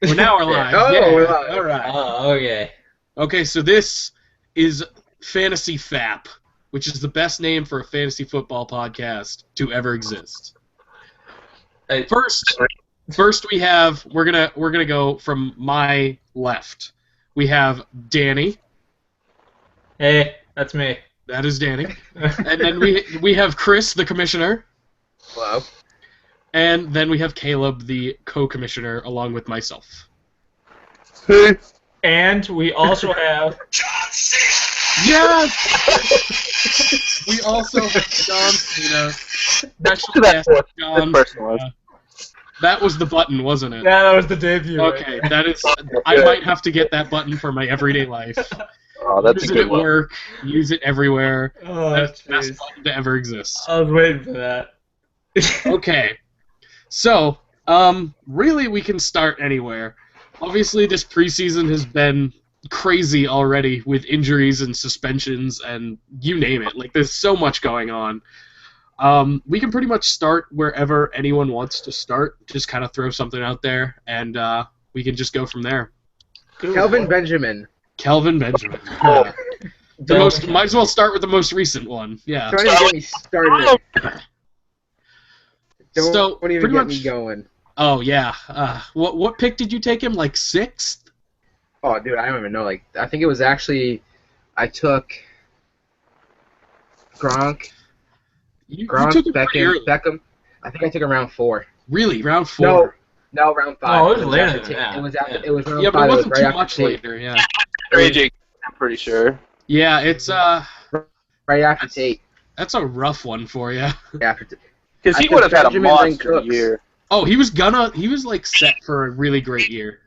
We're live. Oh, yeah. we're live. All right. Oh, okay. Okay, so this is Fantasy Fap, which is the best name for a fantasy football podcast to ever exist. First we're gonna go from my left. We have Danny. Hey, that's me. That is Danny. And then we have Chris, the commissioner. Hello. And then we have Caleb, the co-commissioner, along with myself. Hey. And we also have... Yes! We also have John Cena. Special guest John Cena. That was the button, wasn't it? Yeah, that was the debut. Okay, that is... I might have to get that button for my everyday life. Oh, that's use a it good at one. work, use it everywhere. Oh, That's the jeez. best button to ever exist. I was waiting for that. Okay, so, really we can start anywhere. Obviously this preseason has been crazy already with injuries and suspensions and you name it. Like, there's so much going on. We can pretty much start wherever anyone wants to start. Just kind of throw something out there, and we can just go from there. Kelvin Benjamin. Kelvin Benjamin. Might as well start with the most recent one. Yeah. Don't even get me started. So, Don't even pretty get much- me going. Oh yeah. What pick did you take him? Like 6th? Oh, dude, I don't even know. Like, I think it was actually, I took Gronk, You Gronk, took him pretty early. Beckham. I think I took him round 4. Really? Round 4? No, round 5. No, it was later after than that. It was after. Yeah. It was round Yeah, 5. but it wasn't right too after much Tate. later. Yeah. AJ, I'm pretty sure. Yeah, it's Right after Tate. that's a rough one for you. After Because I he took would have had a Benjamin, then monster Cooks. year. Oh, he was like set for a really great year.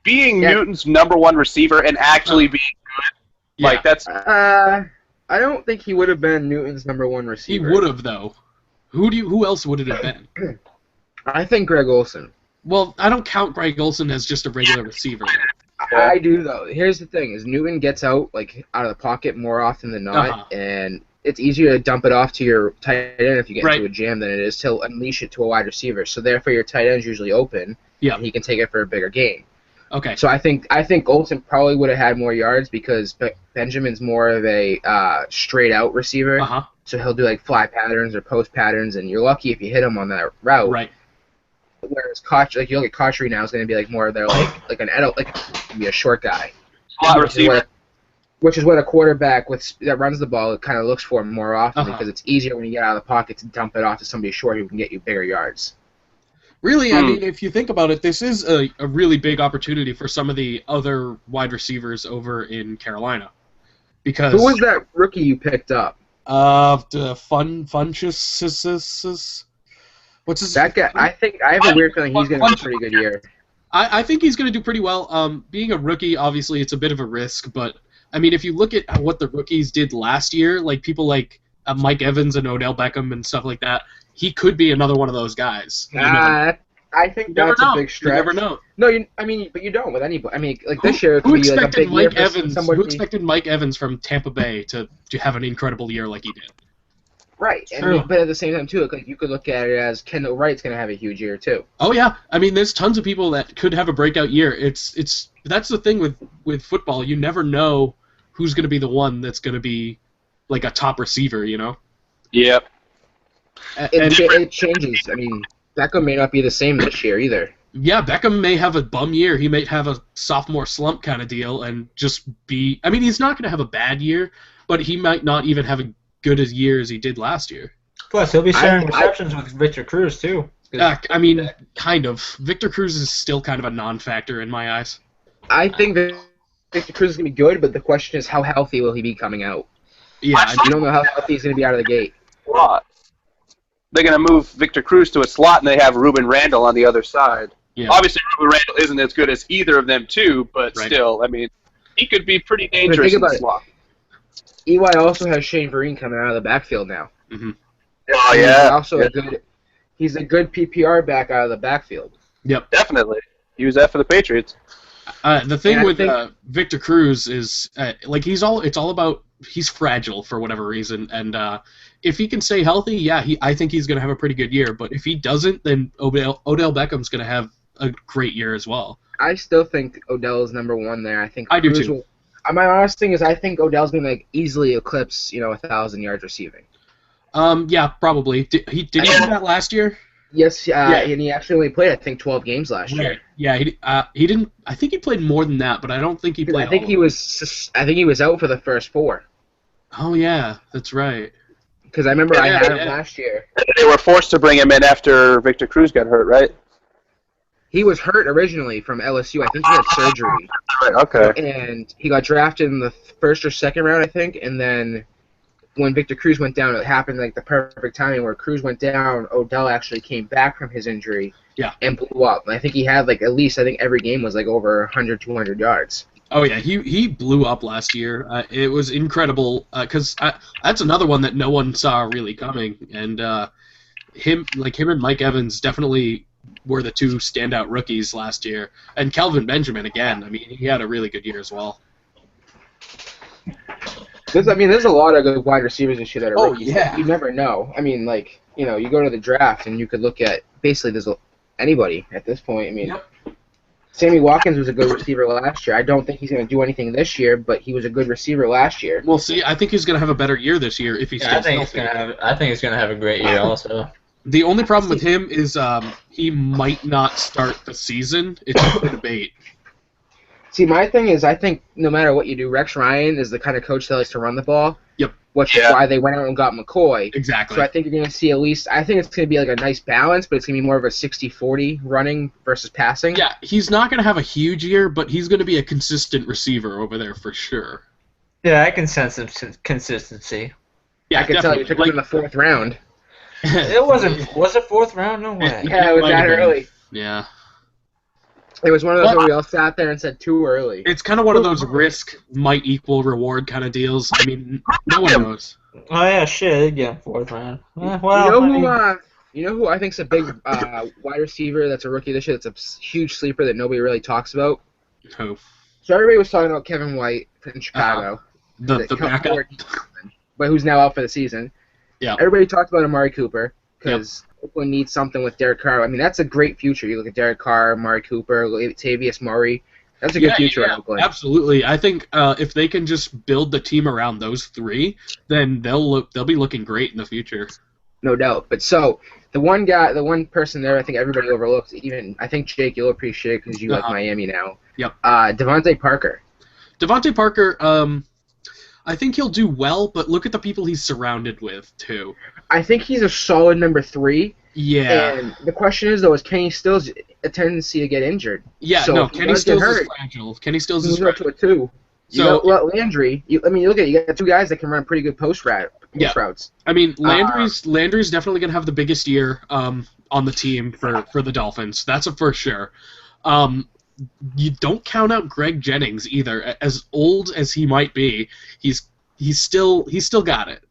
Being Yeah. Newton's #1 receiver and actually being good, Yeah. like that's I don't think he would have been Newton's #1 He receiver. would have though. Who else would it have been? I think Greg Olsen. Well, I don't count Greg Olsen as just a regular receiver. Yeah. I do though. Here's the thing: is Newton gets out out of the pocket more often than not, Uh-huh. and it's easier to dump it off to your tight end if you get Right. into a jam than it is to unleash it to a wide receiver. So therefore, your tight end's usually open, Yeah. and he can take it for a bigger gain. Okay. So I think Olsen probably would have had more yards because Benjamin's more of a straight out receiver. Uh-huh. So he'll do like fly patterns or post patterns, and you're lucky if you hit him on that route. Right. Whereas Koch, like you look at Kochry now, is going to be like more of their like an adult, like be a short guy. slot receiver. Which is what a quarterback that runs the ball kind of looks for more often Uh-huh. because it's easier when you get out of the pocket to dump it off to somebody short who can get you bigger yards. Really, I mean, if you think about it, this is a really big opportunity for some of the other wide receivers over in Carolina. Because Who was that rookie you picked up? the Funchess. What's his That guy. I have a weird feeling he's going to have a pretty good year. I think he's going to do pretty well. Being a rookie, obviously, it's a bit of a risk, but I mean, if you look at what the rookies did last year, like people like Mike Evans and Odell Beckham and stuff like that, he could be another one of those guys. You know? I think You never that's know. a big You stretch. never know. No, but you don't with anybody. I mean, like this year it Who could be like a expected big year Mike for Evans? somebody. Who expected Mike Evans from Tampa Bay to have an incredible year like he did? Right, True. but at the same time too, like you could look at it as Kendall Wright's going to have a huge year too. Oh yeah, I mean, there's tons of people that could have a breakout year. That's the thing with football. You never know who's going to be the one that's going to be like a top receiver. You know. Yep. It changes. I mean, Beckham may not be the same this year either. Yeah, Beckham may have a bum year. He may have a sophomore slump kind of deal and just be... I mean, he's not going to have a bad year, but he might not even have a good as year as he did last year. Plus, he'll be sharing receptions with Victor Cruz, too. I mean, kind of. Victor Cruz is still kind of a non-factor in my eyes. I think that Victor Cruz is going to be good, but the question is how healthy will he be coming out? Yeah, You don't know how healthy he's going to be out of the gate. Slot. They're going to move Victor Cruz to a slot, and they have Ruben Randall on the other side. yeah. Obviously, Ruben Randall isn't as good as either of them, too, but Right. still, I mean, he could be pretty dangerous think in the about it. slot. EY also has Shane Vereen coming out of the backfield now. Oh, He's yeah. also he's a good PPR back out of the backfield. Yep. Definitely. Use that for the Patriots. The thing And I with think- Victor Cruz is like it's all about he's fragile for whatever reason, and if he can stay healthy, yeah, I think he's going to have a pretty good year. But if he doesn't, then Odell Beckham's going to have a great year as well. I still think Odell is number one there. I think I do Cruz too. My honest thing is I think Odell's going to easily eclipse 1,000 yards receiving. Yeah, probably. Did he do that last year? Yes, and he actually only played I think 12 games last year. Yeah, he didn't. I think he played more than that, but I don't think he played. I think he was out for the first 4. Oh yeah, that's right. Because I remember I had him last year. They were forced to bring him in after Victor Cruz got hurt, right? He was hurt originally from LSU. I think he had surgery. Right, okay. And he got drafted in the first or second round, I think. And then when Victor Cruz went down, it happened like the perfect timing where Cruz went down. Odell actually came back from his injury and blew up. And I think he had at least every game was over 100, 200 yards. Oh yeah, he blew up last year. It was incredible because that's another one that no one saw really coming. And him and Mike Evans definitely were the two standout rookies last year. And Kelvin Benjamin again. I mean, he had a really good year as well. There's a lot of good wide receivers this year that are rookies. Yeah. You never know. I mean, you go to the draft and you could look at basically there's anybody at this point. I mean, Sammy Watkins was a good receiver last year. I don't think he's going to do anything this year, but he was a good receiver last year. Well, see, I think he's going to have a better year this year if he stays healthy. I think he's going to have a great year also. The only problem with him is he might not start the season. It's up for debate. See, my thing is I think no matter what you do, Rex Ryan is the kind of coach that likes to run the ball. Yep. Which is why they went out and got McCoy. Exactly. So I think you're going to see I think it's going to be a nice balance, but it's going to be more of a 60-40 running versus passing. Yeah, he's not going to have a huge year, but he's going to be a consistent receiver over there for sure. Yeah, I can sense some consistency. Yeah, I can tell you took him in the 4th round. It wasn't. Was it 4th round? No way. Yeah, it was that early. Yeah. It was one of those where we all sat there and said too early. It's kind of one of those risk might equal reward kind of deals. I mean, no one knows. Oh yeah, shit, they get 4th round. You know who I think's a big wide receiver that's a rookie this year that's a huge sleeper that nobody really talks about? Who? So everybody was talking about Kevin White in Chicago. The backup. But who's now out for the season. Yeah. Everybody talked about Amari Cooper because Oakland needs something with Derek Carr. I mean, that's a great future. You look at Derek Carr, Amari Cooper, Latavius Murray. That's a good future in Oakland. Absolutely. I think if they can just build the team around those three, then they'll be looking great in the future. No doubt. But so the one person there, I think everybody overlooked. Even I think Jake, you'll appreciate it because you like Miami now. Yep. Devontae Parker. Devontae Parker. I think he'll do well, but look at the people he's surrounded with too. I think he's a solid number 3. Yeah. And the question is though, is Kenny Stills a tendency to get injured? Yeah. So no, Kenny Stills is fragile. Kenny Stills is fragile. To it too. So Landry. You look at it. You got 2 guys that can run pretty good post routes. I mean, Landry's definitely gonna have the biggest year on the team for the Dolphins. That's for sure. You don't count out Greg Jennings either. As old as he might be, he's still got it.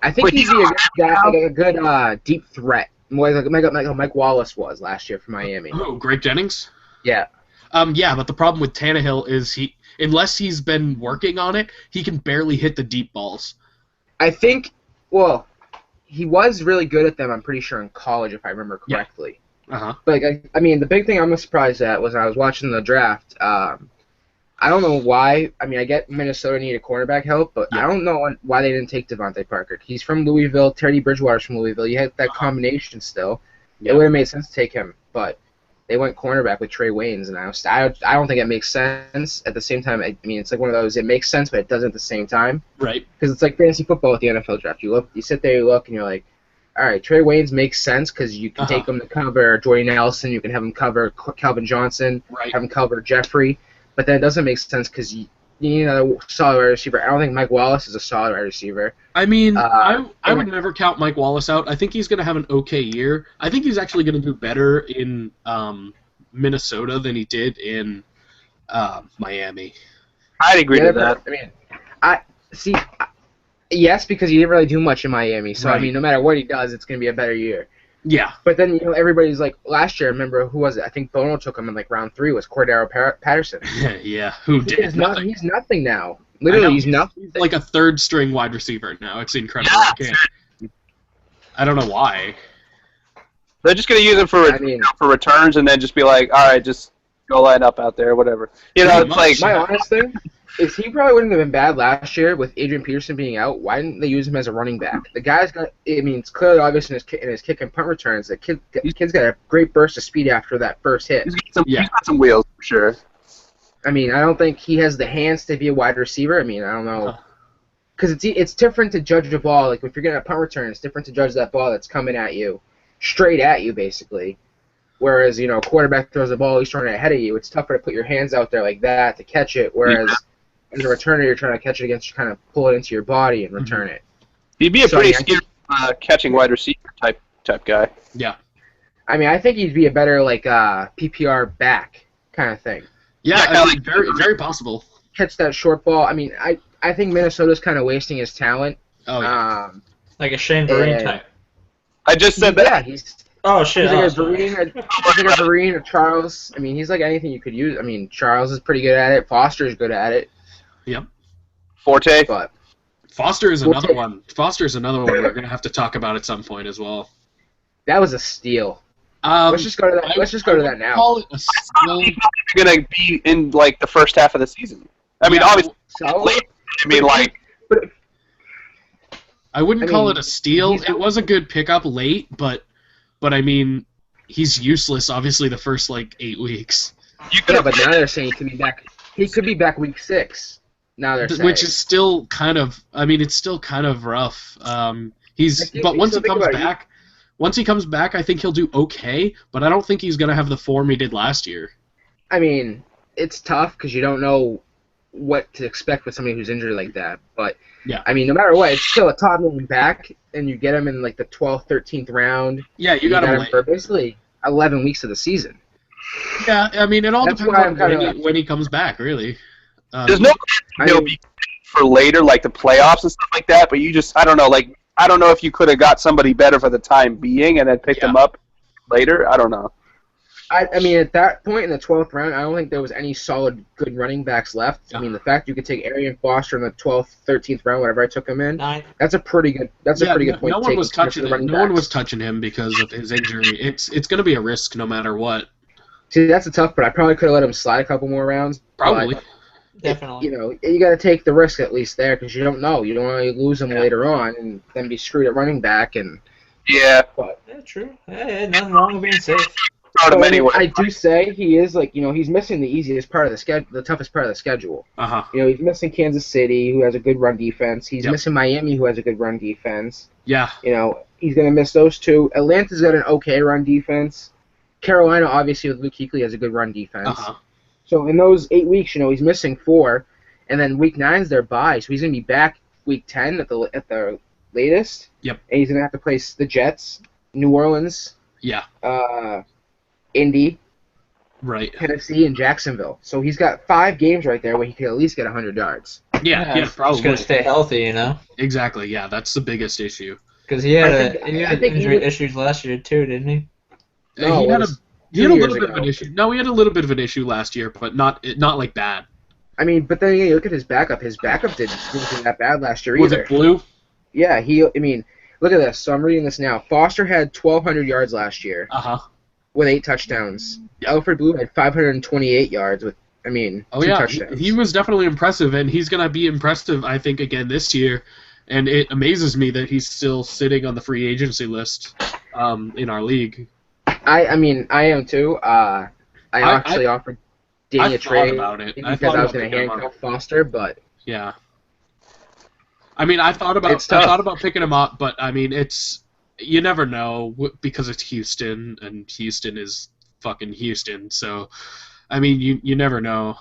I think he's a good deep threat, more like Mike Wallace was last year for Miami. Oh, Greg Jennings? Yeah. Yeah, but the problem with Tannehill is unless he's been working on it, he can barely hit the deep balls. I think, he was really good at them, I'm pretty sure, in college, if I remember correctly. Yeah. Uh-huh. But, I mean, the big thing I'm surprised at was I was watching the draft. I don't know why. I mean, I get Minnesota needed cornerback help, but I don't know why they didn't take Devontae Parker. He's from Louisville. Teddy Bridgewater's from Louisville. You had that combination still. It would have made sense to take him, but they went cornerback with Trey Waynes, and I don't think it makes sense. At the same time, I mean, it's like one of those, it makes sense, but it doesn't at the same time. Right. Because it's like fantasy football with the NFL draft. You sit there, you look, and you're like, all right, Trey Waynes makes sense because you can take him to cover Jordy Nelson, you can have him cover Calvin Johnson, have him cover Jeffrey, but then it doesn't make sense because you need another solid wide receiver. I don't think Mike Wallace is a solid wide receiver. I mean, I would never count Mike Wallace out. I think he's going to have an okay year. I think he's actually going to do better in Minnesota than he did in Miami. I'd agree with that. I mean, yes, because he didn't really do much in Miami. So, I mean, no matter what he does, it's going to be a better year. Yeah. But then, everybody's like, last year, remember, who was it? I think Bono took him in, round 3, was Cordero Patterson. Yeah, who did nothing. He's nothing now. Literally, he's nothing. He's like a third-string wide receiver now. It's incredible. I don't know why. They're just going to use him for returns and then just be like, all right, just go line up out there, whatever. You know, it's like my honest thing is he probably wouldn't have been bad last year with Adrian Peterson being out. Why didn't they use him as a running back? The guy's got. I mean, it's clearly obvious in his kick and punt returns. The kid's got a great burst of speed after that first hit. he's got some wheels for sure. I mean, I don't think he has the hands to be a wide receiver. I mean, I don't know. Because it's different to judge a ball. Like, if you're getting a punt return, it's different to judge that ball that's coming at you, straight at you, basically. Whereas, you know, a quarterback throws the ball, he's throwing it ahead of you. It's tougher to put your hands out there like that to catch it. Whereas, as a returner, you're trying to catch it against, you kind of pull it into your body and return it. He'd be a pretty skilled catching wide receiver type guy. Yeah. I mean, I think he'd be a better, like, PPR back kind of thing. Yeah, I mean, very, very possible. Catch that short ball. I mean, I think Minnesota's kind of wasting his talent. Oh, yeah. Like a Shane Vereen type. I just said that. Yeah, he's... Oh, shit. He's like a Vereen or Charles. I mean, he's like anything you could use. I mean, Charles is pretty good at it. Foster's good at it. Yep. Forte. But Foster is another one. Foster is another one we're going to have to talk about at some point as well. that was a steal. Let's just go to that. Let's just go to that now. Call it a steal. He's going to be in like the first half of the season. I mean, obviously, late. I mean, like. I wouldn't call it a steal. It was a good pickup late, but I mean, he's useless. Obviously, the first like 8 weeks. Yeah, but now they're saying he could be back. He could be back week 6. Now they're saying, which is still kind of. I mean, it's still kind of rough. But once he comes back, I think he'll do okay. But I don't think he's gonna have the form he did last year. I mean, it's tough because you don't know what to expect with somebody who's injured like that. But yeah, I mean, no matter what, it's still a top running back, and you get him in like the 12th, 13th round. Yeah, you got him for basically 11 weeks of the season. Yeah, I mean, it all depends on when he comes back, really. There's no he'll be for later, like the playoffs and stuff like that. But you just, I don't know, like I don't know if you could have got somebody better for the time being and then picked him up later. I don't know. I mean, at that point in the 12th round, I don't think there was any solid good running backs left. I mean, the fact you could take Arian Foster in the 12th, 13th round, whatever I took him in, that's a pretty good. That's a pretty good point. No one was touching him. No one was touching him because of his injury. It's going to be a risk no matter what. See, that's a tough, but I probably could have let him slide a couple more rounds. Probably. Definitely. You know, you got to take the risk at least there because you don't know. You don't want to lose him later on and then be screwed at running back. And true. Hey, nothing wrong with being safe. So, anyway. I do say he is he's missing the easiest part of the schedule, the toughest part of the schedule. You know, he's missing Kansas City, who has a good run defense. He's missing Miami, who has a good run defense. Yeah. You know, he's going to miss those two. Atlanta's got an okay run defense. Carolina, obviously, with Luke Kuechly, has a good run defense. So in those 8 weeks, you know, he's missing 4, and then week 9's their bye, so he's going to be back week 10 at the latest. Yep. And he's going to have to play the Jets, New Orleans. Yeah. Indy, right, Tennessee, and Jacksonville. So he's got 5 games right there where he could at least get 100 yards. Yeah, probably. He's going to stay healthy, you know? Exactly, yeah, that's the biggest issue. Because he had injury issues last year, too, didn't he? No, he had a little bit of an issue. No, he had a little bit of an issue last year, but not like bad. I mean, but then you look at his backup. His backup wasn't that bad last year either. Was it Blue? Yeah, I mean, look at this. So I'm reading this now. Foster had 1,200 yards last year. With 8 touchdowns. Alfred Blue had 528 yards with, 2 touchdowns. He was definitely impressive, and he's going to be impressive, I think, again this year. And it amazes me that he's still sitting on the free agency list in our league. I am too. I actually offered Danny a trade because I was going to handcuff Foster, but yeah. I mean, I thought about picking him up, but I mean, you never know because it's Houston, and Houston is fucking Houston. So, I mean, you never know.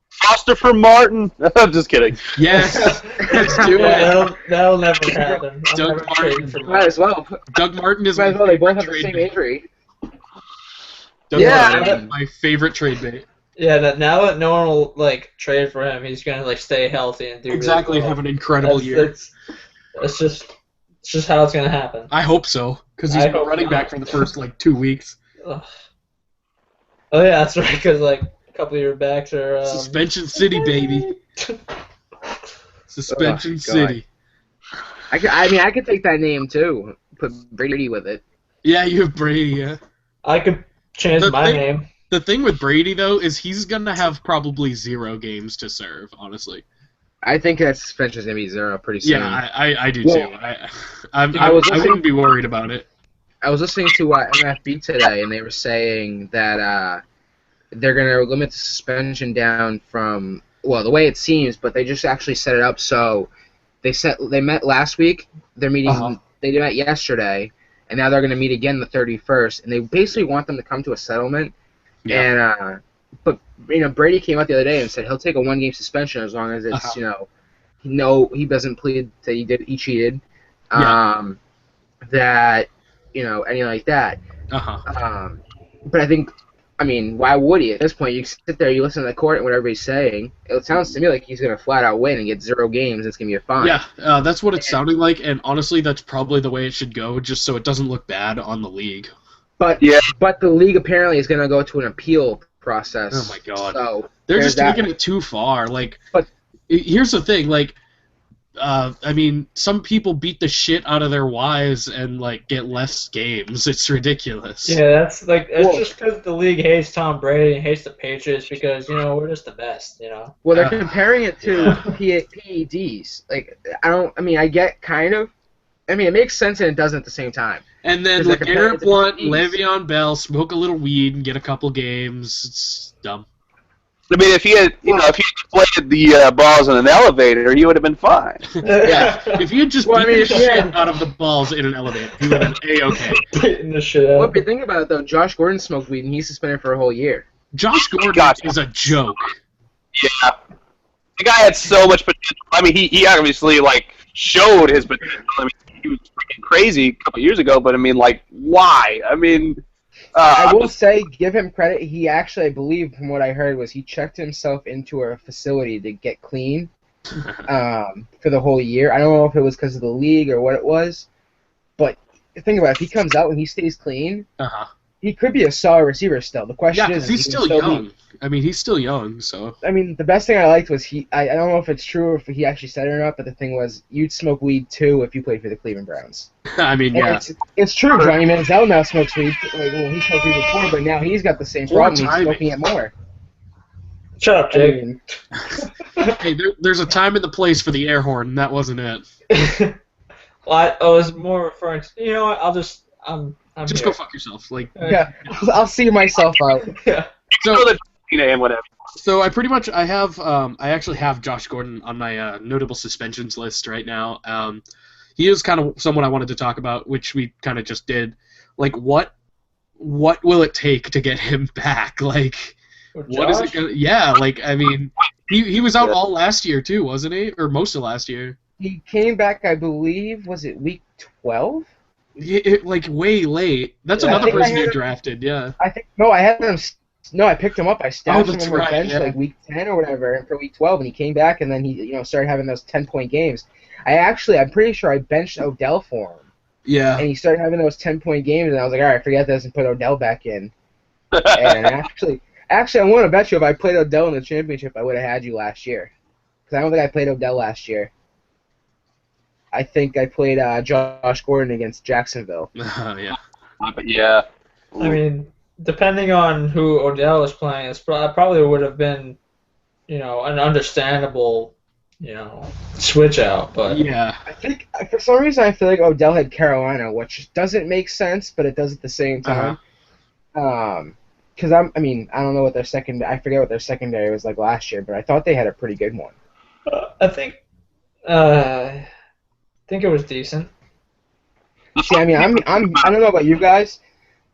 Foster for Martin. I'm just kidding. Yes. Let's do it. That'll never happen. Doug Martin. Might as well. Doug Martin is might as well. They both have the same injury. Doug Martin is my favorite trade bait. Yeah, now that no one will trade for him, he's gonna stay healthy and do exactly really well. Have an incredible year. It's just how it's gonna happen. I hope so, because he's been running back for the first 2 weeks. Oh yeah, that's right. Because a couple of your backs are Suspension City, baby. Suspension City. I could take that name too. Put Brady with it. Yeah, you have Brady, yeah. I could change my name. The thing with Brady, though, is he's going to have probably 0 games to serve, honestly. I think that suspension's going to be 0 pretty soon. Yeah, I do too. I wouldn't be worried about it. I was listening to MFB today, and they were saying that they're going to limit the suspension down from, well, the way it seems, but they just actually set it up so they met last week. They're meeting. They met yesterday, and now they're going to meet again the 31st, and they basically want them to come to a settlement. Yeah. And but Brady came out the other day and said he'll take a 1-game suspension as long as it's he doesn't plead that he cheated, that anything like that. But I mean, why would he? At this point, you sit there, you listen to the court and whatever he's saying. It sounds to me like he's going to flat out win and get 0 games. It's going to be a fine. Yeah, that's what it's sounding like, and honestly, that's probably the way it should go, just so it doesn't look bad on the league. But the league apparently is going to go to an appeal process. Oh my god! So they're just taking it too far. Here's the thing, I mean, some people beat the shit out of their wives and get less games. It's ridiculous. Yeah, that's just because the league hates Tom Brady and hates the Patriots because we're just the best. Well, they're comparing it to PEDs. I get kind of. I mean, it makes sense and it doesn't at the same time. And then Garrett Blunt, Le'Veon Bell smoke a little weed and get a couple games. It's dumb. I mean, if he had, played the balls in an elevator, he would have been fine. Yeah, if he had just beaten the shit out of the balls in an elevator, he would have been A-okay. Beating the shit out. Well, if you think about it, though, Josh Gordon smoked weed and he's suspended for a whole year. Josh Gordon is a joke. Yeah. The guy had so much potential. I mean, he obviously, showed his potential. I mean, he was freaking crazy a couple years ago, but, I mean, why? I mean... I will say, give him credit. He actually, I believe, from what I heard, was he checked himself into a facility to get clean for the whole year. I don't know if it was because of the league or what it was, but think about it. If he comes out and he stays clean, he could be a solid receiver still. The question is, he's still young. I mean, he's still young, so. I mean, the best thing I liked was I don't know if it's true or if he actually said it or not, but the thing was, you'd smoke weed too if you played for the Cleveland Browns. I mean, and it's true. Johnny Manziel now smokes weed. He smoked weed before, but now he's got the same problem. He's smoking it more. Shut up, Jake. Hey, there's a time and the place for the air horn, and that wasn't it. Well, I was more referring to, you know what, I'm just here. Go fuck yourself. Yeah, I'll see myself out. Yeah. So I actually have Josh Gordon on my notable suspensions list right now. He is kind of someone I wanted to talk about, which we kind of just did. What will it take to get him back? What is it gonna? Yeah, I mean, he was out all last year too, wasn't he? Or most of last year. He came back, I believe, was it week 12? Way late. That's another person you drafted, yeah. I picked him up. I stashed him on my bench week 10 or whatever, and for week 12, and he came back, and then he started having those 10-point games. I'm pretty sure I benched Odell for him. Yeah. And he started having those 10-point games, and I was like, all right, forget this and put Odell back in. And actually, I want to bet you if I played Odell in the championship, I would have had you last year. Because I don't think I played Odell last year. I think I played Josh Gordon against Jacksonville. Yeah. But yeah. I mean, depending on who Odell was playing, it probably would have been, an understandable, switch out. But yeah, I think for some reason I feel like Odell had Carolina, which doesn't make sense, but it does at the same time. Because I don't know what their I forget what their secondary was like last year, but I thought they had a pretty good one. I think it was decent. See, I don't know about you guys,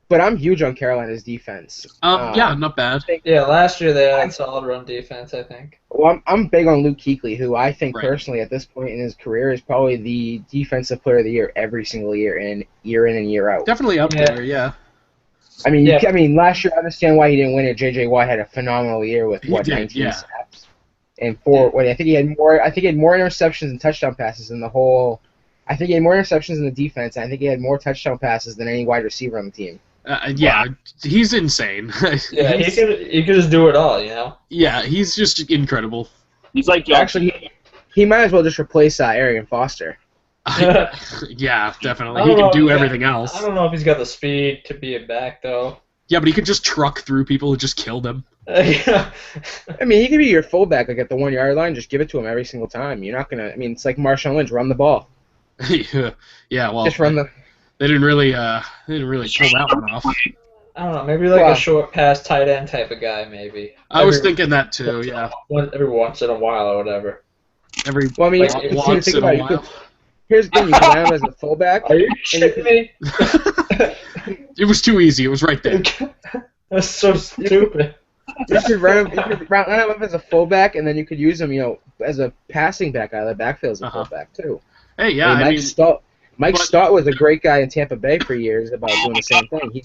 but I'm huge on Carolina's defense. Yeah, not bad. Last year they had solid run defense, I think. Well, I'm big on Luke Kuechly, who I think personally at this point in his career is probably the defensive player of the year every single year in and year out. Definitely up there, yeah. I mean, last year I understand why he didn't win it. J.J. Watt had a phenomenal year with 19 snaps and I think he had more interceptions and touchdown passes in the whole. I think he had more interceptions in the defense, and I think he had more touchdown passes than any wide receiver on the team. He's insane. Yeah, he could just do it all, Yeah, he's just incredible. He's like actually, he might as well just replace Arian Foster. Yeah, definitely. I He don't know can do if everything else. I don't know if he's got the speed to be a back though. Yeah, but he could just truck through people and just kill them. Yeah. I mean, he could be your fullback, like at the 1 yard line. Just give it to him every single time. You're not gonna. I mean, it's like Marshawn Lynch, run the ball. Yeah, well, Just run the. they didn't really pull that one off. I don't know, maybe like Well, a short pass tight end type of guy, maybe. I was thinking that too. Yeah, Every once in a while or whatever. every Well, I mean, Like, once think in a about it. while. Here's the thing: you can have him as a fullback. Are you shitting me? It was too easy. It was right there. That's so stupid. You could run him. You could run him up as a fullback, and then you could use him, as a passing back out of the backfield as a fullback too. Hey, yeah, I mean, Mike but- Stott was a great guy in Tampa Bay for years about doing the same thing.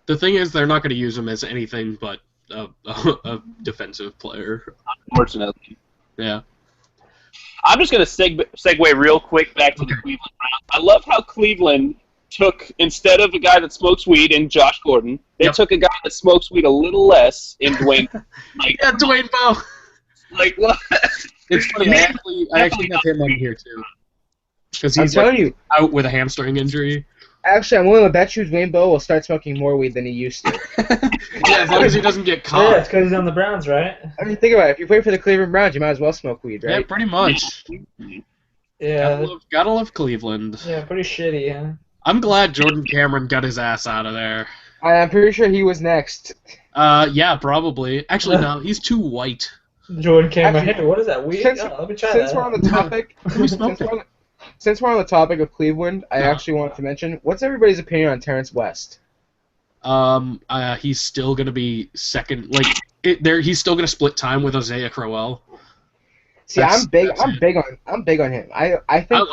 the thing is, they're not going to use him as anything but a defensive player. Unfortunately. Yeah. I'm just going to segue real quick back to the Cleveland Browns. I love how Cleveland took, instead of a guy that smokes weed in Josh Gordon, they took a guy that smokes weed a little less in Dwayne. Yeah, Dwayne Bowe. Like, what? It's funny. I actually have him on here too, because I'm he's telling you. out with a hamstring injury. Actually, I'm willing to bet you Dwayne Bowe will start smoking more weed than he used to. Yeah, as long as he doesn't get Yeah, caught. it's because he's on the Browns, right? I mean, think about it. If you play for the Cleveland Browns, you might as well smoke weed, Yeah, right? pretty much. Yeah. Gotta love Cleveland. Yeah, pretty shitty, huh? I'm glad Jordan Cameron got his ass out of there. I'm pretty sure he was next. Yeah, probably. Actually, no, he's too white. Jordan Cameron. Actually, Hey, what is that? Weed? Since, Oh, let me try since that. we're on the topic, since we're on the topic of Cleveland, I actually wanted to mention, what's everybody's opinion on Terrence West? He's still gonna be second. He's still gonna split time with Isaiah Crowell. See, I'm big on him. I think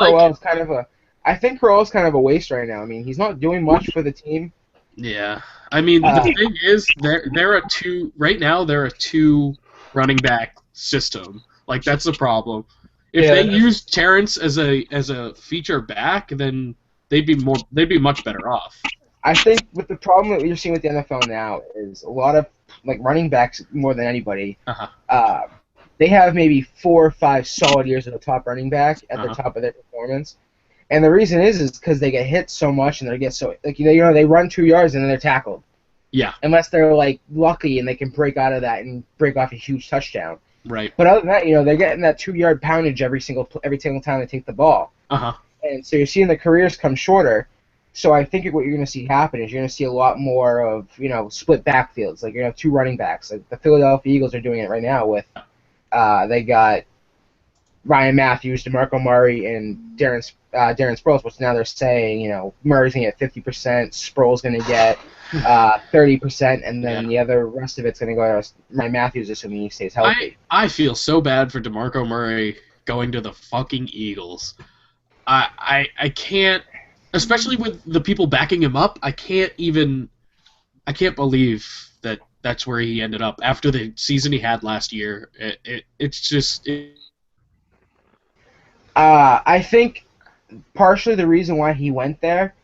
Crowell's kind of a waste right now. I mean, he's not doing much for the team. Yeah, I mean the thing is, they're a two right now. They're a two running back system. Like that's the problem. If they use Terrence as a feature back, then they'd be much better off. I think with the problem that you're seeing with the NFL now is a lot of like running backs more than anybody. They have maybe 4 or 5 solid years of a top running back at the top of their performance. And the reason is because they get hit so much and they get so they run 2 yards and then they're tackled. Yeah. Unless they're like lucky and they can break out of that and break off a huge touchdown. Right. But other than that, they're getting that 2-yard poundage every single time they take the ball. And so you're seeing the careers come shorter. So I think what you're going to see happen is you're going to see a lot more of split backfields. Like you're going to have 2 running backs. Like the Philadelphia Eagles are doing it right now with they got Ryan Matthews, DeMarco Murray, and Darren Sproles, which now they're saying, Murray's going to get 50%, Sproles going to get 30%, and then the other rest of it's going to go to Ryan Matthews, assuming he stays healthy. I feel so bad for DeMarco Murray going to the fucking Eagles. I can't, especially with the people backing him up, I can't believe that that's where he ended up after the season he had last year. It's just... I think partially the reason why he went there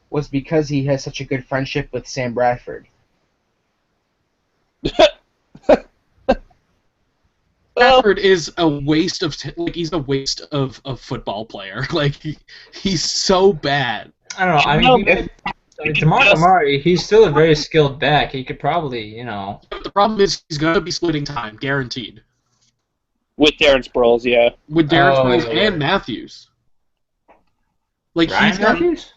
was because he has such a good friendship with Sam Bradford. Bradford is a waste of he's a waste of a football player. Like he's so bad. I don't know. I mean, DeMarco Murray, he's still a very skilled back. He could probably, But the problem is he's going to be splitting time, guaranteed. With Darren Sproles, yeah. With Darren Sproles and Matthews. Like Matthews?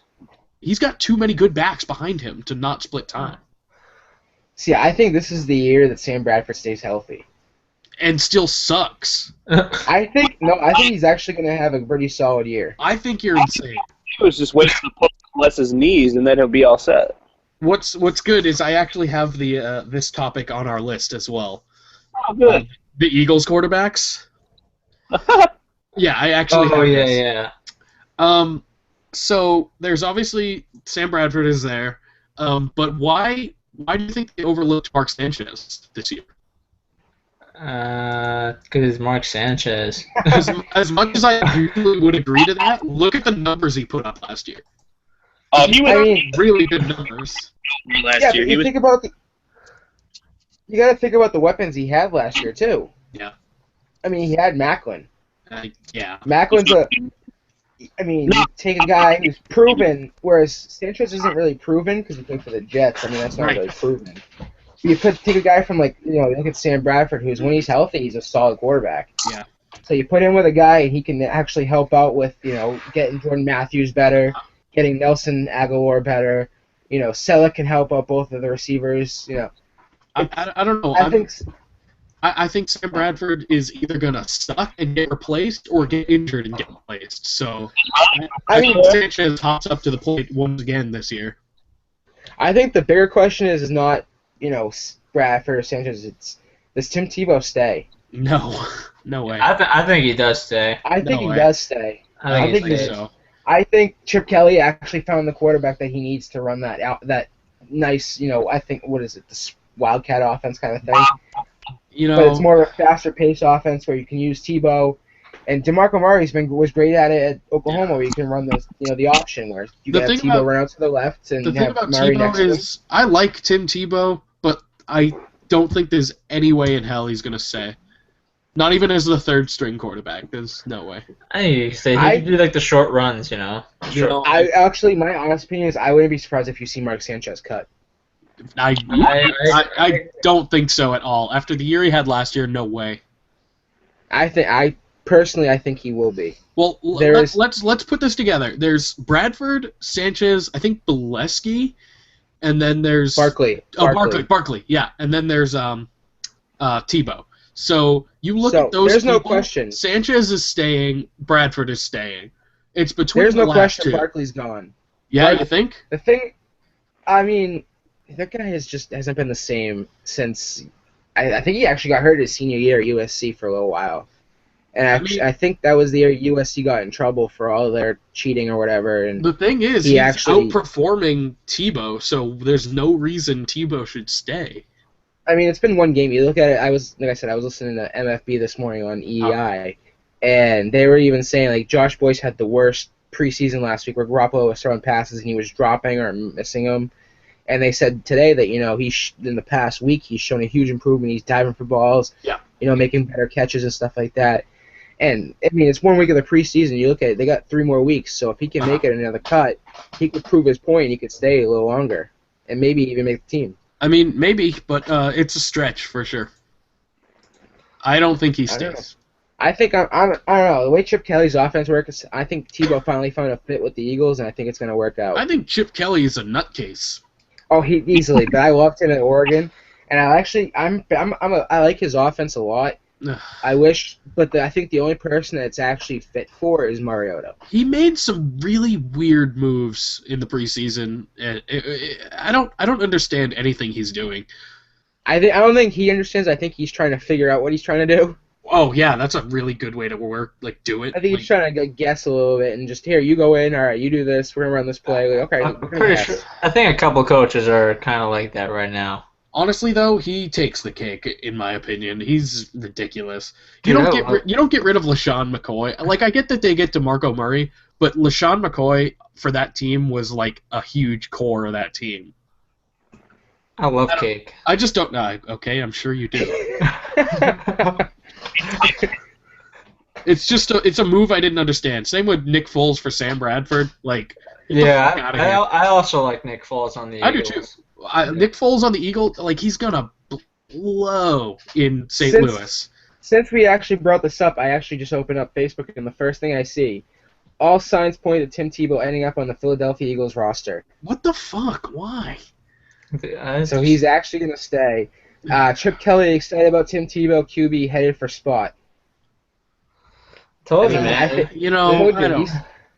He's got too many good backs behind him to not split time. See, I think this is the year that Sam Bradford stays healthy. And still sucks. I think he's actually going to have a pretty solid year. I think you're insane. He was just waiting to pull his knees, and then he'll be all set. What's good is I actually have the this topic on our list as well. Oh, good. The Eagles quarterbacks. Yeah, I actually. Oh have yeah, this. yeah. So there's obviously Sam Bradford is there, but why do you think they overlooked Mark Sanchez this year? Because Mark Sanchez. As much as I usually would agree to that, look at the numbers he put up last year. He was really good numbers last year. You got to think about the weapons he had last year too. Yeah. I mean, he had Macklin. Yeah. Macklin's I mean, you take a guy who's proven, whereas Sanchez isn't really proven because he played for the Jets. I mean, that's not really proven. You take a guy from, like, you know, look at Sam Bradford, who's, when he's healthy, he's a solid quarterback. Yeah. So you put him with a guy, and he can actually help out with, you know, getting Jordan Matthews better, getting Nelson Aguilar better. You know, Selleck can help out both of the receivers. You know, I don't know. I think Sam Bradford is either going to suck and get replaced or get injured and get replaced. So I think Sanchez hops up to the plate once again this year. I think the bigger question is not, you know, Bradford or Sanchez. It's, does Tim Tebow stay? No way. I think he does stay. I think he does stay. I think he does. I think Chip Kelly actually found the quarterback that he needs to run that nice, you know, I think, what is it, this Wildcat offense kind of thing. You know, but it's more of a faster pace offense where you can use Tebow, and DeMarco Murray was great at it at Oklahoma, where you can run the option where you can have Tebow run out to the left and have Murray next to him. I like Tim Tebow, but I don't think there's any way in hell he's gonna stay. Not even as the third string quarterback. There's no way. He can do like the short runs, you know. I actually, my honest opinion is I wouldn't be surprised if you see Mark Sanchez cut. I don't think so at all. After the year he had last year, no way. I personally think he will be. Well, let's put this together. There's Bradford, Sanchez, I think Bolesky, and then there's Barkley. Barkley, yeah, and then there's Tebow. So you look at those. There's people, no question. Sanchez is staying. Bradford is staying. It's between. There's no question. Two. Barkley's gone. Yeah, you think? The thing, I mean, that guy hasn't been the same since. I think he actually got hurt his senior year at USC for a little while, and I think that was the year USC got in trouble for all their cheating or whatever. And the thing is, he's outperforming Tebow, so there's no reason Tebow should stay. I mean, it's been one game. You look at it. I was listening to MFB this morning on EEI, and they were even saying like Josh Boyce had the worst preseason last week, where Garoppolo was throwing passes and he was dropping or missing them. And they said today that, you know, in the past week he's shown a huge improvement. He's diving for balls, you know, making better catches and stuff like that. And I mean, it's 1 week of the preseason. You look at it; they got 3 more weeks. So if he can make it another cut, he could prove his point. He could stay a little longer, and maybe even make the team. I mean, maybe, but it's a stretch for sure. I don't think he stays. I think I don't know. The way Chip Kelly's offense works, I think Tebow finally found a fit with the Eagles, and I think it's going to work out. I think Chip Kelly is a nutcase. Oh, he easily. But I loved him at Oregon, and I like his offense a lot. I wish, but I think the only person that's actually fit for is Mariota. He made some really weird moves in the preseason. I don't understand anything he's doing. I don't think he understands. I think he's trying to figure out what he's trying to do. Oh yeah, that's a really good way to do it. I think he's trying to guess a little bit and just, here, you go in. All right, you do this. We're gonna run this play. Okay. I'm pretty sure. I think a couple coaches are kind of like that right now. Honestly, though, he takes the cake, in my opinion. He's ridiculous. You don't get rid of LaShawn McCoy. Like, I get that they get DeMarco Murray, but LaShawn McCoy for that team was like a huge core of that team. I love cake. I just don't know. Okay, I'm sure you do. It's a move I didn't understand. Same with Nick Foles for Sam Bradford. Like, yeah, I also like Nick Foles on the Eagles. I do too. Nick Foles on the Eagles, like, he's gonna blow in St. Louis. Since we actually brought this up, I actually just opened up Facebook, and the first thing I see, all signs point to Tim Tebow ending up on the Philadelphia Eagles roster. What the fuck? Why? So he's actually gonna stay. Chip Kelly excited about Tim Tebow, QB headed for spot. Told you, man.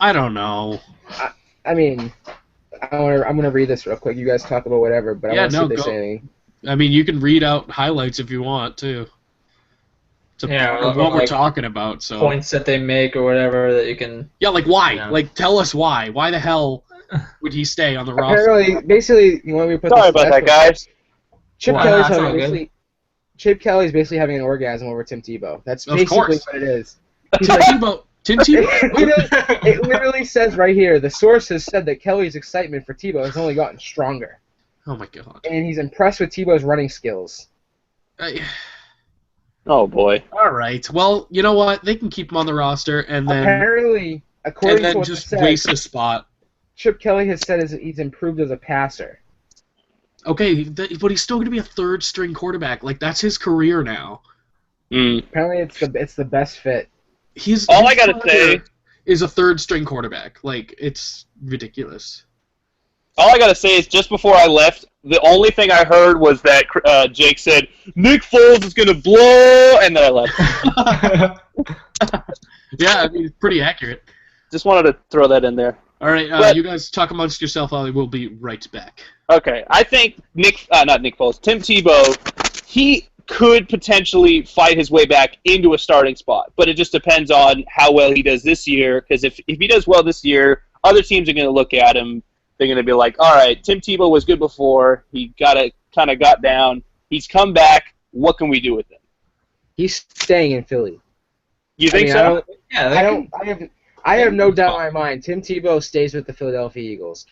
I don't know. I mean, I'm gonna read this real quick. You guys talk about whatever, but I want to see if they say anything. I mean, you can read out highlights if you want too. What we're talking about. So points that they make or whatever that you can. Yeah, like why? You know. Like, tell us why. Why the hell would he stay on the roster? Apparently, basically, you want me to put. Sorry about that, guys. Chip Kelly's basically having an orgasm over Tim Tebow. That's basically what it is. Tim Tebow. It literally says right here, the source has said that Kelly's excitement for Tebow has only gotten stronger. Oh my god. And he's impressed with Tebow's running skills. Oh boy. All right. Well, you know what? They can keep him on the roster, and then apparently according and then to what just it waste says, a spot. Chip Kelly has said he's improved as a passer. Okay, but he's still going to be a third-string quarterback. Like, that's his career now. Apparently, it's the best fit. All I gotta say is a third-string quarterback. Like, it's ridiculous. All I gotta say is, just before I left, the only thing I heard was that Jake said Nick Foles is gonna blow, and then I left. Yeah, I mean, pretty accurate. Just wanted to throw that in there. All right, you guys talk amongst yourself. I will be right back. Okay, I think not Nick Foles, Tim Tebow, he could potentially fight his way back into a starting spot, but it just depends on how well he does this year, because if he does well this year, other teams are going to look at him, they're going to be like, all right, Tim Tebow was good before, he got down, he's come back, what can we do with him? He's staying in Philly. You think so? I have no doubt in my mind. Tim Tebow stays with the Philadelphia Eagles.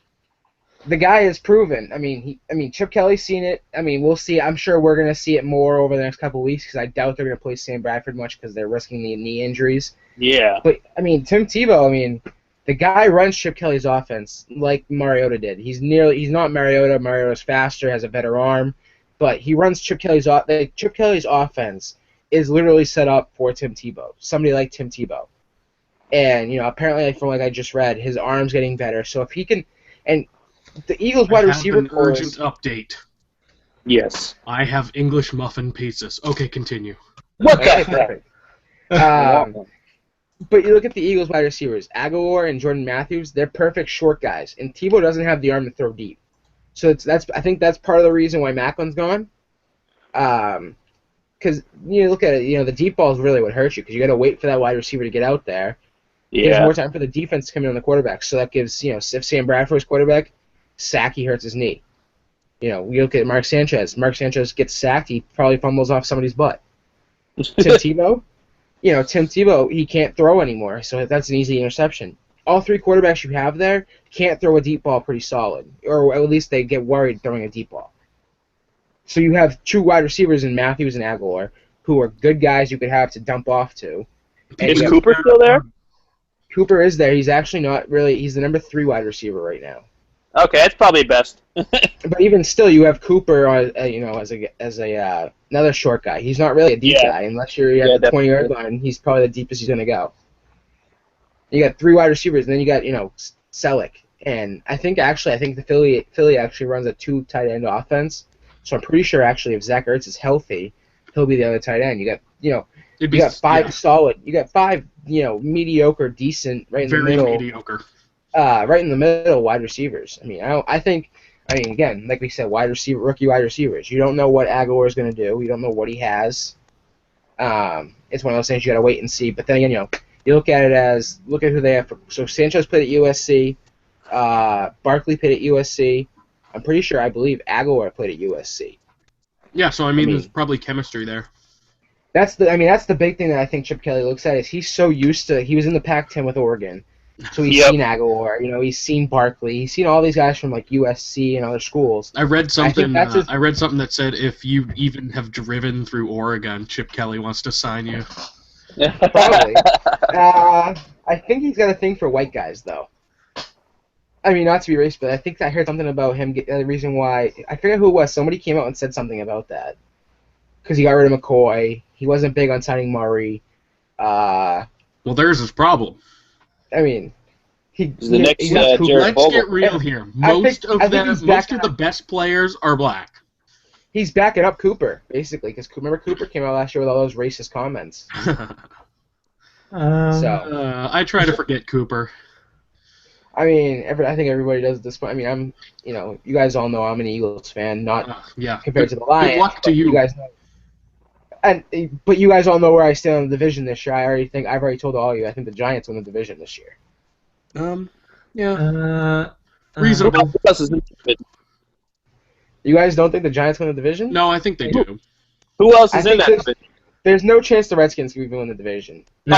The guy is proven. I mean, Chip Kelly's seen it. I mean, we'll see. I'm sure we're going to see it more over the next couple of weeks because I doubt they're going to play Sam Bradford much because they're risking the knee injuries. Yeah. But, I mean, Tim Tebow, the guy runs Chip Kelly's offense like Mariota did. He's not Mariota. Mariota's faster, has a better arm. But he runs Chip Kelly's Chip Kelly's offense is literally set up for Tim Tebow. Somebody like Tim Tebow. And, apparently, from what I just read, his arm's getting better. So if he can... And the Eagles wide receiver an urgent update. Yes. I have English muffin pizzas. Okay, continue. What the heck? But you look at the Eagles wide receivers, Aguilar and Jordan Matthews, they're perfect short guys, and Tebow doesn't have the arm to throw deep. So I think that's part of the reason why Macklin's gone. Because you look at it, the deep ball is really what hurts you because you got to wait for that wide receiver to get out there. Yeah. Gives more time for the defense to come in on the quarterback. So that gives if Sam Bradford's quarterback, sack, he hurts his knee. We look at Mark Sanchez. Mark Sanchez gets sacked, he probably fumbles off somebody's butt. Tim Tebow, he can't throw anymore, so that's an easy interception. All three quarterbacks you have there can't throw a deep ball pretty solid, or at least they get worried throwing a deep ball. So you have two wide receivers in Matthews and Aguilar, who are good guys you could have to dump off to. Is Cooper still there? Cooper is there. He's actually not really. He's the number 3 wide receiver right now. Okay, that's probably best. But even still, you have Cooper, as another short guy. He's not really a deep guy unless you're at the 20-yard line. He's probably the deepest he's gonna go. You got 3 wide receivers, and then you got Selleck, and I think the Philly actually runs a 2 tight end offense. So I'm pretty sure actually if Zach Ertz is healthy, he'll be the other tight end. You got 5 solid. You got 5 mediocre, decent, right in the middle. Very mediocre. Right in the middle wide receivers. Again, like we said, rookie wide receivers. You don't know what Aguilar is going to do. You don't know what he has. It's one of those things you got to wait and see. But then again, you look at who they have. So Sanchez played at USC. Barkley played at USC. I believe Aguilar played at USC. Yeah, so there's probably chemistry there. That's the big thing that I think Chip Kelly looks at is he's so used to. He was in the Pac-10 with Oregon. So he's seen Aguilar, he's seen Barkley, he's seen all these guys from like USC and other schools. I read something that said if you even have driven through Oregon, Chip Kelly wants to sign you. Probably. I think he's got a thing for white guys, though. Not to be racist, but I think I heard something about him. The reason why I forget who it was. Somebody came out and said something about that because he got rid of McCoy. He wasn't big on signing Murray. Well, there's his problem. Let's get real here. Most of the best players are black. He's backing up Cooper, basically, because remember Cooper came out last year with all those racist comments. I try to forget Cooper. I think everybody does at this point. You guys all know I'm an Eagles fan, not compared to the Lions. Good luck to you. Guys know. But you guys all know where I stand on the division this year. I've already told all of you. I think the Giants win the division this year. Reasonable. You guys don't think the Giants win the division? No, I think they do. Who else is in that division? There's no chance the Redskins can even win the division. No,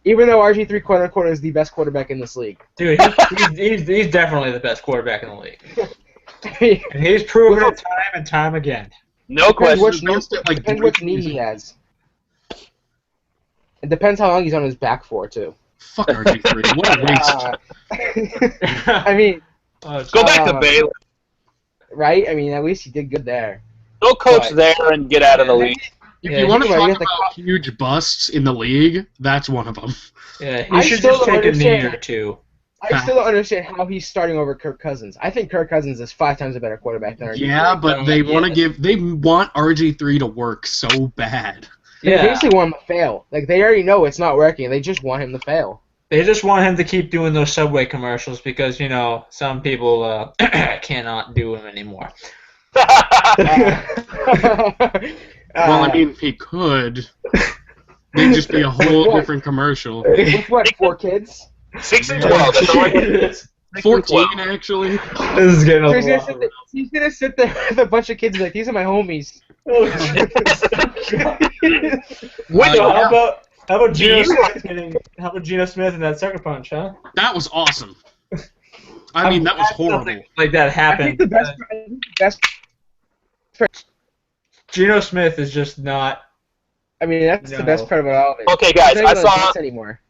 even though RG3 quote-unquote is the best quarterback in this league. Dude, he's definitely the best quarterback in the league. And he's proven it time and time again. No question. Depends what knee he has. It depends how long he's on his back for, too. Fuck RG3. What a waste. I mean, Go back to Baylor. right? I mean, at least he did good there. Go coach there and get out of the league. If you want to talk about huge busts in the league, that's one of them. Yeah, he should just take a knee or two. I still don't understand how he's starting over Kirk Cousins. I think Kirk Cousins is 5 times a better quarterback than RG3. Yeah, but they want RG3 to work so bad. They basically want him to fail. Like, they already know it's not working. They just want him to fail. They just want him to keep doing those Subway commercials because, you know, some people cannot do them anymore. Well, I mean, he could. They'd just be a whole different commercial. With what, 4 kids? 6 and 12. That's all I can 14, actually. This is getting a lot. He's gonna sit there with a bunch of kids and be like, these are my homies. How about Geno Smith in that sucker punch, huh? That was awesome. I mean, that was horrible. Like that happened. I think the best Geno Smith is just not. I mean, that's the best part about all of it. Okay, guys, I saw anymore.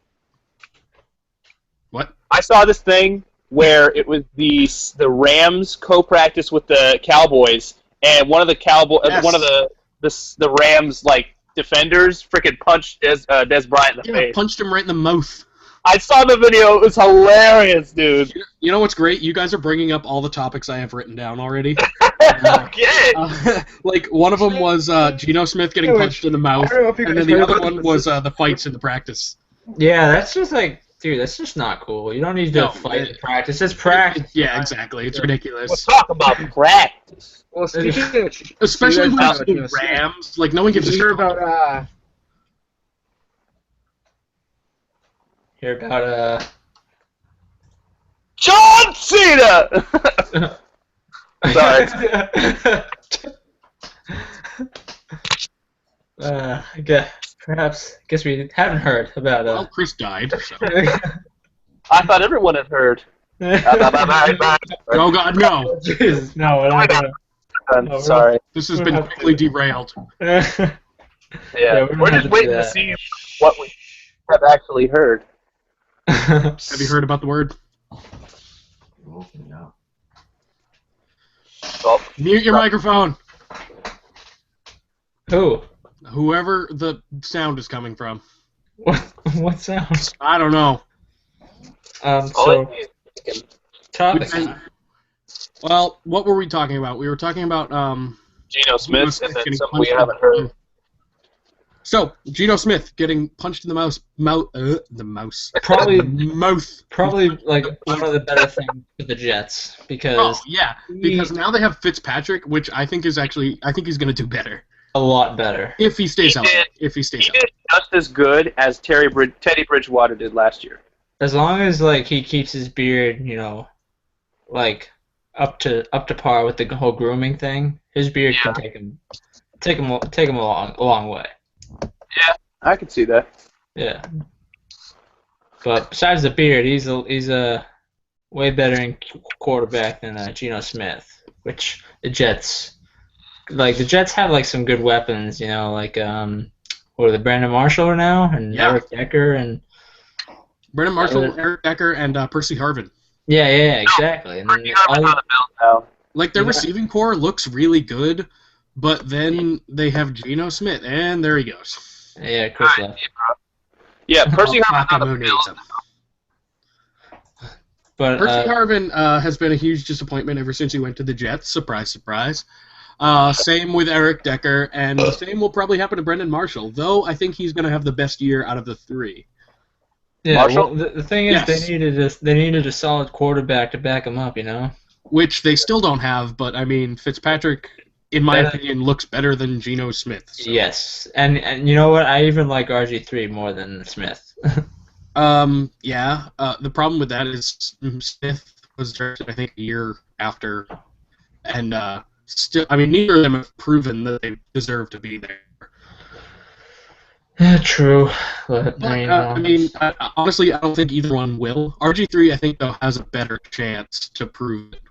What? I saw this thing where it was the Rams co-practice with the Cowboys, and one of the the Rams defenders freaking punched Des Bryant in the face. Punched him right in the mouth. I saw the video. It was hilarious, dude. You know what's great? You guys are bringing up all the topics I have written down already. Okay. One of them was Geno Smith getting punched in the mouth, and then the other one was the fights in the practice. Yeah, that's just dude, that's just not cool. You don't need to fight in practice. It's practice. Yeah, exactly. It's ridiculous. Let's talk about practice. Well, speaking of, especially when it's the Rams, no one gives a shit about. Hear about John Cena. Sorry. Guess we haven't heard about. Well, Chris died. So. I thought everyone had heard. Oh God, no! Jesus, no, we're not gonna. Sorry. This has been quickly derailed. Yeah, we're just waiting to see what we have actually heard. Have you heard about the word? No. Oh. Mute your microphone. Who? Whoever the sound is coming from. What sound? I don't know. Topic. Well, what were we talking about? We were talking about Geno Smith, and then something we haven't heard. So, Geno Smith getting punched in the mouth. Probably mouth. Probably one of the better things for the Jets because. Oh yeah, because now they have Fitzpatrick, which I think he's going to do better. A lot better if he stays out. If he stays out, he did just as good as Teddy Bridgewater did last year. As long as he keeps his beard, up to par with the whole grooming thing, his beard can take him a long way. Yeah, I can see that. Yeah, but besides the beard, he's a way better quarterback than Geno Smith, which the Jets have some good weapons, what are the Brandon Marshall now and Eric Decker and Brandon Marshall, Eric Decker, and Percy Harvin. Yeah, exactly. And then their receiving core looks really good, but then they have Geno Smith, and there he goes. Yeah, Chris left. Yeah, Percy Harvin needs him. But Percy Harvin has been a huge disappointment ever since he went to the Jets. Surprise, surprise. Same with Eric Decker, and the same will probably happen to Brandon Marshall, though I think he's going to have the best year out of the 3. Yeah, well, the thing is, they needed a solid quarterback to back him up, Which they still don't have, but I mean, Fitzpatrick, in my opinion, looks better than Geno Smith. So. Yes, and you know what? I even like RG3 more than Smith. The problem with that is Smith was drafted, I think, a year after, and neither of them have proven that they deserve to be there. Yeah, true. But honestly, I don't think either one will. RG3, I think, though, has a better chance to prove it.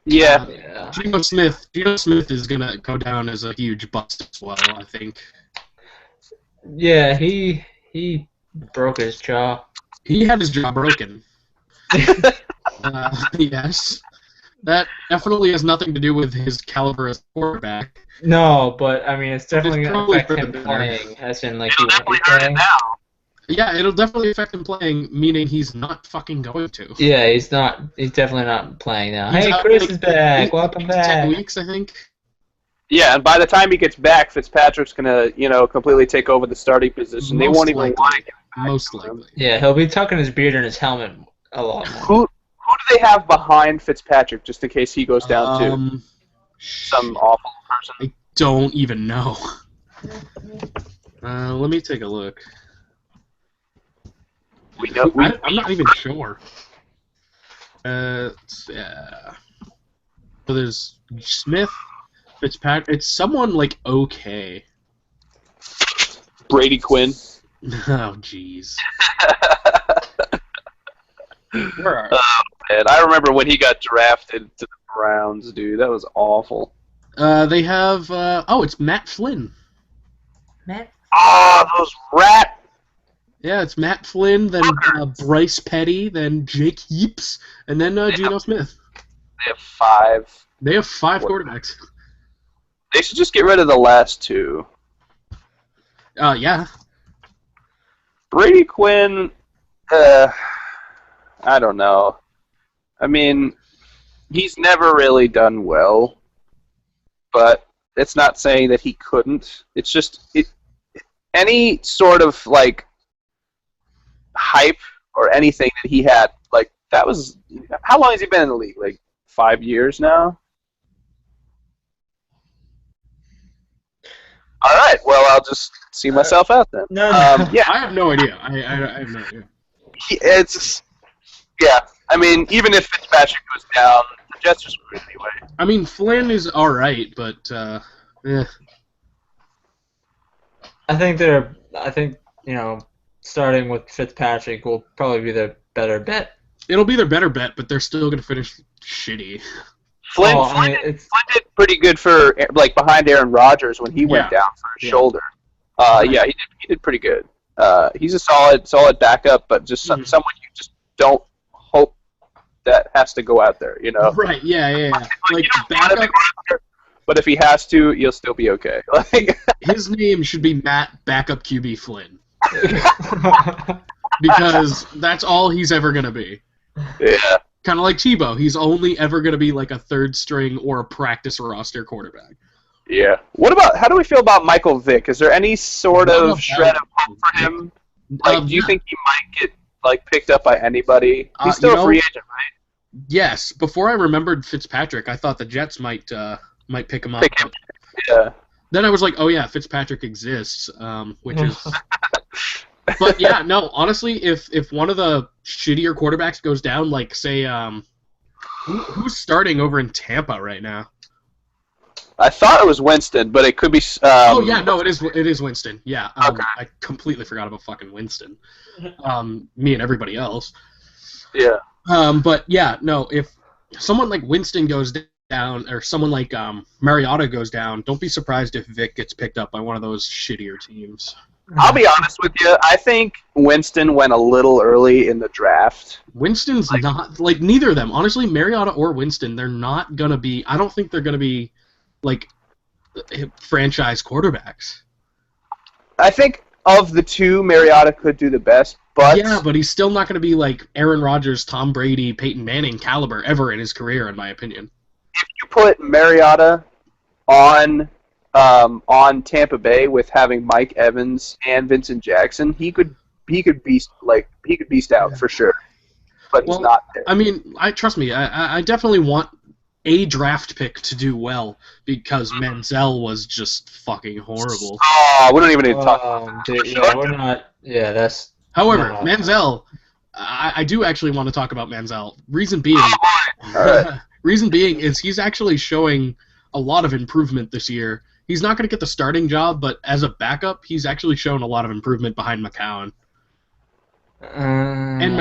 Yeah. Geno Smith is going to go down as a huge bust as well, I think. Yeah, he broke his jaw. He had his jaw broken. Yes. That definitely has nothing to do with his caliber as a quarterback. No, but I mean, it's definitely It's going to probably affect him better. playing, as in, like, he It'll won't be definitely hurt it playing. now. Yeah, it'll definitely affect him playing, meaning he's not fucking going to. Yeah, he's definitely not playing now. He's Hey, out Chris like is back. 8 Welcome to back. 10 weeks, I think. Yeah, and by the time he gets back, Fitzpatrick's gonna, completely take over the starting position. They Most won't even likely. want to get him back. Most likely. Yeah, he'll be tucking his beard in his helmet a lot more. Who do they have behind Fitzpatrick, just in case he goes down too? Some awful person. I don't even know. Let me take a look. I'm not even sure. Yeah. So there's Smith, Fitzpatrick. It's someone like okay. Brady Quinn. Oh jeez. Where are? Oh man, I remember when he got drafted to the Browns, dude. That was awful. They have. It's Matt Flynn. Matt? Ah, those rat. Yeah, it's Matt Flynn, then Bryce Petty, then Jake Heaps, and then Geno Smith. They have 5. They have 5 quarterbacks. They should just get rid of the last 2. Yeah. Brady Quinn, I don't know. I mean, he's never really done well, but it's not saying that he couldn't. It's just any sort of like hype or anything that he had, like that was. How long has he been in the league? Like 5 years now. All right. Well, I'll just see myself out then. No. Yeah. I have no idea. I have no idea. Yeah. I mean, even if Fitzpatrick goes down, the Jets are screwed anyway. I mean, Flynn is all right, but I think starting with Fitzpatrick will probably be the better bet. it'll be their better bet, but they're still going to finish shitty. Flynn did pretty good for like behind Aaron Rodgers when he went down for his shoulder. He did pretty good. He's a solid backup, but just someone you just don't hope that has to go out there, you know? Right? Yeah. Like you don't want him to backup. go out there, but if he has to, you'll still be okay. Like His name should be Matt Backup QB Flynn, because that's all he's ever going to be. yeah. Kind of like Tebow. He's only ever going to be like a third string or a practice roster quarterback. Yeah. How do we feel about Michael Vick? Is there any sort of shred of hope for him? Like, do you think he might get like picked up by anybody? He's still a free agent, right? Yes. Before I remembered Fitzpatrick, I thought the Jets might pick him up. Yeah. Then I was like, oh yeah, Fitzpatrick exists, which is. But yeah, no. Honestly, if one of the shittier quarterbacks goes down, like say, who's starting over in Tampa right now? I thought it was Winston, but it could be. It is Winston. Yeah, Okay. I completely forgot about fucking Winston. Me and everybody else. Yeah. But yeah, no. If someone like Winston goes down, or someone like Mariota goes down, don't be surprised if Vic gets picked up by one of those shittier teams. I'll be honest with you. I think Winston went a little early in the draft. Winston's not like neither of them. Honestly, Mariota or Winston, they're not gonna be. I don't think they're gonna be like franchise quarterbacks. I think of the two, Mariota could do the best, but Yeah, but he's still not gonna be like Aaron Rodgers, Tom Brady, Peyton Manning caliber ever in his career, in my opinion. if you put Mariota on Tampa Bay with having Mike Evans and Vincent Jackson, he could beast out for sure. But he's not there. I mean, trust me. I definitely want a draft pick to do well, because Manziel was just fucking horrible. Oh, we don't even need to talk about that. Yeah, we're not. Yeah, that's. However, No. Manziel, I do actually want to talk about Manziel. Reason being, All right. reason being is he's actually showing a lot of improvement this year. He's not going to get the starting job, but as a backup, he's actually shown a lot of improvement behind McCown. And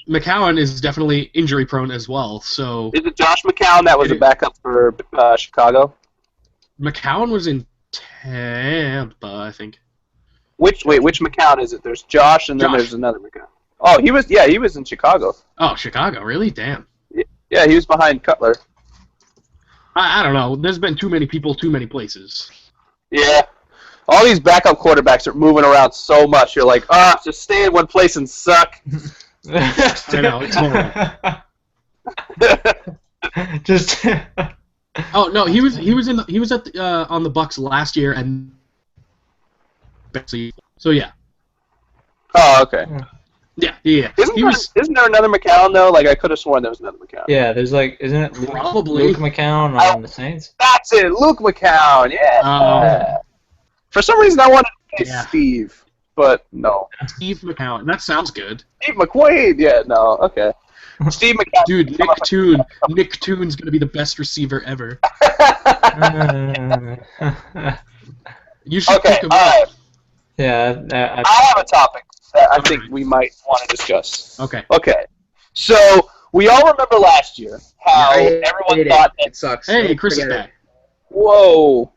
McCown is definitely injury prone as well. So Is it Josh McCown that was a backup for Chicago? McCown was in Tampa, I think. Which McCown is it? There's Josh, and then Josh. there's another McCown. Oh, he was in Chicago. Oh, Chicago, really? Damn. Yeah, he was behind Cutler. I don't know. There's been too many people, too many places. Yeah. All these backup quarterbacks are moving around so much. You're like, just stay in one place and suck. I know, it's horrible. Just. Oh no, he was at on the Bucks last year and so yeah. Oh, okay. Yeah. Isn't there another McCown though? Like I could have sworn there was another McCown. Yeah, there's like, isn't it Probably. Luke McCown on the Saints? That's it, Luke McCown. Yeah. For some reason, I wanted to say Steve, but no. Steve McCown. That sounds good. Steve McQuaid. Yeah, no. Okay. Steve McCown. Dude, Nick Toon's gonna be the best receiver ever. You should pick him up. Yeah. I have a topic that I think we might want to discuss. Okay. Okay. So we all remember last year how everyone thought that it sucks. Hey, Chris is back. Whoa.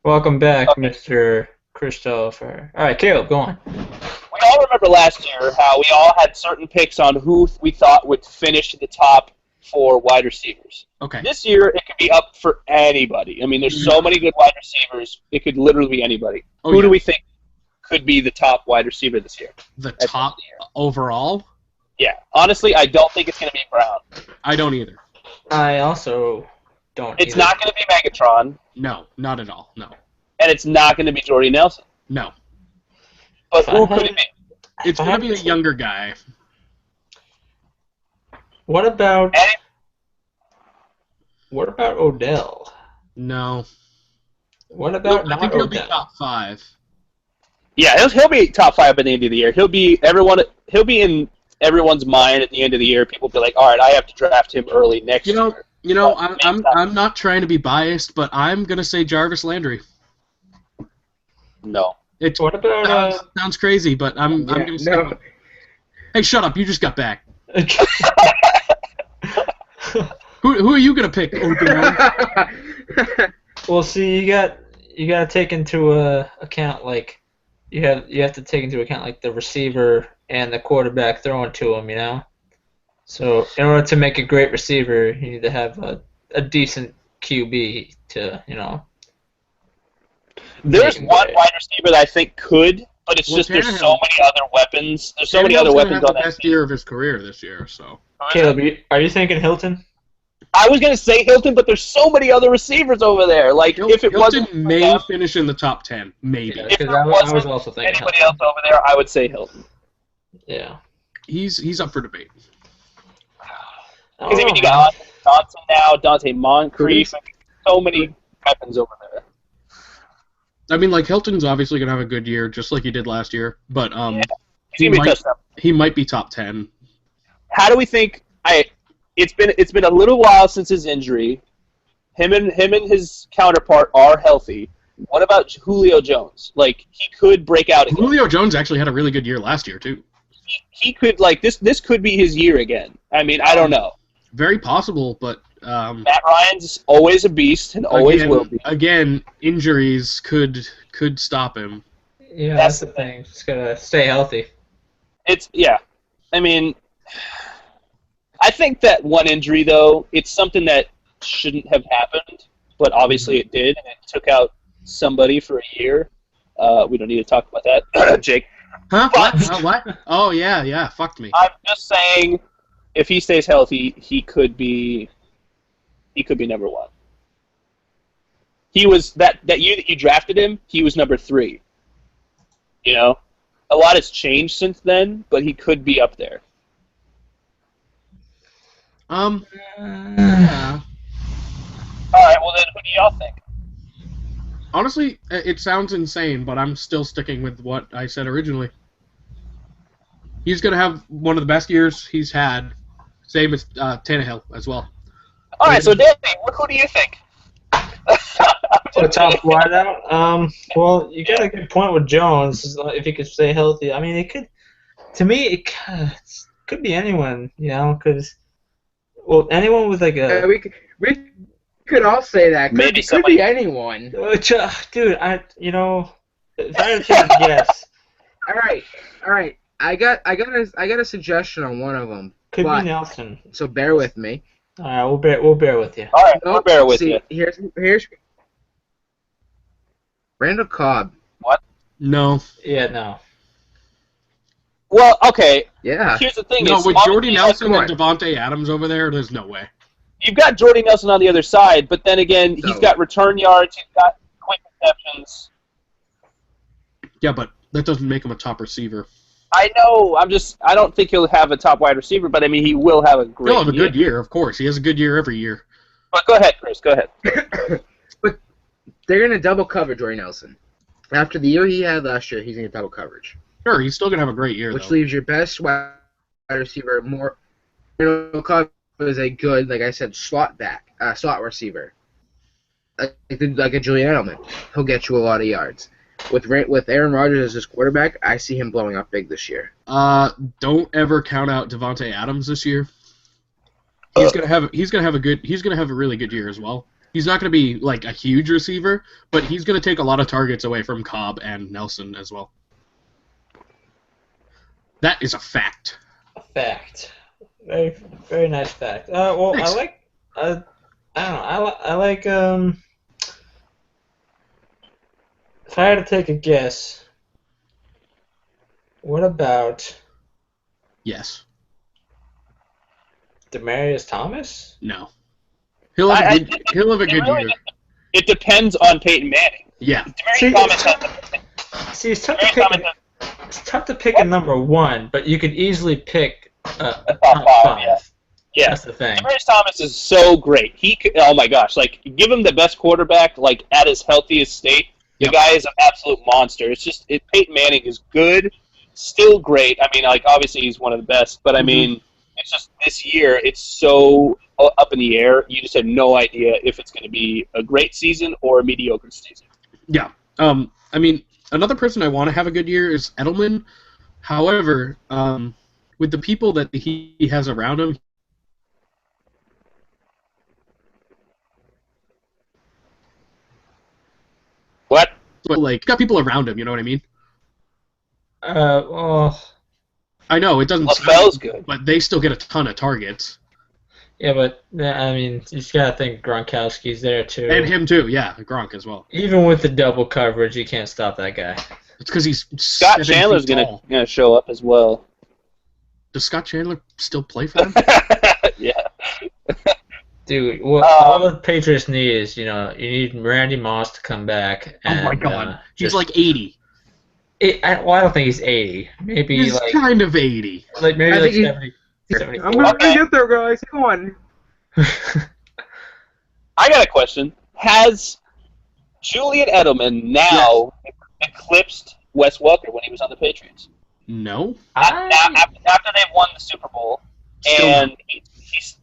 Welcome back, Mr. Christopher. All right, Caleb, go on. We all remember last year how we all had certain picks on who we thought would finish the top 4 wide receivers. Okay. This year, it could be up for anybody. I mean, there's so many good wide receivers, it could literally be anybody. Who do we think could be the top wide receiver this year? The top overall? Yeah. Honestly, I don't think it's going to be Brown. I don't either. I also don't It's not going to be Megatron. No, not at all. No. And it's not going to be Jordy Nelson. No. But who could it be? It's going to be a younger guy. What about Odell? No. What about I think he'll be top 5. Yeah, he'll be top 5 by the end of the year. He'll be in everyone's mind at the end of the year. People will be like, all right, I have to draft him early next year. I'm not trying to be biased, but I'm gonna say Jarvis Landry. No. What about sounds crazy, but I'm gonna say. No. Hey, shut up! You just got back. Who are you gonna pick? Well, see, you got to take into account like you have to take into account like the receiver and the quarterback throwing to him, you know. So in order to make a great receiver, you need to have a decent QB to, you know. There's one wide receiver that I think could, but it's just there's so many other weapons. There's so many other weapons on that team. Best year of his career this year, so. Caleb, are you thinking Hilton? I was gonna say Hilton, but there's so many other receivers over there. Like if it wasn't Hilton may finish in the top 10, maybe. Yeah, if because there I wasn't was also thinking anybody Hilton. else over there, I would say Hilton. Yeah. He's up for debate. Because I mean, you got Johnson now, Dante Moncrief, so many weapons over there. I mean, like Hilton's obviously gonna have a good year, just like he did last year. But he might be top 10. How do we think? It's been a little while since his injury. Him and his counterpart are healthy. What about Julio Jones? Like he could break out again. Julio Jones actually had a really good year last year too. He could this could be his year again. I mean, I don't know. Very possible, but Matt Ryan's always a beast and always will be. Again, injuries could stop him. Yeah, that's the thing. Just gotta stay healthy. I mean, I think that one injury though, it's something that shouldn't have happened, but obviously it did, and it took out somebody for a year. We don't need to talk about that, Jake. Huh? What? Oh yeah. Fucked me. I'm just saying, if he stays healthy, he could be number 1. He was that year that you drafted him. He was number 3. You know, a lot has changed since then, but he could be up there. Yeah. All right. Well, then, who do y'all think? Honestly, it sounds insane, but I'm still sticking with what I said originally. He's going to have one of the best years he's had, same as Tannehill as well. All right, so Danny, who do you think? The top wideout? Well, you got a good point with Jones, if he could stay healthy. I mean, it could, to me, it could be anyone, you know, because, well, anyone with like a... we could all say that. Maybe could be anyone. Dude, If I had to take a guess, All right. I got a suggestion on one of them. could but, be Nelson. So bear with me. All right, we'll bear with you. All right, No, we'll bear with you. Here's Randall Cobb. No. Yeah, no. Well, okay. Yeah. Here's the thing. No, is with Jordy Nelson come and Devontae Adams over there's no way. You've got Jordy Nelson on the other side, but then again, he's So- got return yards. He's got quick receptions. Yeah, but that doesn't make him a top receiver. I know. I don't think he'll have a top wide receiver, but I mean, he will have a great He'll have a good year, of course. He has a good year every year. But go ahead, Chris. Go ahead. But they're gonna double cover Jordy Nelson. After the year he had last year, he's gonna double coverage, Sure, he's still going to have a great year, which though. leaves your best wide receiver more. Randall Cobb is a good, like I said, slot receiver, like a Julian Edelman. He'll get you a lot of yards. With Aaron Rodgers as his quarterback, I see him blowing up big this year. Don't ever count out Devontae Adams this year. He's gonna have a really good year as well. He's not gonna be like a huge receiver, but he's gonna take a lot of targets away from Cobb and Nelson as well. That is a fact. A fact. Very, very nice fact. Well, Thanks. I like. I don't know. I like. If I had to take a guess, what about Yes. Demarius Thomas? No. He'll have a good year. It depends on Peyton Manning. Yeah. See, Demaryius Thomas See, it's tough Demaryius to pick a number one, but you could easily pick a top five, yeah. Yeah. That's the thing. Demaryius Thomas is so great. Oh my gosh, like give him the best quarterback, like at his healthiest state. The guy is an absolute monster. It's just Peyton Manning is good, still great. I mean, like obviously he's one of the best, but I mean, it's just this year it's so up in the air. You just have no idea if it's going to be a great season or a mediocre season. Yeah. I mean, another person I want to have a good year is Edelman. However, with the people that he has around him, What? but like got people around him, you know what I mean? Well, I know it doesn't LaFell's good. but they still get a ton of targets. yeah, but I mean, you just gotta think Gronkowski's there too. And him too, yeah, Gronk as well. Even with the double coverage, you can't stop that guy. It's because he's Scott 7 Chandler's feet going tall. to show up as well. Does Scott Chandler still play for them? Yeah. Dude, all the Patriots need is, you need Randy Moss to come back. And, Oh my God, he's just- like 80. I don't think he's 80. Maybe He's like kind of 80. I think he's- 70. 74. I'm gonna Okay. get there, guys. Come on. I got a question. Has Julian Edelman now eclipsed Wes Welker when he was on the Patriots? No, After they've won the Super Bowl, Still and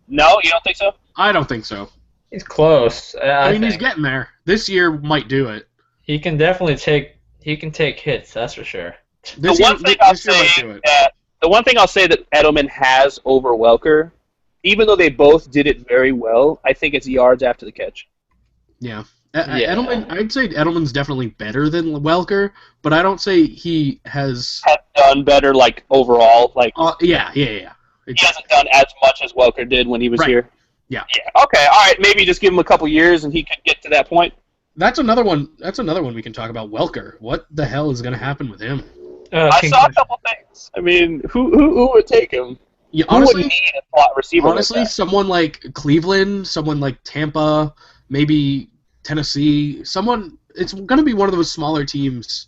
no, you don't think so? I don't think so. He's close. I mean, he's think getting there. This year might do it. he can definitely take hits. That's for sure. This The one year, thing I'll this year might do say it. the one thing I'll say that Edelman has over Welker, even though they both did it very well, I think it's yards after the catch. Yeah. Yeah. Edelman, I'd say Edelman's definitely better than Welker, but I don't say he has. Has done better, like overall, like Yeah. he hasn't done as much as Welker did when he was Right. here. Yeah. Yeah. Okay. All right. Maybe just give him a couple years and he could get to that point. That's another one. That's another one we can talk about. Welker. What the hell is going to happen with him? I saw a couple things. I mean, who would take him? Yeah, Who would honestly, need a slot receiver? honestly, like that? someone like Cleveland, someone like Tampa, maybe Tennessee, someone. It's going to be one of those smaller teams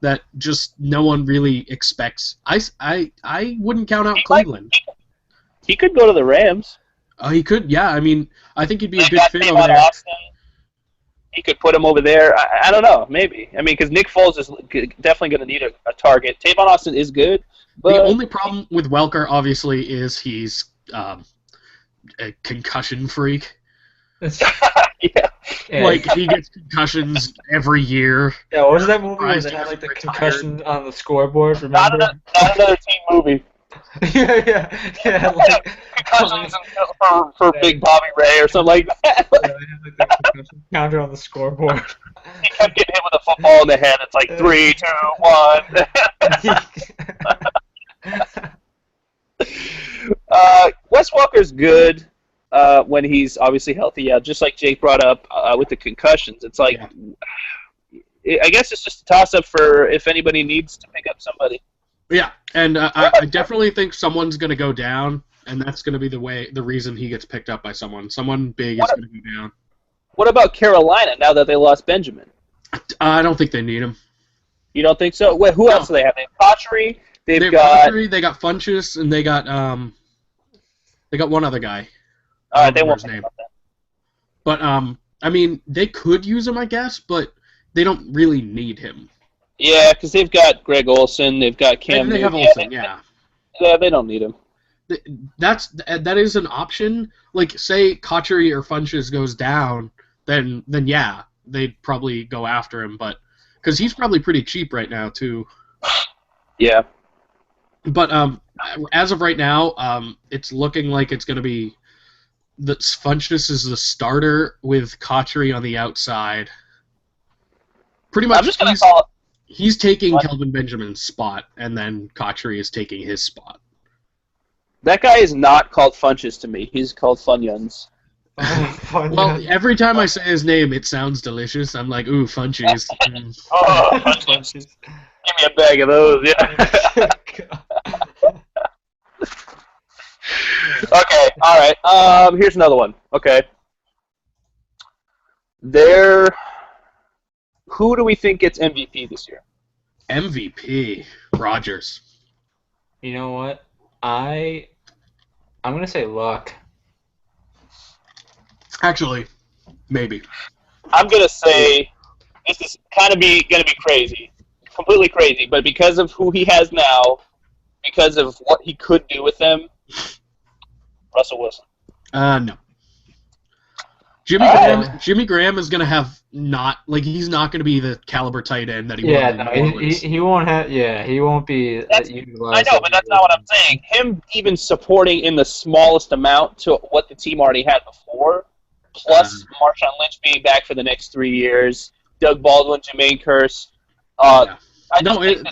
that just no one really expects. I wouldn't count out Cleveland. He could go to the Rams. He could, yeah. I mean, I think he'd be a They good got fit Tavon over there. Austin. He could put him over there. I don't know. Maybe. I mean, because Nick Foles is definitely going to need a target. Tavon Austin is good, but The only problem with Welker, obviously, is he's a concussion freak. yeah. Like, he gets concussions every year. Yeah, what was that movie where Tries they to had like the retire. concussion on the scoreboard? Not Remember? another team movie. yeah. Like, Concussions for Big Bobby Ray or something like that. yeah, they had like the concussion counter on the scoreboard. he kept getting hit with a football in the head. It's like 3, 2, 1. Wes Welker's good when he's obviously healthy. Yeah, just like Jake brought up with the concussions. It's like, I guess it's just a toss-up for if anybody needs to pick up somebody. Yeah, and I definitely think someone's going to go down, and that's going to be the reason he gets picked up by someone. Someone big is going to go down. What about Carolina now that they lost Benjamin? I don't think they need him. You don't think so? Wait, who else do they have? They have Cotchery. They've got Cotchery, they got Funchess, and they got one other guy. All right, they won't name. But I mean, they could use him, I guess, but they don't really need him. Yeah, because they've got Greg Olsen, they've got Cam. They have Olsen, yeah. Yeah, they don't need him. That is an option. Like, say Cotchery or Funchess goes down, then yeah, they'd probably go after him, but because he's probably pretty cheap right now too. Yeah. But as of right now, it's looking like it's going to be that Funchess is the starter with Cotchery on the outside. Pretty much, I'm just going to call it. He's taking Kelvin Benjamin's spot, and then Cotchery is taking his spot. That guy is not called Funchess to me. He's called Funyuns. Well, every time I say his name, it sounds delicious. I'm like, ooh, Funchies. Oh, Funchies. Give me a bag of those, yeah. Okay, all right. Here's another one. Okay. Who do we think gets MVP this year? MVP, Rodgers. You know what? I'm gonna say Luck. Actually, maybe. I'm gonna say this is kind of gonna be crazy, completely crazy. But because of who he has now, because of what he could do with them, Russell Wilson. No. Jimmy Graham is gonna have he's not gonna be the caliber tight end that he was. Yeah, no, he won't have. Yeah, he won't be. I know, but that's not what I'm saying. Him even supporting in the smallest amount to what the team already had before, plus Marshawn Lynch being back for the next 3 years, Doug Baldwin, Jermaine Kearse.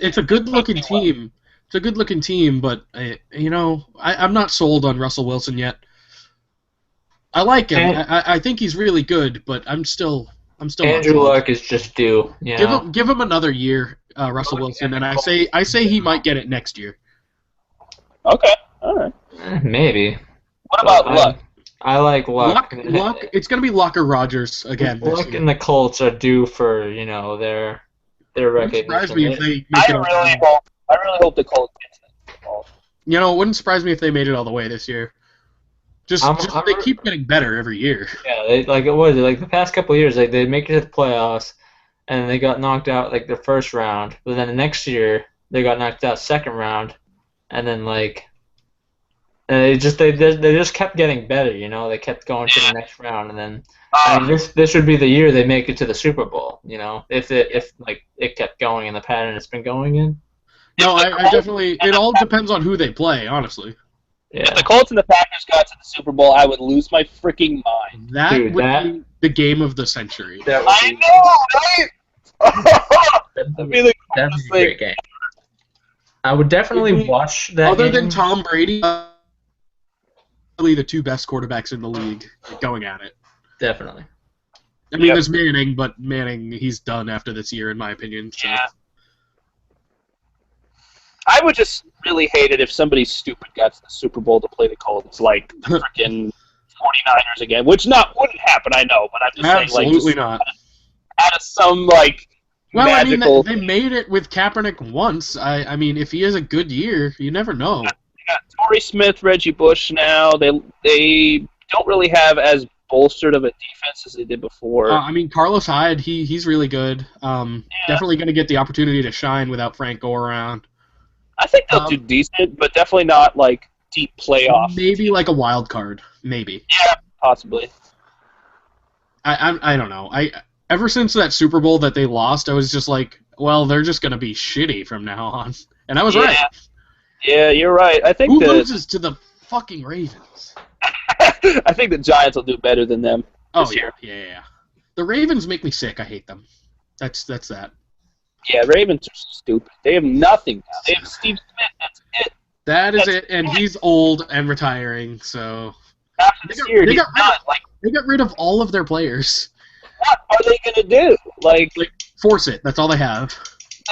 It's a good-looking team. It's a good-looking team, but I'm not sold on Russell Wilson yet. I like him. I think he's really good, but I'm still. Andrew Luck is just due. Give him another year, Russell Wilson, and I say he might get it next year. Okay, all right. Maybe. What about Luck? I like Luck. Luck. It's gonna be Luck or Rodgers again. Luck and the Colts are due for their recognition. Surprise me if they. I really hope the Colts get it. It wouldn't surprise me if they made it all the way this year. They keep getting better every year. Yeah, the past couple of years, they make it to the playoffs, and they got knocked out the first round. But then the next year, they got knocked out second round, and then they just kept getting better. They kept going to the next round, and then this would be the year they make it to the Super Bowl. If it kept going in the pattern it's been going in. No, I definitely. It all depends on who they play, honestly. Yeah. If the Colts and the Packers got to the Super Bowl, I would lose my freaking mind. That would be the game of the century. I know, right? That'd be the great game. I would definitely watch that. Other than Tom Brady, probably the two best quarterbacks in the league going at it. Definitely. I mean, there's Manning, but Manning, he's done after this year, in my opinion. So. Yeah. I would just really hate it if somebody stupid got to the Super Bowl to play the Colts, like the freaking 49ers again, which wouldn't happen, I know, but I'm just saying, absolutely not. Out of some magical. I mean, they made it with Kaepernick once. I mean, if he has a good year, you never know. They got Torrey Smith, Reggie Bush now. They don't really have as bolstered of a defense as they did before. I mean, Carlos Hyde, he's really good. Definitely going to get the opportunity to shine without Frank Gore around. I think they'll do decent, but definitely not deep playoff. Maybe a wild card, maybe. Yeah, possibly. I don't know. Ever since that Super Bowl that they lost, I was just like, well, they're just gonna be shitty from now on, and I was right. Yeah, you're right. I think who loses to the fucking Ravens? I think the Giants will do better than them this year. Yeah. The Ravens make me sick. I hate them. That's that. Yeah, Ravens are stupid. They have nothing now. They have Steve Smith. That's it. That's it, and he's old and retiring, so... After this year, he's not. Like, they got rid of all of their players. what are they going to do? Like, force it. That's all they have.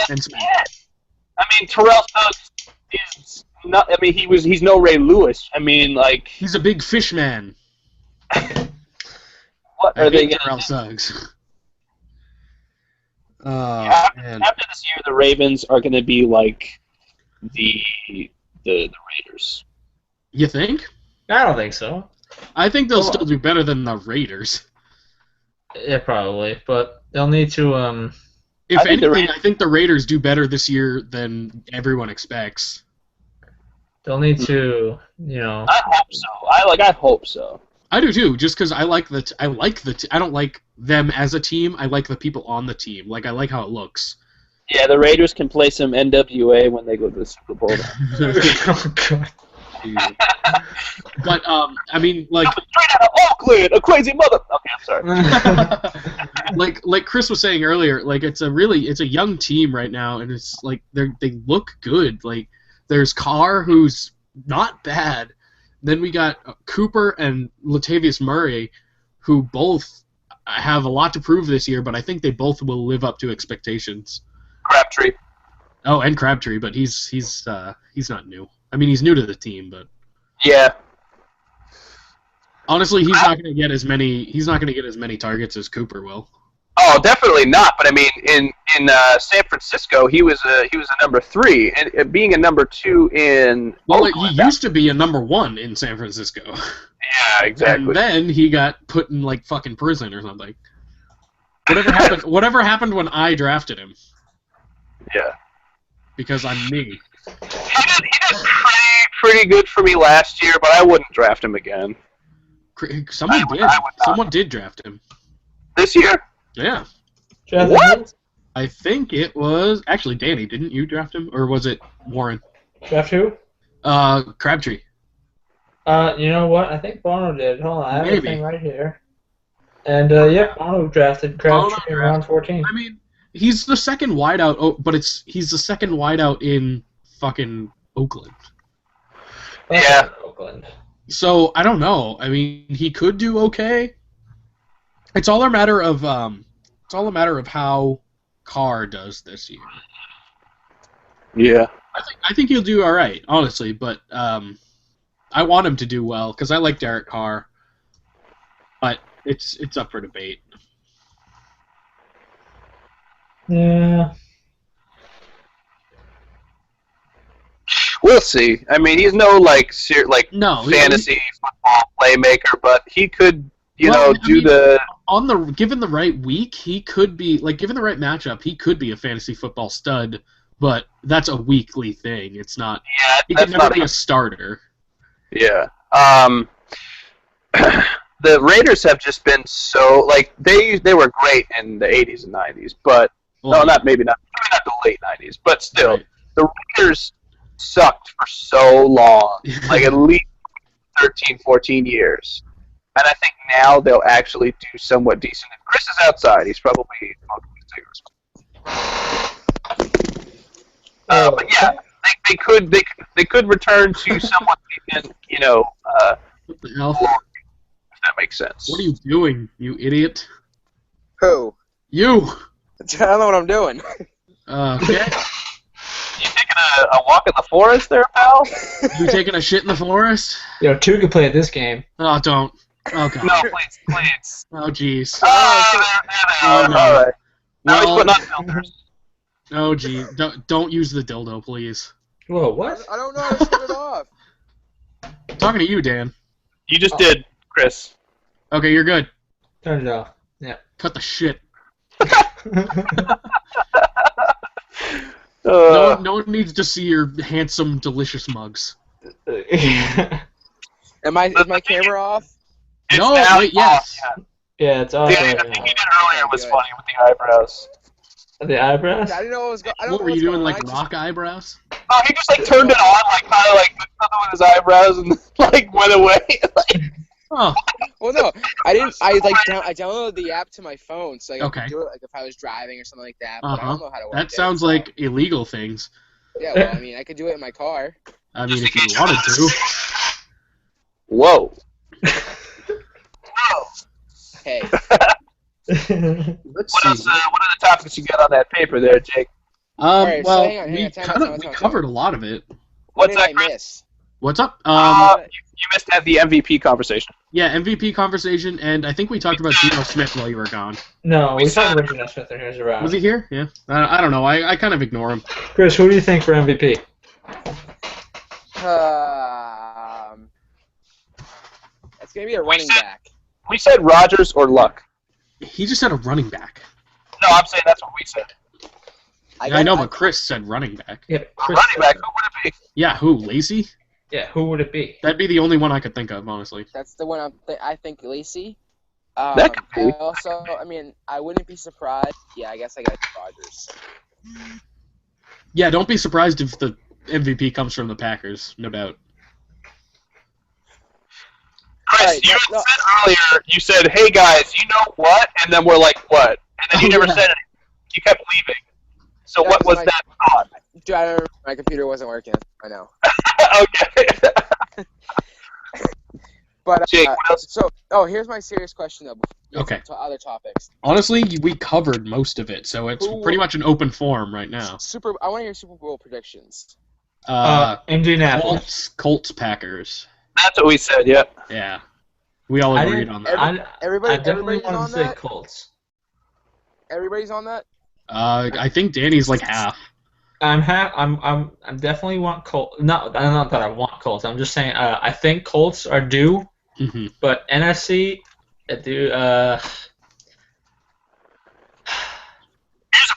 that's it. I mean, Terrell Suggs is not... I mean, he's no Ray Lewis. I mean, like... He's a big fish man. What are they going to Terrell do? Suggs. After this year, the Ravens are going to be like the Raiders. You think? I don't think so. I think they'll still do better than the Raiders. Yeah, probably, but they'll need to. If anything, I think the Raiders do better this year than everyone expects. They'll need to, you know. I hope so. I hope so. I do too, just because I don't like them as a team. I like the people on the team. Like I like how it looks. Yeah, the Raiders can play some NWA when they go to the Super Bowl. Oh God. But I mean, like straight out of Oakland, a crazy mother. Okay, I'm sorry. like Chris was saying earlier, like it's a young team right now, and it's like they look good. Like there's Carr, who's not bad. Then we got Cooper and Latavius Murray, who both have a lot to prove this year, but I think they both will live up to expectations. Crabtree. Oh, and Crabtree, but he's not new. I mean, he's new to the team, but Yeah. honestly, he's not going to get as many targets as Cooper will. Oh, definitely not. But I mean, in San Francisco, he was a number 3, and being a number 2 in. Well, Oakland, he used to be a number 1 in San Francisco. Yeah, exactly. And then he got put in like fucking prison or something. Whatever happened when I drafted him? Yeah. Because I'm me. He did pretty good for me last year, but I wouldn't draft him again. Someone did draft him. This year? Yeah. What? I think it was actually Danny. Didn't you draft him, or was it Warren? Draft who? Crabtree. You know what? I think Bono did. Hold on, I have Maybe. everything right here. And yeah, Bono drafted Crabtree in round 14. I mean, he's the second wideout, but he's the second wideout in fucking Oakland. Yeah. Oakland. So I don't know. I mean, he could do okay. It's all a matter of how Carr does this year. Yeah. I think he'll do all right, honestly. But I want him to do well because I like Derek Carr. But it's up for debate. Yeah. We'll see. I mean, he's no fantasy football playmaker, but he could, given the right week, he could be given the right matchup, he could be a fantasy football stud. But that's a weekly thing. It's not. Yeah, he can never be a starter. Yeah. The Raiders have just been so they were great in the 80s and 90s, but maybe not the late 90s, but still, right. The Raiders sucked for so long, at least 13, 14 years. And I think now they'll actually do somewhat decent. If Chris is outside, he's probably but yeah, they could return to somewhat decent, what the hell? If that makes sense. What are you doing, you idiot? Who? You! I don't know what I'm doing. Okay. You taking a walk in the forest there, pal? You taking a shit in the forest? Yo, 2 can play at this game. Oh, don't. Oh, God. No, please. Oh, jeez. Oh, no. All right. Now Well, he's putting on filters. Oh, gee. Don't use the dildo, please. Whoa, what? I don't know how to shut it off. I'm talking to you, Dan. You just did, Chris. Okay, you're good. Turn it off. Yeah. Cut the shit. No one needs to see your handsome, delicious mugs. Is my camera off? It's No, now wait, yes. off, Yeah, it's off yeah. right The thing now. you did earlier was funny with the eyebrows. The eyebrows? I didn't know what was going on. What were you doing, rock eyebrows? Oh, he just turned it on, kind of did something with his eyebrows and went away. Oh, Well, no, I didn't. I downloaded the app to my phone, so I could do it like if I was driving or something like that. But I don't know how to work that it. sounds like illegal things. Yeah, well, I mean, I could do it in my car. I mean, if you wanted to. Whoa. Hey. Let's What are the topics you got on that paper there, Jake? Alright, so well, hang on, we time out. covered a lot of it. What What's did I that, Chris? miss? What's up? You missed to have the MVP conversation. Yeah, MVP conversation, and I think we talked about Geno Smith while you were gone. No, we talked about Geno Smith when he was around. Was he here? Yeah. I don't know. I kind of ignore him. Chris, who do you think for MVP? It's gonna be a running back. We said Rodgers or Luck. He just said a running back. No, I'm saying that's what we said. I know, but Chris said running back. Yeah, Chris Running back, who would it be? Yeah, who? Lacey? Yeah, who would it be? That'd be the only one I could think of, honestly. That's the one I think Lacey. That could be. I wouldn't be surprised. Yeah, I guess I got Rodgers. Yeah, don't be surprised if the MVP comes from the Packers, no doubt. Chris, Right, you no. said earlier, you said, hey guys, you know what? And then we're like, what? And then you never said anything. You kept leaving. So Yeah, what was my- that thought? Dude, I don't remember. My computer wasn't working. I know. Okay. But Jake, what else? here's my serious question though. Before we get Okay. to other topics. Honestly, we covered most of it, so it's pretty much an open forum right now. I want to hear Super Bowl predictions. Indianapolis. Colts, Packers. That's what we said, yeah. Yeah. We all agreed on that. I definitely everybody's want on to say that? Colts. Everybody's on that. I think Danny's like half. I'm definitely want Colts. Not that I want Colts. I'm just saying I think Colts are due, Mm-hmm. but NFC, Here's a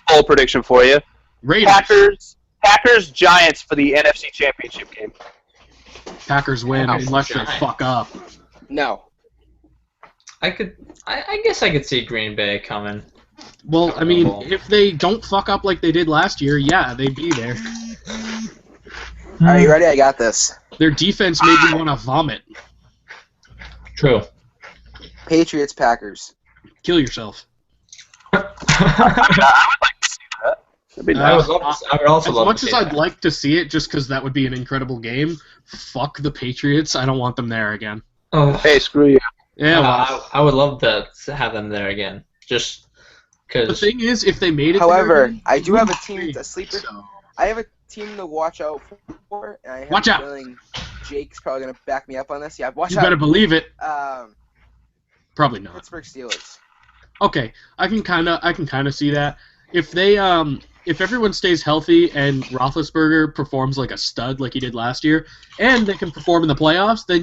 bold prediction for you. Raiders. Packers, Giants for the NFC Championship game. Packers win unless they Giants. fuck up. No. I guess I could see Green Bay coming. Well, I mean, if they don't fuck up like they did last year, yeah, they'd be there. Are you ready? I got this. Their defense made me want to vomit. True. Patriots, Packers. Kill yourself. I would like to see that. That'd be I nice. would also As love much to as see I'd that. like to see it, just because that would be an incredible game, fuck the Patriots. I don't want them there again. Oh, Hey, screw you. Yeah, well, I would love to have them there again. Just the because. thing is, if they made it However, there, I do have a team, a sleeper. so. I have a team to watch out for, and I have Watch a out. feeling Jake's probably gonna back me up on this. Yeah, watch You out. better believe it. Probably not. Pittsburgh Steelers. Okay, I can kind of see that. If they if everyone stays healthy and Roethlisberger performs like a stud like he did last year, and they can perform in the playoffs, then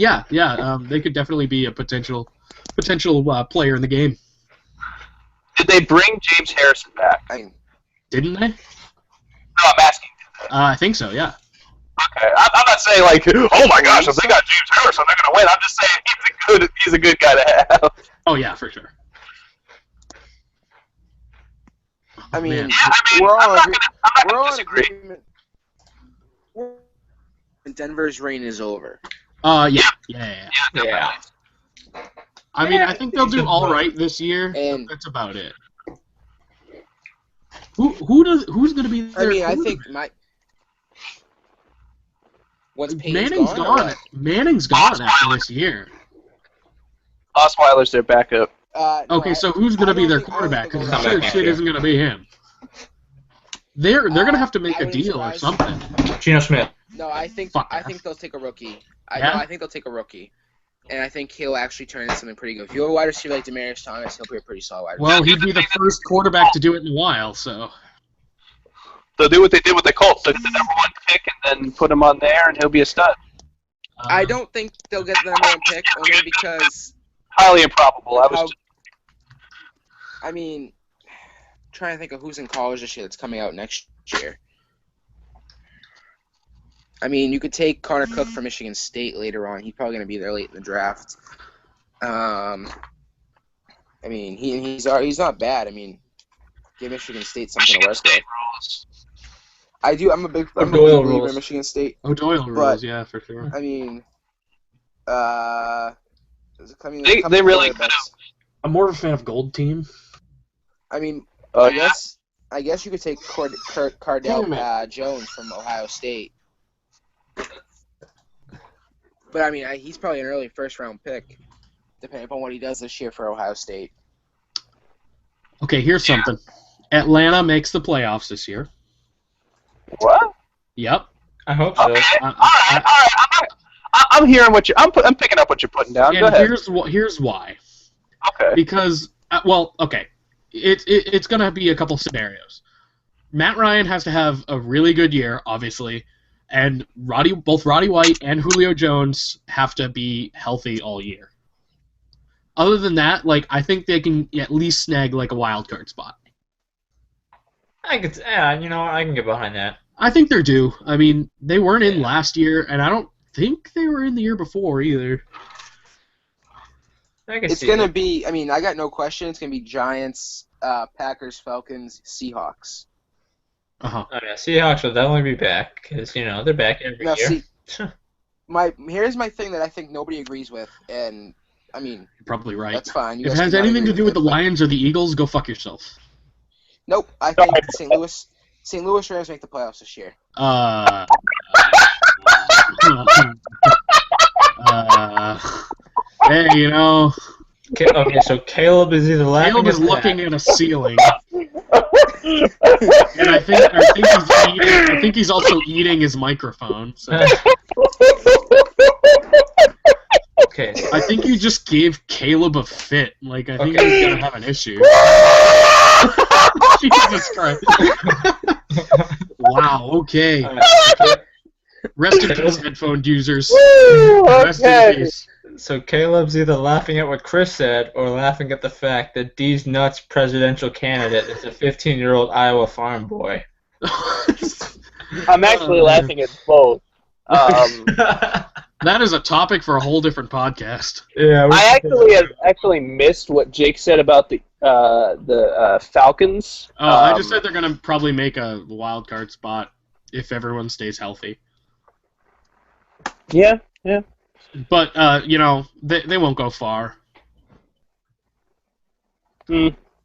they could definitely be a potential player in the game. Did they bring James Harrison back? I mean, Didn't they? No, I'm asking. I think so. Yeah. Okay, I'm not saying like, oh my gosh, if they got James Harrison, they're gonna win. I'm just saying he's a good guy to have. Oh yeah, for sure. I mean, Man. Yeah, I mean, we're all I'm agree- not we're gonna all in disagree. agreement. Denver's reign is over. Yeah. Yeah. I mean, I think they'll do all right this year. And That's about it. Who's gonna be I their mean, I quarterback? think once Peyton's Manning's gone. or gone. what? Manning's gone after this year. Osweiler's their backup. No, Okay, so who's going to I be don't their think- I don't quarterback? think Because they'll come sure back shit next isn't going to be him. They're going to have to make I a wouldn't deal or surprise- something. Geno Smith. No, I think Fuck. they'll take a rookie. Yeah? I think they'll take a rookie, and I think he'll actually turn into something pretty good. If you have a wide receiver like Demaryius Thomas, he'll be a pretty solid wide receiver. Well, he'd be the first quarterback to do it in a while, so. They'll do what they did with the Colts. They'll get the number one pick and then put him on there, and he'll be a stud. I don't think they'll get the number one pick only because Highly improbable. I mean, trying to think of who's in college this year that's coming out next year. I mean, you could take Connor Cook from Michigan State later on. He's probably going to be there late in the draft. I mean, he's not bad. I mean, give Michigan State something to work with. rules. I'm a big Doyle believer rules. in Michigan State. O'Doyle rules, but- yeah, for sure. I mean, They really could have. I'm more of a fan of Gold Team. I mean, Oh, I guess you could take Cardell Jones from Ohio State. But I mean, he's probably an early first-round pick, depending upon what he does this year for Ohio State. Okay, here's something. Atlanta makes the playoffs this year. What? Yep. I hope so. Okay. All right. I'm hearing what you. I'm picking up what you're putting down. Go And ahead. here's why. Okay. Because okay, it's gonna be a couple scenarios. Matt Ryan has to have a really good year, obviously, and both Roddy White and Julio Jones have to be healthy all year. Other than that, I think they can at least snag a wild card spot. I can get behind that. I think they're due. I mean, they weren't in last year, and I don't think they were in the year before either. It's going to be, I mean, I got no question. It's going to be Giants, Packers, Falcons, Seahawks. Uh-huh. Oh, yeah, Seahawks will definitely be back, because, they're back every year. Here's my thing that I think nobody agrees with, and, I mean... You're probably right. That's fine. If it has anything to do with the Lions or the Eagles, go fuck yourself. Nope, I think St. Louis Rams make the playoffs this year. Hey, Okay, so Caleb is either laughing Caleb is at looking that. at a ceiling, and I think he's also eating his microphone. So. Okay. I think you just gave Caleb a fit. I think he's gonna have an issue. Jesus Christ! Wow. Okay. Rest in peace, headphone users. Rest in peace. So Caleb's either laughing at what Chris said or laughing at the fact that D's nuts presidential candidate is a 15-year-old Iowa farm boy. I'm actually laughing at both. That is a topic for a whole different podcast. Yeah. I actually missed what Jake said about the Falcons. I just said they're gonna probably make a wild card spot if everyone stays healthy. Yeah. But they won't go far.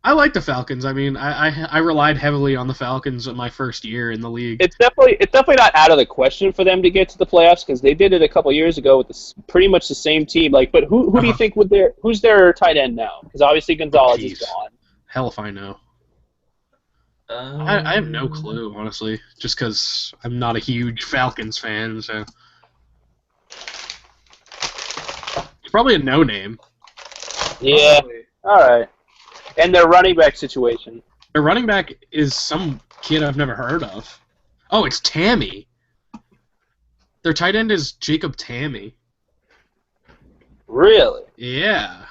I like the Falcons. I mean, I relied heavily on the Falcons in my first year in the league. It's definitely not out of the question for them to get to the playoffs because they did it a couple years ago with pretty much the same team. But who do you think who's their tight end now? Because obviously Gonzalez is gone. Hell if I know. I have no clue, honestly, just because I'm not a huge Falcons fan. So it's probably a no-name. Yeah. All right. And their running back situation. Their running back is some kid I've never heard of. Oh, it's Tammy. Their tight end is Jacob Tammy. Really? Yeah.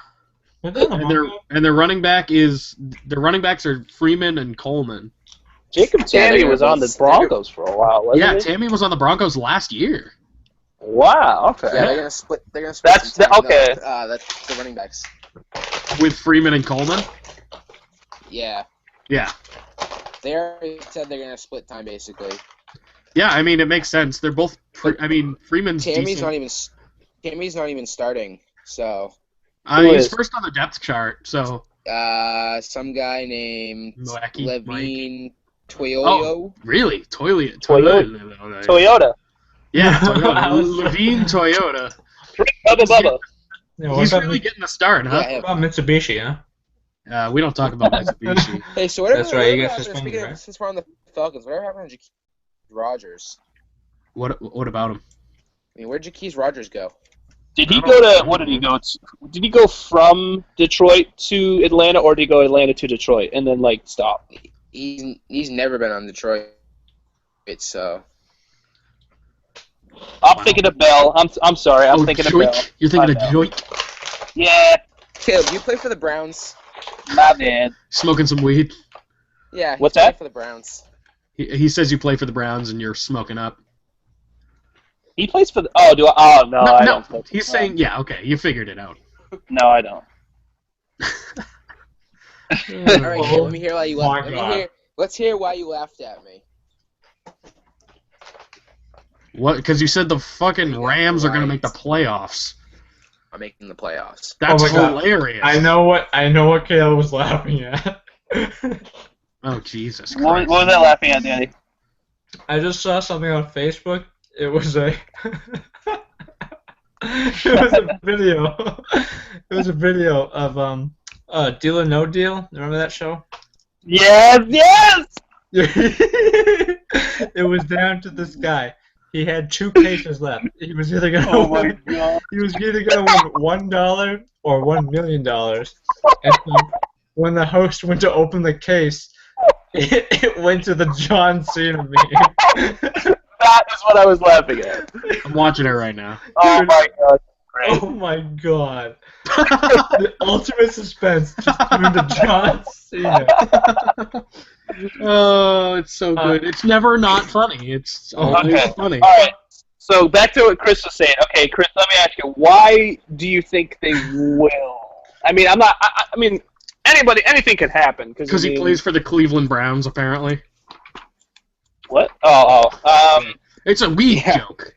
And their running backs are Freeman and Coleman. Jacob Tammy was on the Broncos for a while, wasn't he? Tammy was on the Broncos last year. Wow. Okay. Yeah, they're gonna split. That's okay. That's the running backs. With Freeman and Coleman. Yeah. Yeah. They already said they're gonna split time basically. Yeah, I mean it makes sense. They're both. Freeman's Tammy's decent. not even starting. So. He's first on the depth chart. So. Some guy named Moaki, Levine Toyoyo. Oh, really? Toyota. Yeah, Toyota. Levine Toyota. Bubba. He's really getting the start, huh? Yeah, What about Mitsubishi, huh? We don't talk about Mitsubishi. Hey, so whatever. That's right, you got happened, suspended, right? Since we're on the Falcons, whatever happened to Jaquez Rogers? What about him? I mean, where'd Jaquez Rogers go? Did he go to? What did he go to? Did he go from Detroit to Atlanta, or did he go Atlanta to Detroit and then stop? He's never been on Detroit. So. I'm thinking of Bell. I'm sorry. I'm thinking of Bell. You're thinking of Joik? Yeah. Caleb, you play for the Browns? My man. Smoking some weed? Yeah. What's that? For the Browns. He says you play for the Browns and you're smoking up. He plays for the. Oh, do I? Oh no, I don't. Play for He's the saying yeah. Okay, you figured it out. No, I don't. All right, Caleb, let me hear why you laughed. Let's hear why you laughed at me. What? Because you said the fucking Rams are going to make the playoffs. making the playoffs. That's Oh my God. hilarious. I know what Kayla was laughing at. Oh, Jesus What Christ. was I laughing at, Danny? I just saw something on Facebook. It was a it was a video. It was a video of Deal or No Deal. Remember that show? Yes, yes! It was down to this guy. He had 2 cases left. He was either gonna Oh my win. God. He was either gonna win $1 or $1 million. And so when the host went to open the case, it went to the John Cena meme. That is what I was laughing at. I'm watching it right now. Oh my God. Great. Oh my God. The ultimate suspense just turned to John Cena. Oh, it's so good. It's never not funny. It's always Okay. funny. All right. So back to what Chris was saying. Okay, Chris, let me ask you, why do you think they will? I mean, I mean, anything could happen. Because he plays for the Cleveland Browns, apparently. What? It's a weed joke.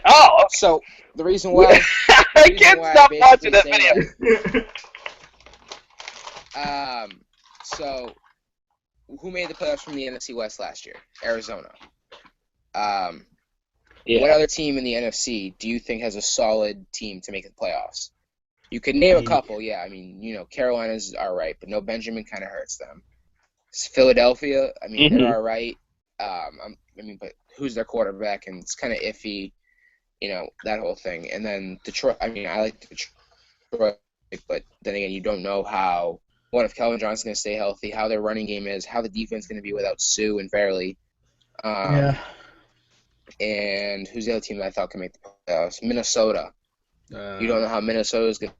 Oh, So the reason why I can't stop watching that video. So who made the playoffs from the NFC West last year? Arizona. What other team in the NFC do you think has a solid team to make the playoffs? You could name a couple, yeah. I mean, Carolina's all right, but no Benjamin kind of hurts them. Philadelphia, I mean, they're all right. But who's their quarterback? And it's kind of iffy, that whole thing. And then Detroit, I mean, I like Detroit, but then again, you don't know how, if Calvin Johnson's going to stay healthy, how their running game is, how the defense is going to be without Sue and Fairley. Yeah. And who's the other team that I thought could make the playoffs? Minnesota. You don't know how Minnesota's going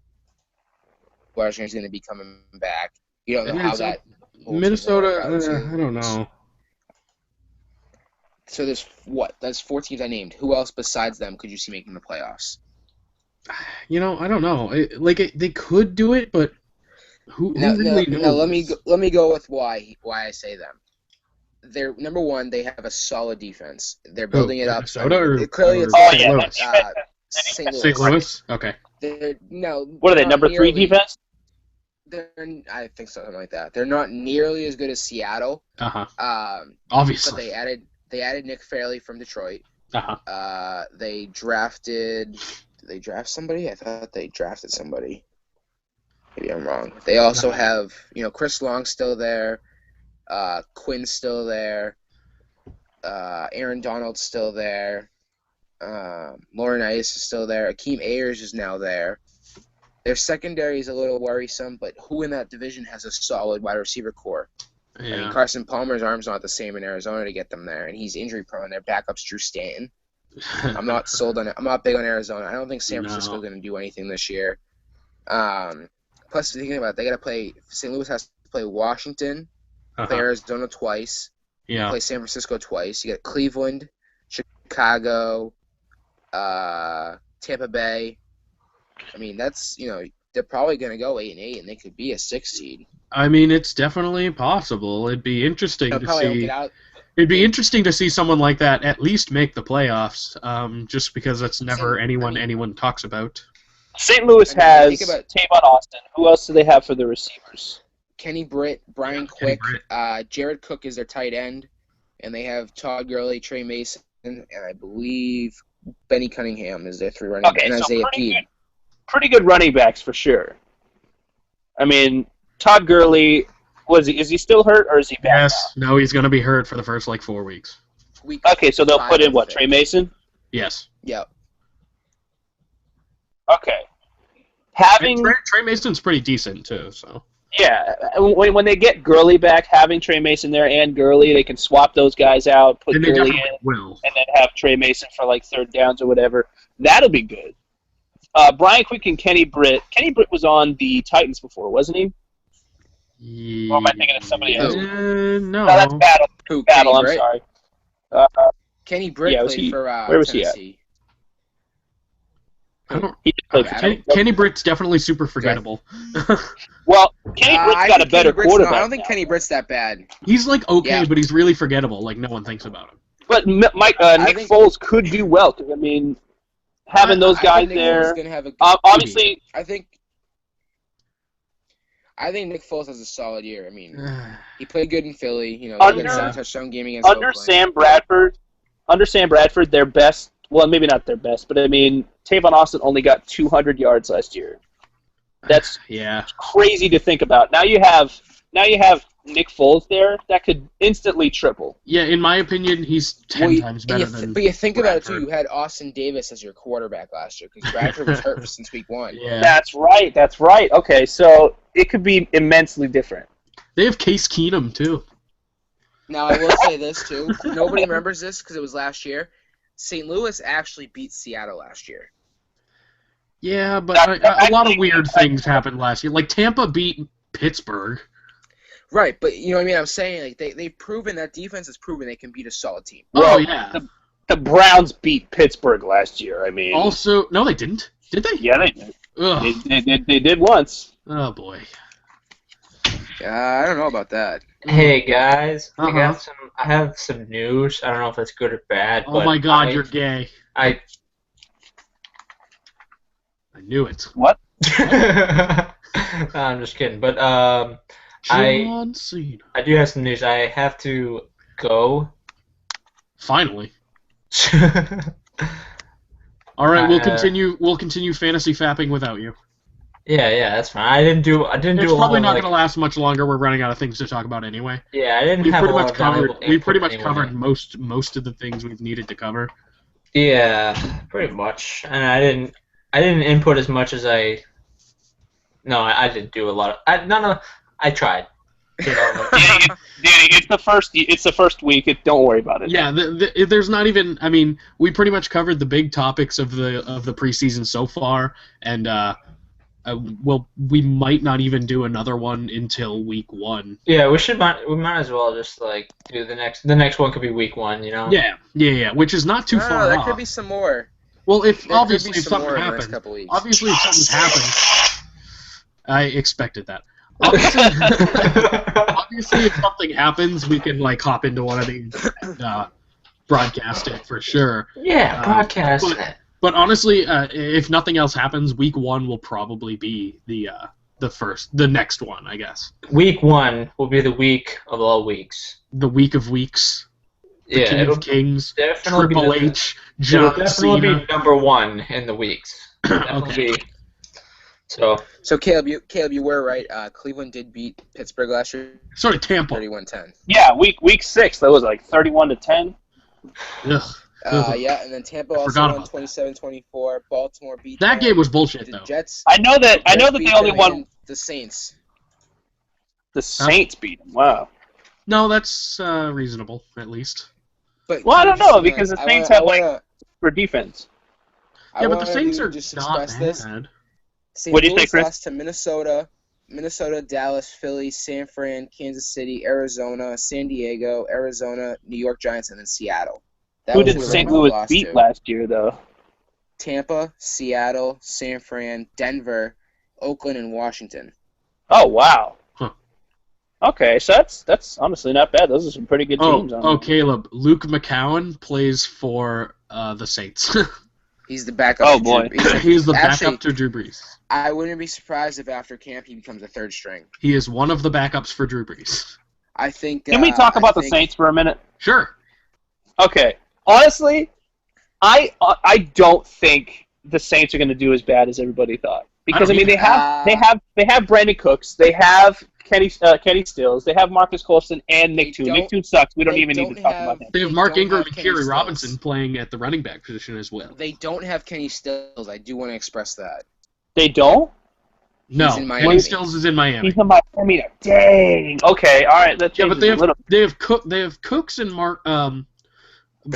to be coming back. You don't know how that. Minnesota, I don't know. So there's That's 4 teams I named. Who else besides them could you see making the playoffs? I don't know. They could do it, but who really knows? Now let me go with why I say them. They're number one. They have a solid defense. They're building it up. Minnesota Clearly, it's St. Louis. St. Louis. St. Louis? Okay. What are they, number 3 defense? I think something like that. They're not nearly as good as Seattle. Obviously. But they added Nick Fairley from Detroit. They drafted. Did they draft somebody? I thought they drafted somebody. Maybe I'm wrong. They also have Chris Long still there. Quinn's still there. Aaron Donald's still there. Laurinaitis is still there. Akeem Ayers is now there. Their secondary is a little worrisome, but who in that division has a solid wide receiver core? Yeah. I mean, Carson Palmer's arm's not the same in Arizona to get them there, and he's injury prone. Their backup's Drew Stanton. I'm not sold on it. I'm not big on Arizona. I don't think San Francisco's going to do anything this year. Plus, thinking about it, they got to play. St. Louis has to play Washington, play Arizona twice, play San Francisco twice. You got Cleveland, Chicago, Tampa Bay. I mean, that's they're probably going to go 8-8, and they could be a 6 seed. I mean, it's definitely possible. It'd be interesting to see. It'd be interesting to see someone like that at least make the playoffs, just because that's never anyone talks about. St. Louis has Tavon Austin. Who else do they have for the receivers? Kenny Britt, Brian Quick, Jared Cook is their tight end, and they have Todd Gurley, Trey Mason, and I believe Benny Cunningham is their 3 running backs, and Isaiah Pede. Pretty good running backs for sure. I mean, Todd Gurley, is he still hurt or is he back? Yes, no, he's going to be hurt for the first 4 weeks. Okay, so they'll put in what, Trey Mason? Yes. Yep. Okay. Trey Mason's pretty decent too, so. Yeah, when they get Gurley back, having Trey Mason there and Gurley, they can swap those guys out, put Gurley in, and then have Trey Mason for third downs or whatever. That'll be good. Brian Quick and Kenny Britt. Kenny Britt was on the Titans before, wasn't he? Yeah. Or am I thinking of somebody else? No. That's Battle. Who? Battle, I'm sorry. Kenny Britt played for where was Tennessee. He did play for Kenny Britt's definitely super forgettable. Well, Kenny Britt's got a better quarterback. I don't think Kenny Britt's that bad. He's okay, but he's really forgettable. No one thinks about him. But Nick Foles could do well, because, I mean, having those guys there. Obviously, I think Nick Foles has a solid year. I mean, he played good in Philly. You know, he got a 7-touchdown game against Under Sam Bradford, their best. Well, maybe not their best, but I mean, Tavon Austin only got 200 yards last year. That's crazy to think about. Now you have Nick Foles there that could instantly triple. Yeah, in my opinion, he's 10 times better than. But you think Bradford. about it too. You had Austin Davis as your quarterback last year because Bradford was hurt since week 1. Yeah. That's right. Okay, so it could be immensely different. They have Case Keenum too. Now I will say this too. Nobody remembers this because it was last year. St. Louis actually beat Seattle last year. Yeah, but a lot of weird things happened last year. Like Tampa beat Pittsburgh. Right, but you know what I mean? I'm saying like they've proven that defense has proven they can beat a solid team. Oh, yeah. The Browns beat Pittsburgh last year. I mean, also, no, they didn't. Did they? Yeah, they did. They did once. Oh boy. I don't know about that. Hey guys, I have some news. I don't know if it's good or bad. Oh my God, you're gay. I knew it. What? I'm just kidding. But John Cena. I do have some news. I have to go. Finally. All right, we'll continue. We'll continue fantasy fapping without you. Yeah, that's fine. I didn't do a lot. It's probably not going to last much longer. We're running out of things to talk about anyway. Yeah, I didn't have a lot of valuable input. We pretty much covered most of the things we've needed to cover. Yeah, pretty much. And I didn't input as much as I. No, I didn't do a lot of. I tried. Danny, it's the first week. Don't worry about it. Yeah, there's not even. I mean, we pretty much covered the big topics of the preseason so far, and we might not even do another one until week 1. Yeah, we might as well just like do the next one could be week 1, you know. Yeah, which is not too far there off. There could be some more. Well, if something happens, obviously if something happens, I expected that. Obviously, if something happens, we can like hop into one of these and broadcast it for sure. Yeah, broadcast it. But honestly, if nothing else happens, week 1 will probably be the next one, I guess. Week 1 will be the week of all weeks. The week of weeks. The King of Kings. Triple H. John Cena. It'll definitely be number 1 in the weeks. Okay. So Caleb, you were right. Cleveland did beat Pittsburgh last year. Sorry, Tampa. 31-10. Yeah, week 6. That was like 31-10. Ugh. Yeah, and then Tampa also won 27-24. Baltimore beat that game was bullshit though. Jets. I know that they only won. The Saints. The Saints beat them. Wow. No, that's reasonable at least. But I don't know because the Saints have for defense. Yeah, but the Saints are not bad. What do you think, Chris? Lost to Minnesota, Dallas, Philly, San Fran, Kansas City, Arizona, San Diego, Arizona, New York Giants, and then Seattle. Who did St. Louis beat last year, though? Tampa, Seattle, San Fran, Denver, Oakland, and Washington. Oh, wow. Huh. Okay, so that's honestly not bad. Those are some pretty good teams. Caleb. Luke McCowan plays for the Saints. He's the backup. Oh, boy. He's the backup to Drew Brees. I wouldn't be surprised if after camp he becomes a third string. He is one of the backups for Drew Brees. I think. Can we talk about the Saints for a minute? Sure. Okay. Honestly, I don't think the Saints are going to do as bad as everybody thought. Because they have Brandon Cooks, they have Kenny Stills, they have Marcus Colston, and Nick Toon. Nick Toon sucks. We don't even need to talk about him. They have Mark Ingram and Kerry Robinson playing at the running back position as well. They don't have Kenny Stills. I do want to express that. They don't? No, Kenny Stills is in Miami. He's in Miami. Dang. Okay. All right. That changes a little. They have Cooks and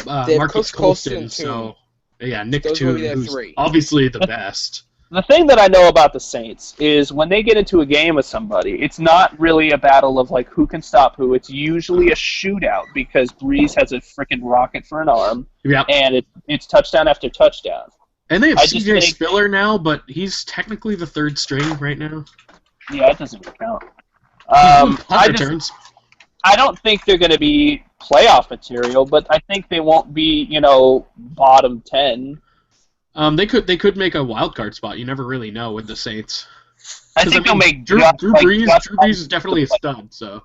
Marcus Colston. So yeah, Nick Toon, who's obviously the best. The thing that I know about the Saints is when they get into a game with somebody, it's not really a battle of like who can stop who. It's usually a shootout because Breeze has a freaking rocket for an arm, and it's touchdown after touchdown. And they have CJ Spiller now, but he's technically the third string right now. Yeah, it doesn't count. I don't think they're going to be playoff material, but I think they won't be, bottom 10. They could make a wild card spot. You never really know with the Saints. I think they'll make Drew Brees is definitely a stud. So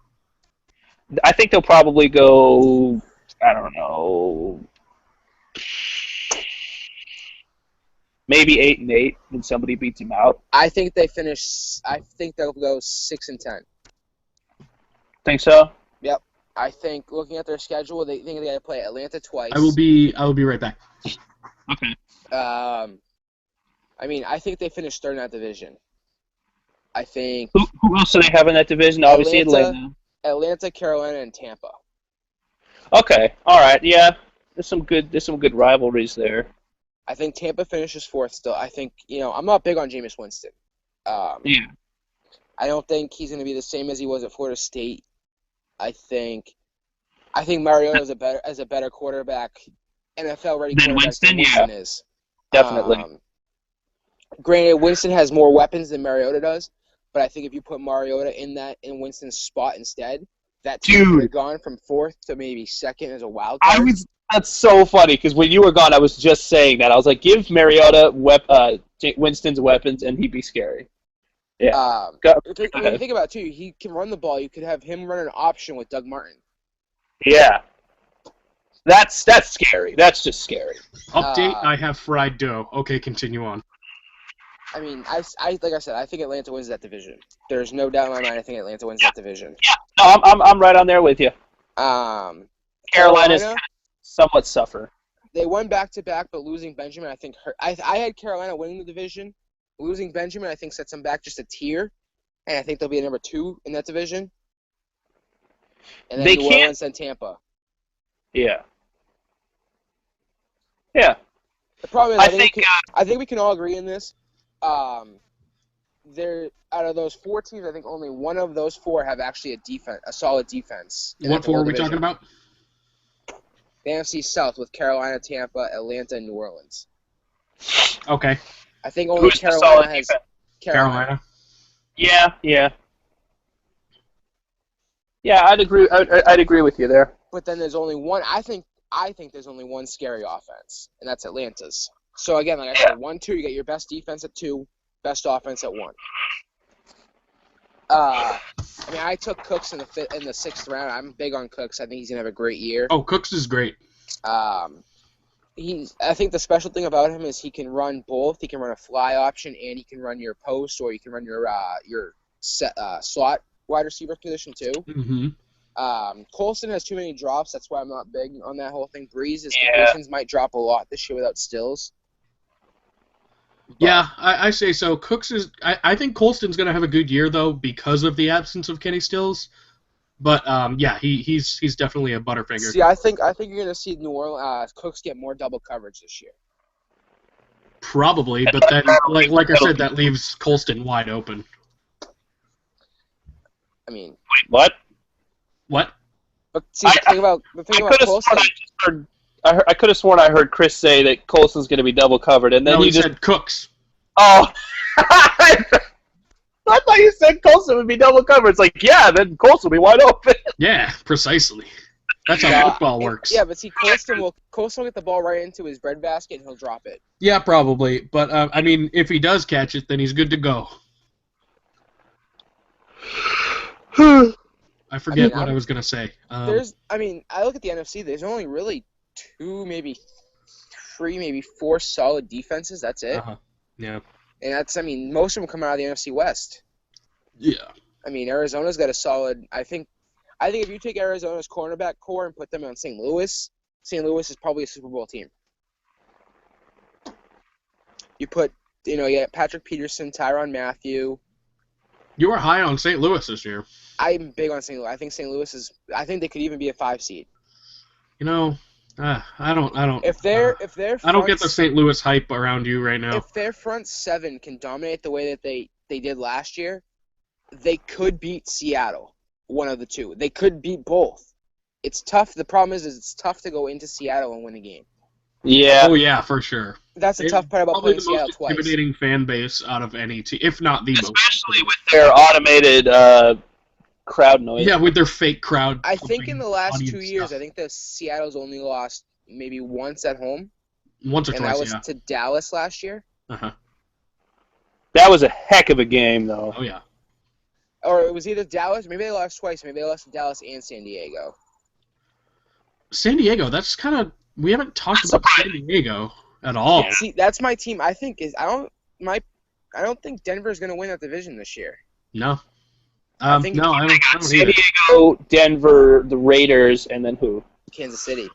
I think they'll probably go. I don't know. Maybe 8-8 when somebody beats them out. I think they finish. I think they'll go 6-10. Think so? Yep. I think looking at their schedule, they think they got to play Atlanta twice. I will be right back. Okay. I mean, I think they finished third in that division. I think. Who else do they have in that division? Obviously, Atlanta, Carolina, and Tampa. Okay. All right. Yeah. There's some good rivalries there. I think Tampa finishes fourth still. I think, I'm not big on Jameis Winston. Yeah. I don't think he's going to be the same as he was at Florida State. I think Mariota is a better quarterback, NFL ready quarterback Winston, than Winston is. Definitely. Granted, Winston has more weapons than Mariota does, but I think if you put Mariota in Winston's spot instead, that team would have gone from fourth to maybe second as a wild card. That's so funny because when you were gone, I was just saying that. I was like, give Mariota Winston's weapons, and he'd be scary. Yeah. When you think about it, too, he can run the ball. You could have him run an option with Doug Martin. Yeah. That's scary. That's just scary. Update, I have fried dough. Okay, continue on. I mean, like I said, I think Atlanta wins that division. There's no doubt in my mind I think Atlanta wins that division. Yeah. No, I'm right on there with you. Carolina's somewhat suffer. They won back-to-back, but losing Benjamin, I think, hurt. I had Carolina winning the division. Losing Benjamin, I think, sets them back just a tier, and I think they'll be number 2 in that division. And then New Orleans and Tampa. Yeah. Yeah. The problem is, I think we can all agree in this. There, out of those 4 teams, I think only one of those 4 have actually a solid defense. What 4 are we talking about? The NFC South with Carolina, Tampa, Atlanta, and New Orleans. Okay. I think only Carolina has Carolina. Yeah. Yeah, I'd agree. I'd agree with you there. But then there's only one. I think there's only one scary offense, and that's Atlanta's. So again, like I said, 1-2, you get your best defense at 2, best offense at 1. I mean, I took Cooks in the 6th round. I'm big on Cooks. I think he's gonna have a great year. Oh, Cooks is great. I think the special thing about him is he can run both. He can run a fly option, and he can run your post, or you can run your slot wide receiver position too. Mm-hmm. Colston has too many drops. That's why I'm not big on that whole thing. Breeze's completions might drop a lot this year without Stills. But, yeah, I say so. Cooks is. I think Colston's going to have a good year though because of the absence of Kenny Stills. But yeah, he's definitely a butterfinger. See, I think you're going to see New Orleans Cooks get more double coverage this year. Probably, but then like I said, that leaves Colston wide open. I mean, wait, what? What? But see, the thing about Colston. I could have sworn I heard Chris say that Colston's going to be double covered, and then he said Cooks. Oh, I thought you said Colston would be double covered. It's like, yeah, then Colston will be wide open. Yeah, precisely. That's how football works. Yeah, but see, Colston will get the ball right into his breadbasket, and he'll drop it. Yeah, probably. But I mean, if he does catch it, then he's good to go. I forget what I was going to say. I look at the NFC. There's only really 2, maybe 3, maybe 4 solid defenses. That's it. Yeah. And that's, most of them come out of the NFC West. Yeah. Arizona's got a solid. I think if you take Arizona's cornerback core and put them on St. Louis is probably a Super Bowl team. You put, you got Patrick Peterson, Tyrann Mathieu. You were high on St. Louis this year. I'm big on St. Louis. I think St. Louis I think they could even be a 5 seed. I don't. If they're I don't get the St. Louis hype around you right now. If their front 7 can dominate the way that they did last year, they could beat Seattle. One of the 2. They could beat both. It's tough. The problem is it's tough to go into Seattle and win a game. Yeah. Oh yeah, for sure. That's the tough part about playing Seattle twice. Probably the most intimidating fan base out of any team, if not the most. Especially with their automated crowd noise. Yeah, with their fake crowd. I think in the last 2 years, I think that Seattle's only lost maybe once at home. Once or and twice, that was to Dallas last year. Uh-huh. That was a heck of a game, though. Oh, yeah. Or it was either Dallas. Maybe they lost twice. Maybe they lost to Dallas and San Diego. San Diego, that's kind of... We haven't talked about San Diego at all. Yeah. See, that's my team. I think I don't think Denver's going to win that division this year. No. I think no, I don't San either. Diego, Denver, the Raiders, and then who? Kansas City.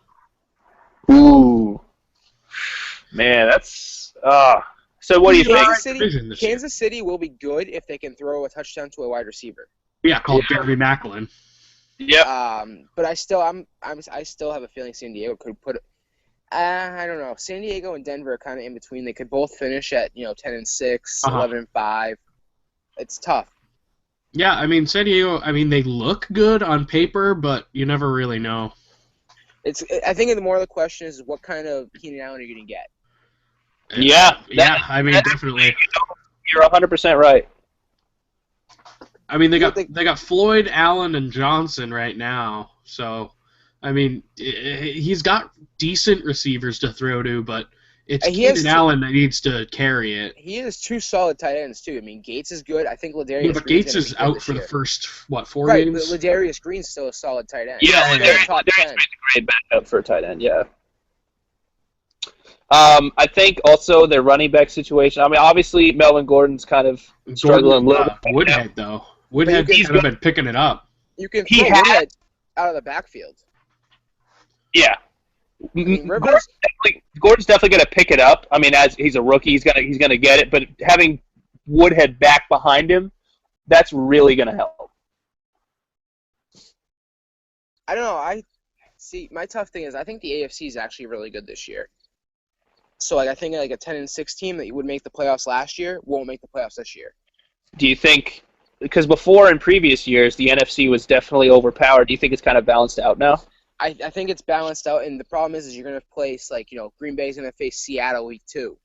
Ooh. Man, that's... So what do you think? Kansas City will be good if they can throw a touchdown to a wide receiver. Yeah, called Jeremy Maclin. Yep. But I still have a feeling San Diego could put. I don't know. San Diego and Denver are kind of in between. They could both finish at 10-6, 11-5. It's tough. Yeah, I mean San Diego. I mean they look good on paper, but you never really know. I think the more of the question is what kind of Keenan Allen are you going to get? Yeah. I mean definitely. You're 100% right. I mean, they got Floyd, Allen, and Johnson right now. So, I mean, he's got decent receivers to throw to, but it's Keenan Allen that needs to carry it. He has two solid tight ends, too. I mean, Gates is good. I think Ladarius Yeah, but Gates is out for the first, 4 right, games? But Ladarius Green's still a solid tight end. Yeah, Ladarius made a great backup for a tight end, yeah. I think also their running back situation. I mean, obviously, Melvin Gordon's kind of struggling a little bit. Woodhead, though. Woodhead's kind of been picking it up. You can throw Woodhead out of the backfield. Yeah. I mean, Gordon's definitely going to pick it up. I mean, as he's a rookie, he's gonna get it. But having Woodhead back behind him, that's really going to help. I don't know. My tough thing is I think the AFC is actually really good this year. So I think a 10-6 team that would make the playoffs last year won't make the playoffs this year. Do you think? Because before in previous years, the NFC was definitely overpowered. Do you think it's kind of balanced out now? I think it's balanced out, and the problem is you're going to place Green Bay's going to face Seattle week 2.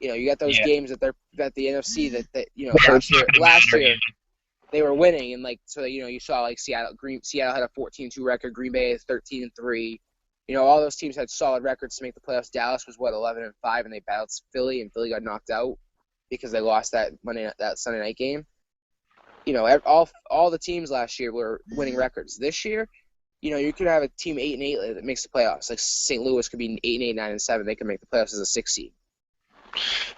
You got those games that the NFC that last year they were winning, and you saw Seattle had a 14-2 record, Green Bay is 13-3. All those teams had solid records to make the playoffs. Dallas was 11-5, and they battled Philly, and Philly got knocked out because they lost that Sunday night game. All the teams last year were winning records. This year, you could have a team 8-8 that makes the playoffs. Like St. Louis could be 8-8, 9-7. They could make the playoffs as a 6 seed.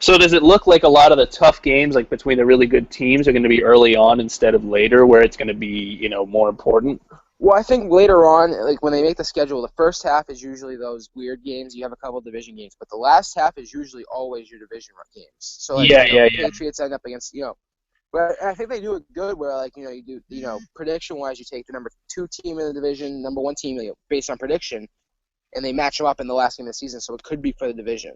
So does it look like a lot of the tough games, between the really good teams, are going to be early on instead of later, where it's going to be more important? Well, I think later on, when they make the schedule, the first half is usually those weird games. You have a couple of division games, but the last half is usually always your division games. So Patriots end up against But I think they do it good where, you do, prediction-wise, you take the number 2 team in the division, number 1 team, based on prediction, and they match them up in the last game of the season, so it could be for the division.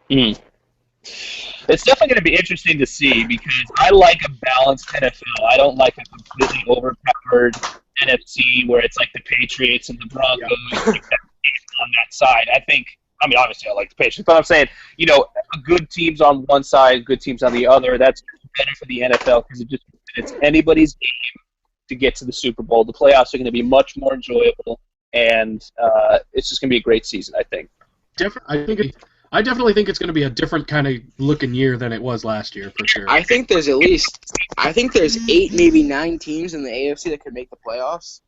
It's definitely going to be interesting to see because I like a balanced NFL. I don't like a completely overpowered NFC where it's like the Patriots and the Broncos on that side. Obviously I like the Patriots, but I'm saying, good teams on one side, good teams on the other. That's better for the NFL because it's anybody's game to get to the Super Bowl. The playoffs are going to be much more enjoyable, and it's just going to be a great season, I think. I definitely think it's going to be a different kind of looking year than it was last year, for sure. I think there's 8, maybe 9 teams in the AFC that could make the playoffs.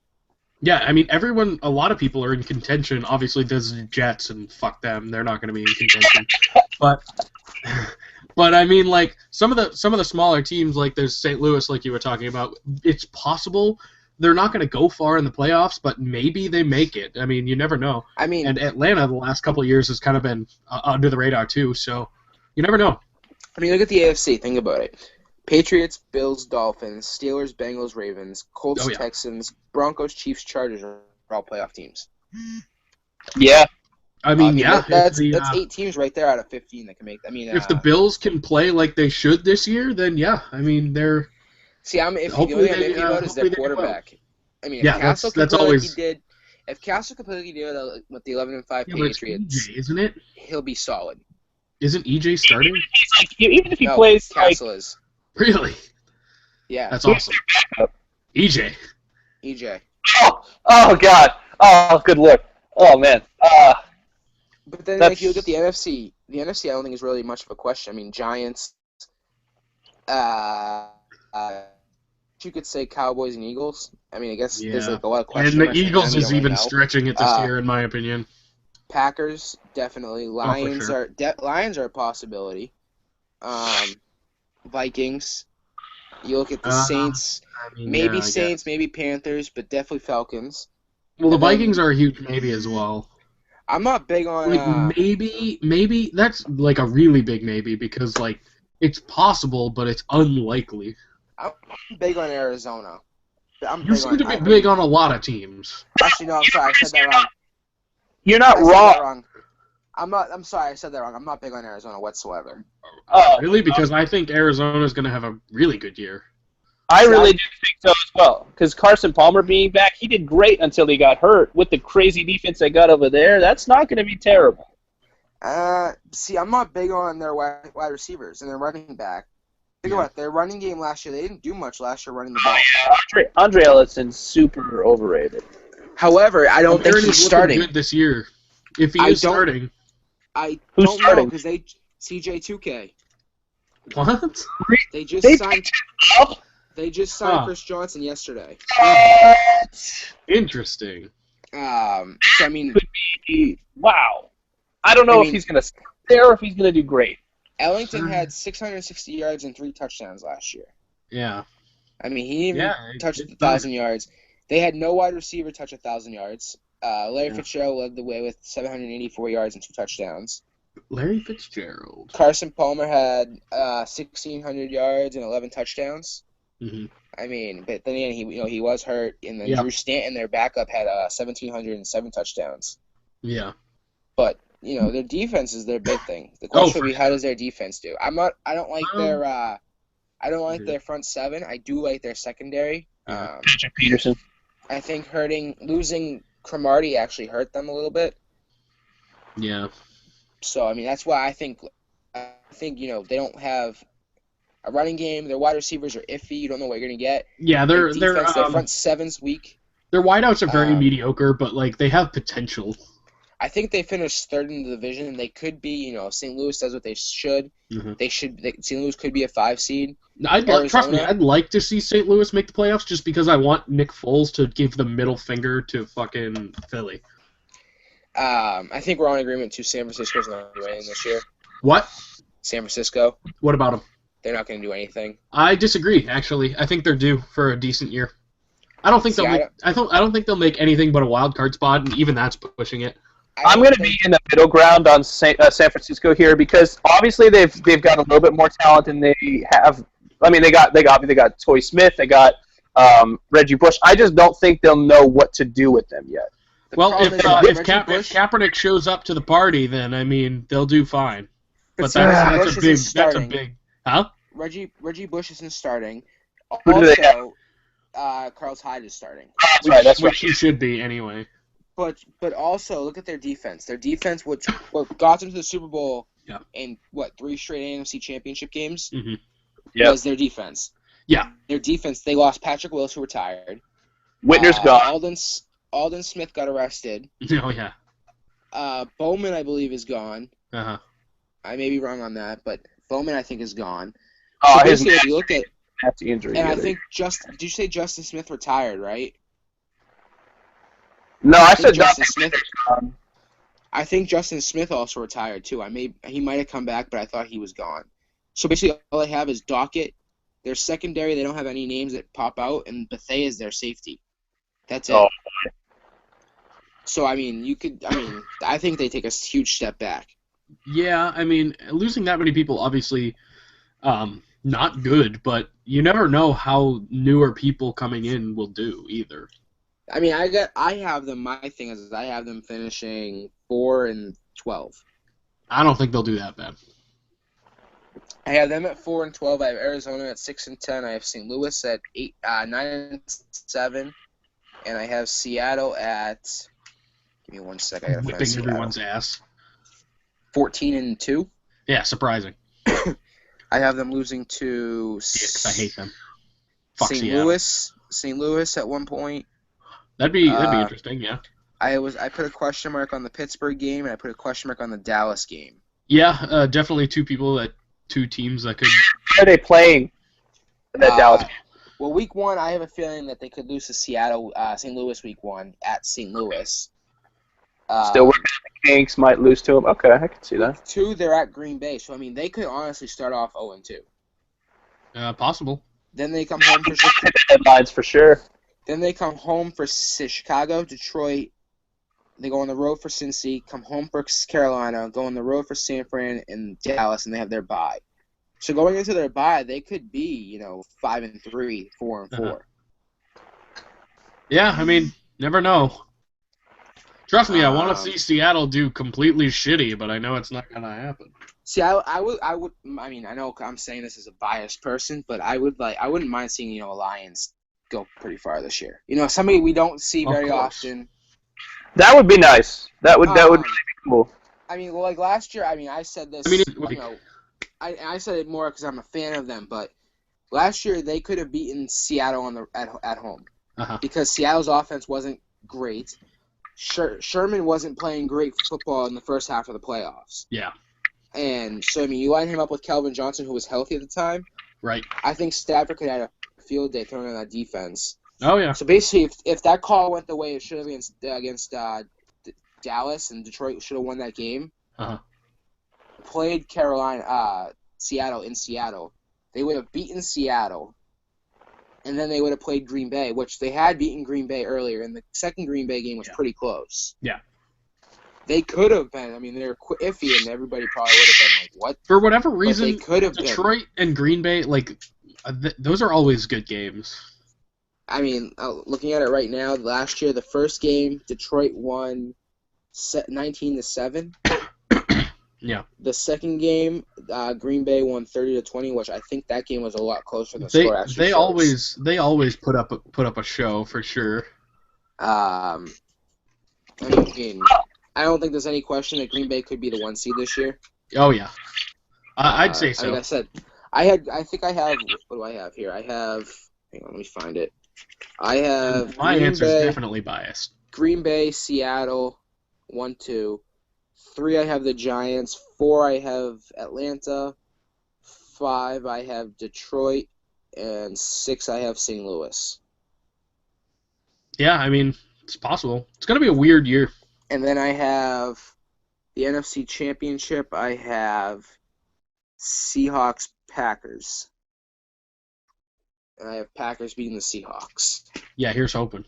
Yeah, I mean, a lot of people are in contention. Obviously, there's the Jets, and fuck them, they're not going to be in contention. But I mean, some of the smaller teams, there's St. Louis, like you were talking about. It's possible they're not going to go far in the playoffs, but maybe they make it. I mean, you never know. I mean, and Atlanta the last couple of years has kind of been under the radar too, so you never know. I mean, look at the AFC. Think about it. Patriots, Bills, Dolphins, Steelers, Bengals, Ravens, Colts, Texans, Broncos, Chiefs, Chargers are all playoff teams. Yeah. I mean, that's 8 teams right there out of 15 that can make. If the Bills can play like they should this year, then I mean they're. See, the only thing I'm iffy about is their quarterback. I mean, if Castle could play like he did, if Castle could play like he did with the 11-5 Patriots, EJ, isn't it? He'll be solid. Isn't EJ starting? Even if he plays, Castle is. Really? Yeah. That's awesome. EJ. EJ. Oh God. Oh, good look. Oh man. But then, That's- if you look at the NFC I don't think is really much of a question. I mean, Giants. You could say Cowboys and Eagles. I mean, I guess there's like a lot of questions. And the Eagles is even stretching it this year, in my opinion. Packers definitely. Lions sure. Lions are a possibility. Vikings. You look at the Saints. I mean, Maybe yeah, I Saints, guess. maybe Panthers, but definitely Falcons. Well, the and then- Vikings are a huge maybe as well. I'm not big on. Like maybe that's like a really big maybe because like it's possible, but it's unlikely. I'm big on Arizona. You seem to be big on a lot of teams. Actually, no. I'm sorry. I said that wrong. You're not I said wrong. that wrong. I'm sorry. I said that wrong. I'm not big on Arizona whatsoever. Oh, Really, because I think Arizona's going to have a really good year. I really do think so as well. Because Carson Palmer being back, he did great until he got hurt. With the crazy defense they got over there, that's not going to be terrible. See, I'm not big on their wide receivers and their running back. Think about it, their running game last year. They didn't do much last year running the ball. Andre Ellison's super overrated. However, I don't think Aaron he's is starting. looking good this year. If he is starting. I Who's don't know starting? because they CJ2K. What? They just They signed. picked him up? They just signed Huh. Chris Johnson yesterday. Interesting. So I mean, Wow. I don't know I if mean- he's going to stay there or if he's going to do great. Ellington had 660 yards and 3 touchdowns last year. Yeah. I mean, he didn't even Yeah, touch it's 1,000 yards. They had no wide receiver touch 1,000 yards. Larry Yeah. Fitzgerald led the way with 784 yards and 2 touchdowns. Larry Fitzgerald. Carson Palmer had 1,600 yards and 11 touchdowns. Mm-hmm. I mean, but then again, he was hurt, and then Yeah. Drew Stanton, their backup, had 1,707 touchdowns. Yeah. But their defense is their big thing. The question for would be, how does their defense do? I don't like their I don't like Mhm. their front seven. I do like their secondary. Yeah. Patrick Peterson. I think losing Cromartie actually hurt them a little bit. Yeah. So I mean, that's why I think they don't have a running game. Their wide receivers are iffy. You don't know what you're gonna get. Yeah, Their their front seven's weak. their wideouts are very um, mediocre, but like they have potential. I think they finished third in the division. They could be. St. Louis does what they should. Mhm. St. Louis could be a 5 seed. Trust me, Arizona. I'd like to see St. Louis make the playoffs just because I want Nick Foles to give the middle finger to fucking Philly. I think we're on agreement to San Francisco's not going to do anything this year. What? San Francisco, What about them? they're not going to do anything. I disagree. Actually, I think they're due for a decent year. I don't think See, they'll make. I don't think they'll make anything but a wild card spot, and even that's pushing it. I'm going to be in the middle ground on San Francisco here because obviously they've got a little bit more talent than they have. I mean, they got Toy Smith, they got Reggie Bush. I just don't think they'll know what to do with them yet. Well, problem if is that if Reggie Bush- Kaepernick shows up to the party, then I mean they'll do fine. But see, Reggie that's Bush a big. isn't That's a starting. big. Huh? Reggie Bush isn't starting. Who do they have? Also, Carlos Hyde is starting. That's right. That's Which right. he should be anyway. But also look at their defense. Their defense, what got them to the Super Bowl Yeah. in 3 straight NFC Championship games, Mm-hmm. Yep. was their defense. Yeah. Their defense. They lost Patrick Willis, who retired. Whitner's gone. Alden Smith got arrested. Oh yeah. Bowman, I believe, is gone. Uh-huh. I may be wrong on that, but Bowman, I think, is gone. Oh, So his basically, if you look at, nasty injury. and I the other think did you say Justin Smith retired, right? No, I said Justin Justin Smith. Smith. I think Justin Smith also retired too. He might have come back, but I thought he was gone. So basically, all they have is Dockett. Their secondary, they don't have any names that pop out, and Bethea is their safety. That's it. Oh. So I mean, I think they take a huge step back. Yeah, I mean, losing that many people, obviously, not good. But you never know how newer people coming in will do either. I mean, I have them. My thing is, I have them finishing 4-12. I don't think they'll do that bad. I have them at 4-12. I have Arizona at 6-10. I have St. Louis at 9-7, and I have Seattle at. Give me 1 second. I gotta find Whipping Seattle. everyone's ass. 14-2. Yeah, surprising. I have them losing to Dicks, I hate them. Fuck St. Seattle. Louis. St. Louis at one point. That'd be interesting. Yeah. I put a question mark on the Pittsburgh game, and I put a question mark on the Dallas game. Yeah, definitely two teams that could. Where are they playing? That Dallas. Well, week 1, I have a feeling that they could lose to St. Louis week 1 at St. Louis. Still working on the Kinks, might lose to them. Okay, I can see that. Week 2, they're at Green Bay, so I mean they could honestly start off 0-2. Possible. Then they come home for headlines for sure. Then they come home for Chicago, Detroit. They go on the road for Cincy, come home for Carolina, go on the road for San Fran and Dallas, and they have their bye. So going into their bye, they could be 5-3, 4-4. Yeah, I mean, never know. Trust me, I want to see Seattle do completely shitty, but I know it's not gonna happen. See, I mean, I know I'm saying this as a biased person, but I wouldn't mind seeing a Lions go pretty far this year. Somebody we don't see very often. That would be nice. That would really be cool. I mean, like last year, I said this. I said it more because I'm a fan of them, but last year they could have beaten Seattle at home because Seattle's offense wasn't great. Sherman wasn't playing great football in the first half of the playoffs. Yeah. And so, I mean, you line him up with Calvin Johnson, who was healthy at the time. Right. I think Stafford could have a field day throwing on that defense. Oh, yeah. So basically, if that call went the way it should have against Dallas and Detroit should have won that game, played Seattle in Seattle, they would have beaten Seattle, and then they would have played Green Bay, which they had beaten Green Bay earlier, and the second Green Bay game was pretty close. Yeah. They could have been. I mean, they were iffy, and everybody probably would have been like, what? For whatever reason, they could have Detroit and Green Bay, those are always good games. I mean, looking at it right now, last year, the first game, Detroit won 19-7. Yeah. The second game, Green Bay won 30-20, which I think that game was a lot closer than the score actually shows. They always put up a show for sure. I mean, I don't think there's any question that Green Bay could be the 1 seed this year. Oh yeah, I'd say so. Like I said, I think I have. What do I have here? I have. Hang on, let me find it. I have. My answer is definitely biased. Green Bay, Seattle, 1-2. 3, I have the Giants. 4, I have Atlanta. 5, I have Detroit. And 6, I have St. Louis. Yeah, I mean, it's possible. It's going to be a weird year. And then I have the NFC Championship. I have Seahawks, Packers. And I have Packers beating the Seahawks. Yeah, here's hoping.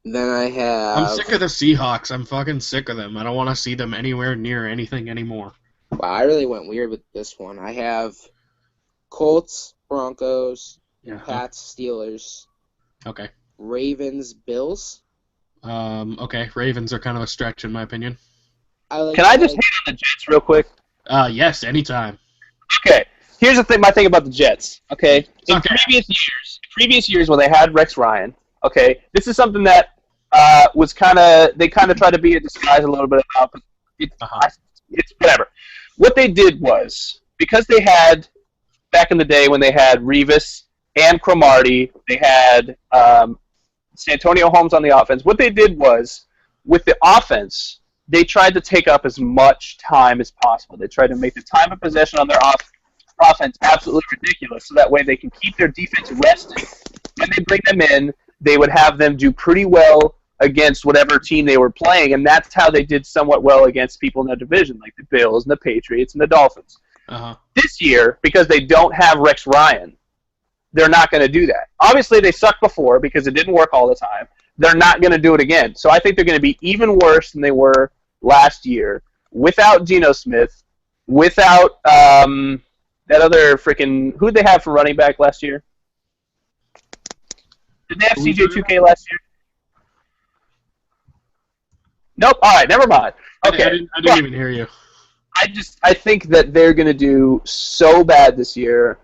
Then I have... I'm sick of the Seahawks. I'm fucking sick of them. I don't want to see them anywhere near anything anymore. Wow, I really went weird with this one. I have Colts, Broncos, Pats, Steelers. Okay. Ravens, Bills. Okay. Ravens are kind of a stretch in my opinion. Can I just hit on the Jets real quick? Yes, anytime. Okay. Here's my thing about the Jets. Okay. In previous years when they had Rex Ryan, okay, this is something that was they kind of tried to be a disguise a little bit about, but it's whatever. What they did was, because they had, back in the day when they had Revis and Cromartie, they had Santonio Holmes on the offense. What they did was, with the offense, they tried to take up as much time as possible. They tried to make the time of possession on their offense absolutely ridiculous, so that way they can keep their defense rested. When they bring them in, they would have them do pretty well against whatever team they were playing, and that's how they did somewhat well against people in the division, like the Bills and the Patriots and the Dolphins. This year, because they don't have Rex Ryan, they're not going to do that. Obviously, they sucked before because it didn't work all the time. They're not going to do it again. So I think they're going to be even worse than they were last year, without Geno Smith, without that other freaking... Who did they have for running back last year? Did they have CJ2K last year? Nope. All right, never mind. Okay. I didn't even hear you. I think that they're going to do so bad this year.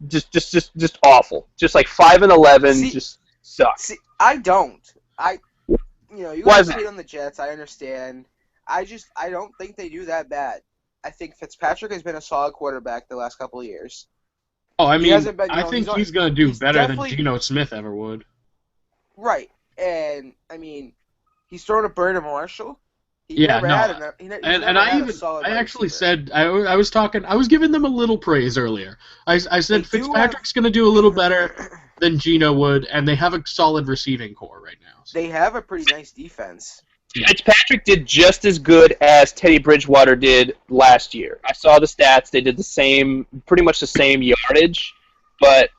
Just awful. Just like 5-11, just sucks. See, I don't. You guys hate on the Jets. I understand. I don't think they do that bad. I think Fitzpatrick has been a solid quarterback the last couple of years. Oh, I mean, I think he's going to do better than Geno Smith ever would. Right. And I mean, he's throwing a bird to Marshall. I actually said I was giving them a little praise earlier. I said Fitzpatrick's going to do a little better than Geno would, and they have a solid receiving core right now. So. They have a pretty nice defense. Fitzpatrick did just as good as Teddy Bridgewater did last year. I saw the stats; they did pretty much the same yardage, but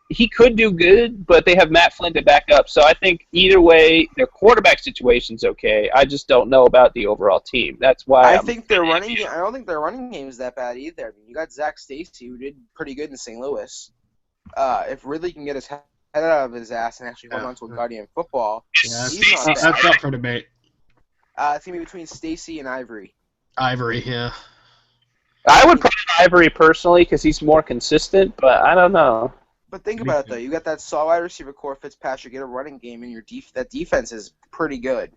he could do good, but they have Matt Flynn to back up. So I think either way, their quarterback situation's okay. I just don't know about the overall team. That's why I don't think their running game is that bad either. I mean, you got Zach Stacy, who did pretty good in St. Louis. If Ridley can get his head out of his ass and actually hold on to a Guardian football, that's up for debate. It's gonna be between Stacy and Ivory. Ivory, yeah. I would put Ivory personally because he's more consistent, but I don't know. But think about it, though. You got that solid wide receiver core, Fitzpatrick, get a running game, and that defense is pretty good.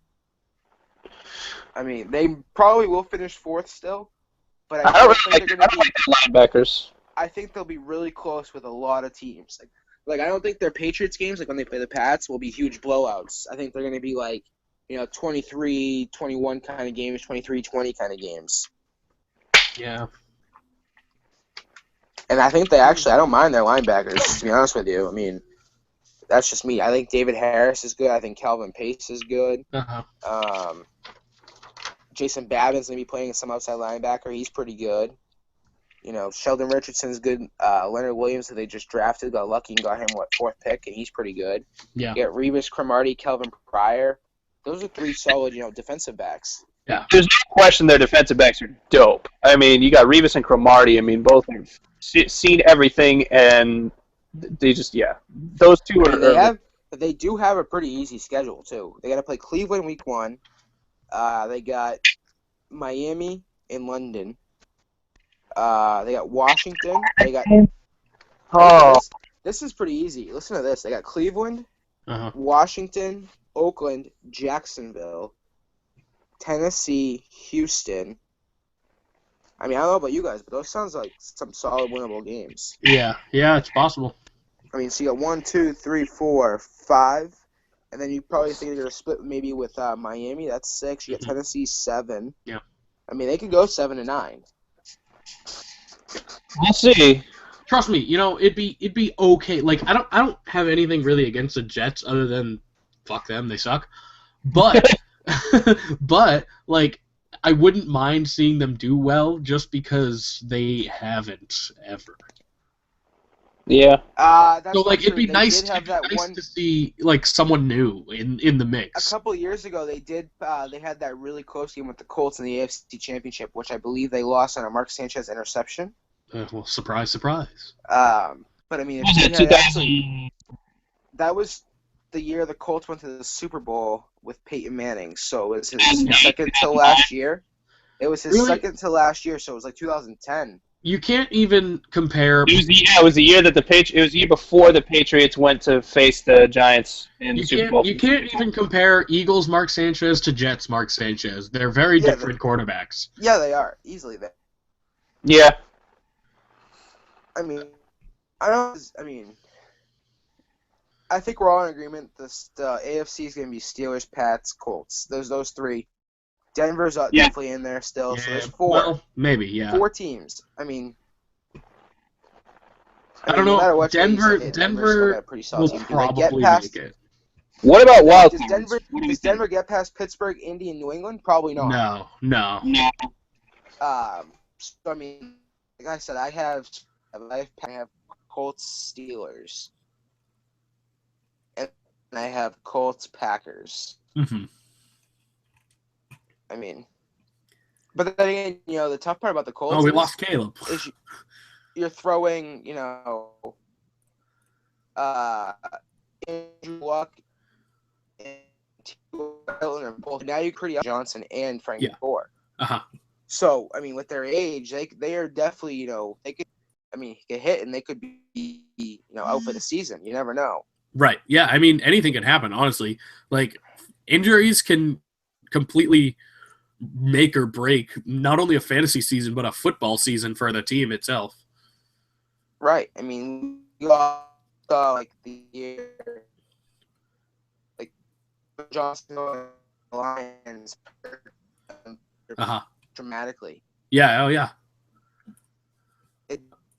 I mean, they probably will finish fourth still, but I don't think they're going to be linebackers. I think they'll be really close with a lot of teams. Like I don't think their Patriots games, like when they play the Pats, will be huge blowouts. I think they're going to be like, 23-21 kind of games, 23-20 kind of games. Yeah. And I think I don't mind their linebackers, to be honest with you. I mean, that's just me. I think David Harris is good. I think Calvin Pace is good. Uh-huh. Jason Babin's going to be playing some outside linebacker. He's pretty good. Sheldon Richardson's good. Leonard Williams, that they just drafted, got lucky and got him, fourth pick, and he's pretty good. Yeah. You got Revis, Cromartie, Kelvin Pryor. Those are three solid, defensive backs. Yeah. There's no question their defensive backs are dope. I mean, you got Revis and Cromartie. I mean, both have seen everything, and they just, those two are. They do have a pretty easy schedule, too. They got to play Cleveland week 1. They got Miami and London. They got Washington. They got. This is pretty easy. Listen to this. They got Cleveland, Washington, Oakland, Jacksonville, Tennessee, Houston. I mean, I don't know about you guys, but those sounds like some solid winnable games. Yeah, it's possible. I mean, so you got 1, 2, 3, 4, 5, and then you probably think they're going to split maybe with Miami. That's 6. You got Tennessee, 7. Yeah. I mean, they could go 7-9. We'll see. Trust me, it'd be okay. Like I don't have anything really against the Jets other than fuck them, they suck. But but like I wouldn't mind seeing them do well just because they haven't ever. Yeah. So like it'd be nice to see like someone new in the mix. A couple of years ago they did they had that really close game with the Colts in the AFC Championship, which I believe they lost on a Mark Sanchez interception. Well, surprise, surprise. But I mean, that was the year the Colts went to the Super Bowl with Peyton Manning, so it was his second to last year. It was his second to last year, so it was like 2010. You can't even compare. It was the year that it was the year before the Patriots went to face the Giants in the Super Bowl. You can't even compare Eagles Mark Sanchez to Jets Mark Sanchez. They're very different quarterbacks. Yeah, they are easily there. Yeah. I think we're all in agreement. The AFC is going to be Steelers, Pats, Colts. There's those 3. Denver's definitely in there still, so there's 4. Well, maybe, yeah. 4 teams. I don't know. No what Denver will probably make it. What about wild? Does Denver get past Pittsburgh, Indy, and New England? Probably not. No. So I mean, like I said, I have Colts, Steelers, and I have Colts, Packers. Mm-hmm. I mean, but then again, the tough part about the Colts. Oh, we lost Caleb. Is you're throwing, Andrew Luck and Taylor both. Now you create Johnson and Frank Gore. So I mean, with their age, they are definitely they could. I mean, get hit and they could be out for the season. You never know. Right. Yeah. I mean, anything can happen. Honestly, like injuries can completely make or break not only a fantasy season but a football season for the team itself. Right. I mean, you saw like the year, like Johnson and the Lions dramatically. Yeah. Oh yeah.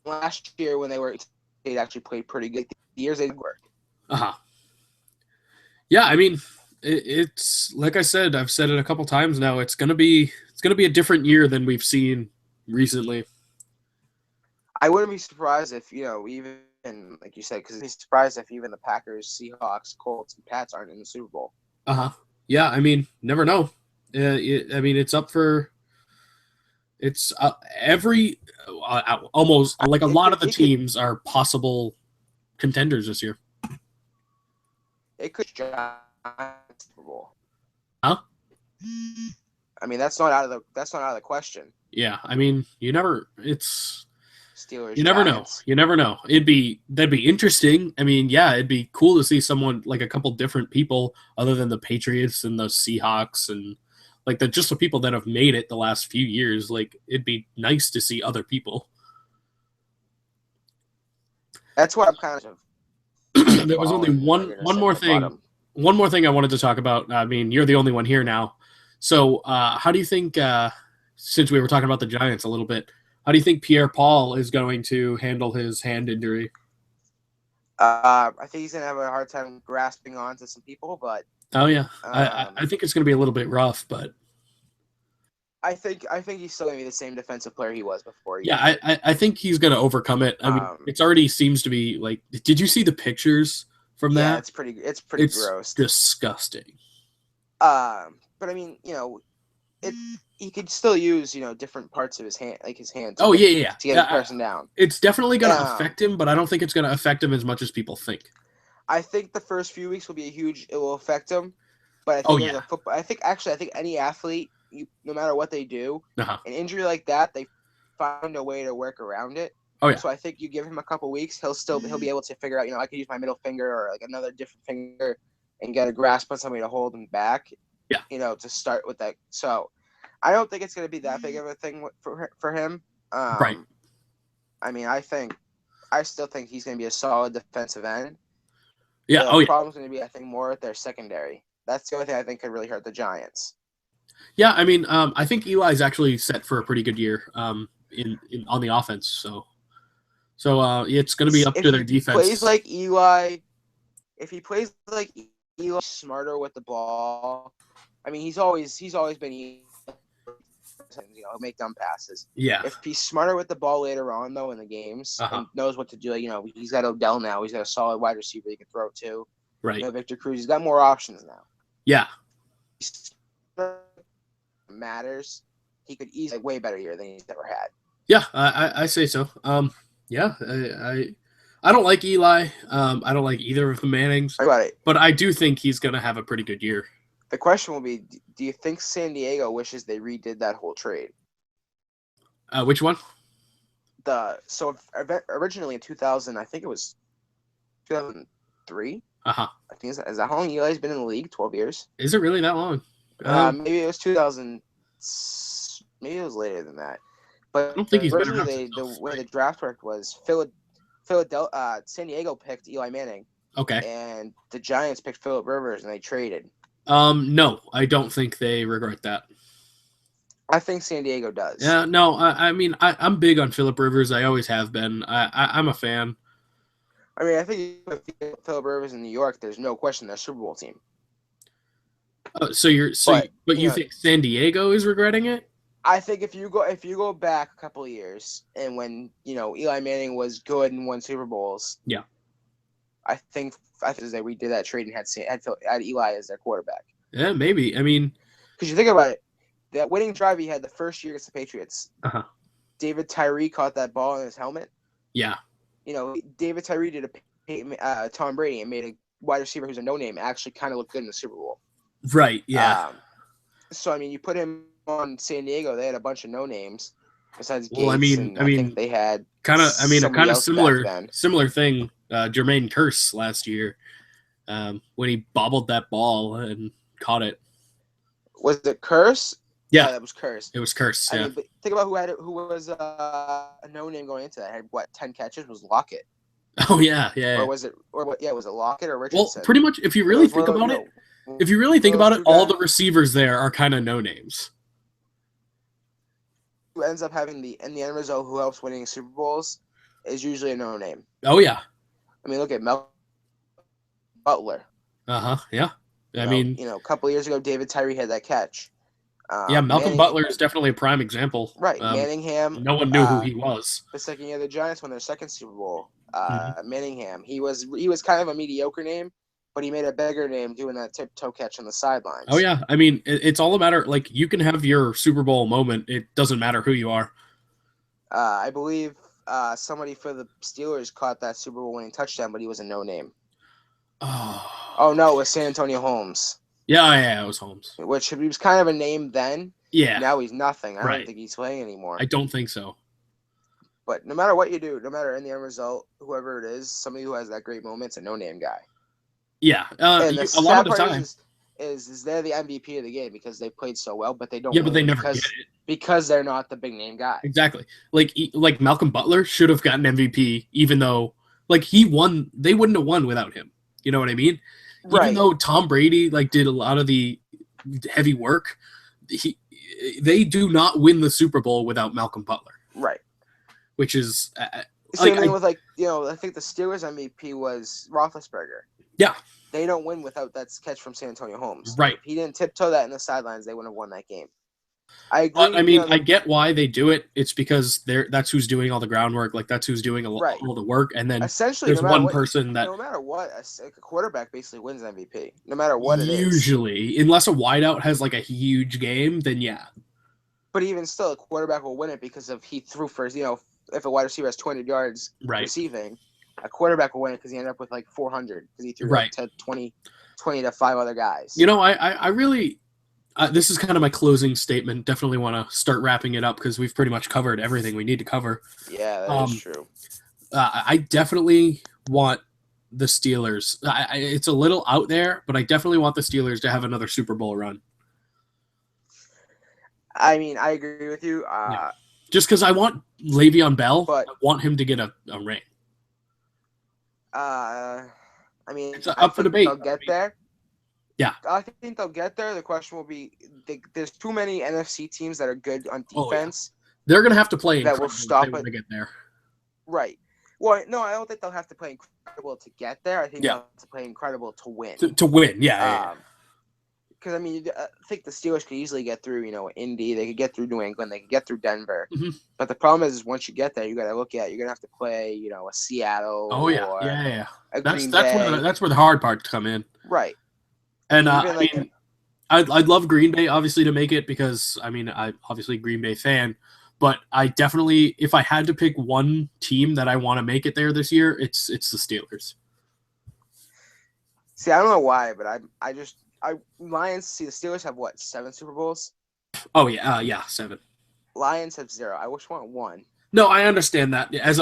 Last year when they actually played pretty good. The years they were. Yeah, I mean, it's like I said. I've said it a couple times now. It's gonna be a different year than we've seen recently. I wouldn't be surprised if even like you said, because I'd be surprised if even the Packers, Seahawks, Colts, and Pats aren't in the Super Bowl. Yeah, I mean, never know. I mean, it's up for. It's almost like a lot of the teams are possible contenders this year. It could Super Bowl. Huh? I mean, that's not out of the question. Yeah, I mean, it's Steelers. You never Giants. know. You never know. That'd be interesting. I mean, yeah, it'd be cool to see someone like a couple different people other than the Patriots and the Seahawks and like just the people that have made it the last few years. Like, it'd be nice to see other people. That's what I'm kind of. There was only one more thing. One more thing I wanted to talk about. I mean, you're the only one here now. So, how do you think, since we were talking about the Giants a little bit, how do you think Pierre-Paul is going to handle his hand injury? I think he's going to have a hard time grasping on to some people, but... Oh, yeah. I think it's going to be a little bit rough, but... I think he's still going to be the same defensive player he was before. Yeah, I think he's going to overcome it. I mean, it already seems to be like... Did you see the pictures from that? Yeah, it's pretty gross. It's disgusting. But, I mean, he could still use, different parts of his hand, like his hand. To get the person down. It's definitely going to affect him, but I don't think it's going to affect him as much as people think. I think the first few weeks it will affect him. But I think I think any athlete, no matter what they do, an injury like that, they find a way to work around it. Oh, yeah. So I think you give him a couple weeks, he'll be able to figure out, I could use my middle finger or like another different finger and get a grasp on somebody to hold him back. Yeah. To start with that. So I don't think it's going to be that big of a thing for him. Right. I mean, I still think he's going to be a solid defensive end. Yeah. The problem's going to be, I think, more at their secondary. That's the only thing I think could really hurt the Giants. Yeah, I mean, I think Eli's actually set for a pretty good year on the offense. So it's going to be up to their defense. If he plays like Eli, smarter with the ball. I mean, he's always been make dumb passes. Yeah. If he's smarter with the ball later on though in the games and knows what to do, he's got Odell now. He's got a solid wide receiver he can throw to. Right. Victor Cruz. He's got more options now. Yeah. Matters. He could easily way better year than he's ever had. Yeah, I say so. Yeah, I don't like Eli. I don't like either of the Mannings. But I do think he's going to have a pretty good year. The question will be, do you think San Diego wishes they redid that whole trade? Which one? Originally in 2000, I think it was 2003. I think is that how long Eli's been in the league? 12 years. Is it really that long? Maybe it was 2000. Maybe it was later than that. But I don't think he's been around the way the draft worked was San Diego picked Eli Manning. Okay. And the Giants picked Phillip Rivers, and they traded. No, I don't think they regret that. I think San Diego does. Yeah, no, I mean, I'm big on Phillip Rivers. I always have been. I'm a fan. I mean, I think if Phillip Rivers in New York, there's no question they're a Super Bowl team. But you think San Diego is regretting it? I think if you go back a couple of years and when Eli Manning was good and won Super Bowls, yeah, I think they redid that trade and had Eli as their quarterback. Yeah, maybe. I mean, because you think about it, that winning drive he had the first year against the Patriots. David Tyree caught that ball in his helmet. Yeah. David Tyree did a Tom Brady and made a wide receiver who's a no-name actually kind of look good in the Super Bowl. Right. Yeah. So I mean, you put him on San Diego. They had a bunch of no-names besides Gates. Well, I mean, they had a kind of similar thing. Jermaine Kearse last year, when he bobbled that ball and caught it. Was it Kearse? Yeah, that was Kearse. It was Kearse. Yeah. I mean, but think about who was a no-name going into that. Had 10 catches? Was Lockett? Oh yeah. Or was it? Or what? Yeah, was it Lockett or Richardson? Well, pretty much. If you really think about it, If you really think about it, all the receivers there are kind of no names. Who ends up having the end result, who helps winning Super Bowls, is usually a no name. Oh yeah. I mean, look at Malcolm Butler. Yeah. A couple of years ago, David Tyree had that catch. Malcolm Butler is definitely a prime example. Right, Manningham. No one knew who he was. The second year the Giants won their second Super Bowl. Manningham. He was kind of a mediocre name, but he made a bigger name doing that tip-toe catch on the sidelines. Oh yeah, I mean it's all a matter. Like you can have your Super Bowl moment. It doesn't matter who you are. I believe somebody for the Steelers caught that Super Bowl winning touchdown, but he was a no name. Oh no, it was San Antonio Holmes. Yeah, it was Holmes. Which he was kind of a name then. Yeah. Now he's nothing. I don't think he's playing anymore. I don't think so. But no matter what you do, no matter in the end result, whoever it is, somebody who has that great moment, it's a no-name guy. Yeah. And a lot of the time is they're the MVP of the game because they played so well, but they don't. Yeah, but they never get it because they're not the big name guy. Exactly. Like Malcolm Butler should have gotten MVP, even though he won. They wouldn't have won without him. You know what I mean? Right. Even though Tom Brady did a lot of the heavy work, they do not win the Super Bowl without Malcolm Butler. Right. Which is same thing with I think the Steelers MVP was Roethlisberger. Yeah. They don't win without that catch from San Antonio Holmes. Right. If he didn't tiptoe that in the sidelines, they wouldn't have won that game. I agree. But, I get why they do it. It's because that's who's doing all the groundwork. That's who's doing all the work. And then essentially, there's one person that... No matter what, a quarterback basically wins MVP. No matter what it is. Usually. Unless a wideout has a huge game, then yeah. But even still, a quarterback will win it because he threw first. If a wide receiver has 200 yards receiving, a quarterback will win it because he ended up with 400 because he threw to 20 to 5 other guys. I really... this is kind of my closing statement. Definitely want to start wrapping it up because we've pretty much covered everything we need to cover. Yeah, that is true. I definitely want the Steelers. It's a little out there, but I definitely want the Steelers to have another Super Bowl run. I mean, I agree with you. Just because I want Le'Veon Bell, but I want him to get a ring. It's up for debate. They'll get there. Yeah. I think they'll get there. The question will be, there's too many NFC teams that are good on defense. They're going to have to play that will stop it to get there. Right. Well, no, I don't think they'll have to play incredible to get there. I think they'll have to play incredible to win. To win, yeah. Because, I think the Steelers could easily get through, Indy. They could get through New England. They could get through Denver. Mm-hmm. But the problem is once you get there, you got to look at, you're going to have to play, a Seattle. Oh, yeah. Or Yeah. A that's Green Bay. That's where the hard parts come in. Right. And I'd love Green Bay obviously to make it because I'm obviously a Green Bay fan, but I definitely, if I had to pick one team that I want to make it there this year, it's the Steelers. See, I don't know why, but Lions. See, the Steelers have 7 Super Bowls? Oh yeah, 7. Lions have 0. I wish want 1. No, I understand that. As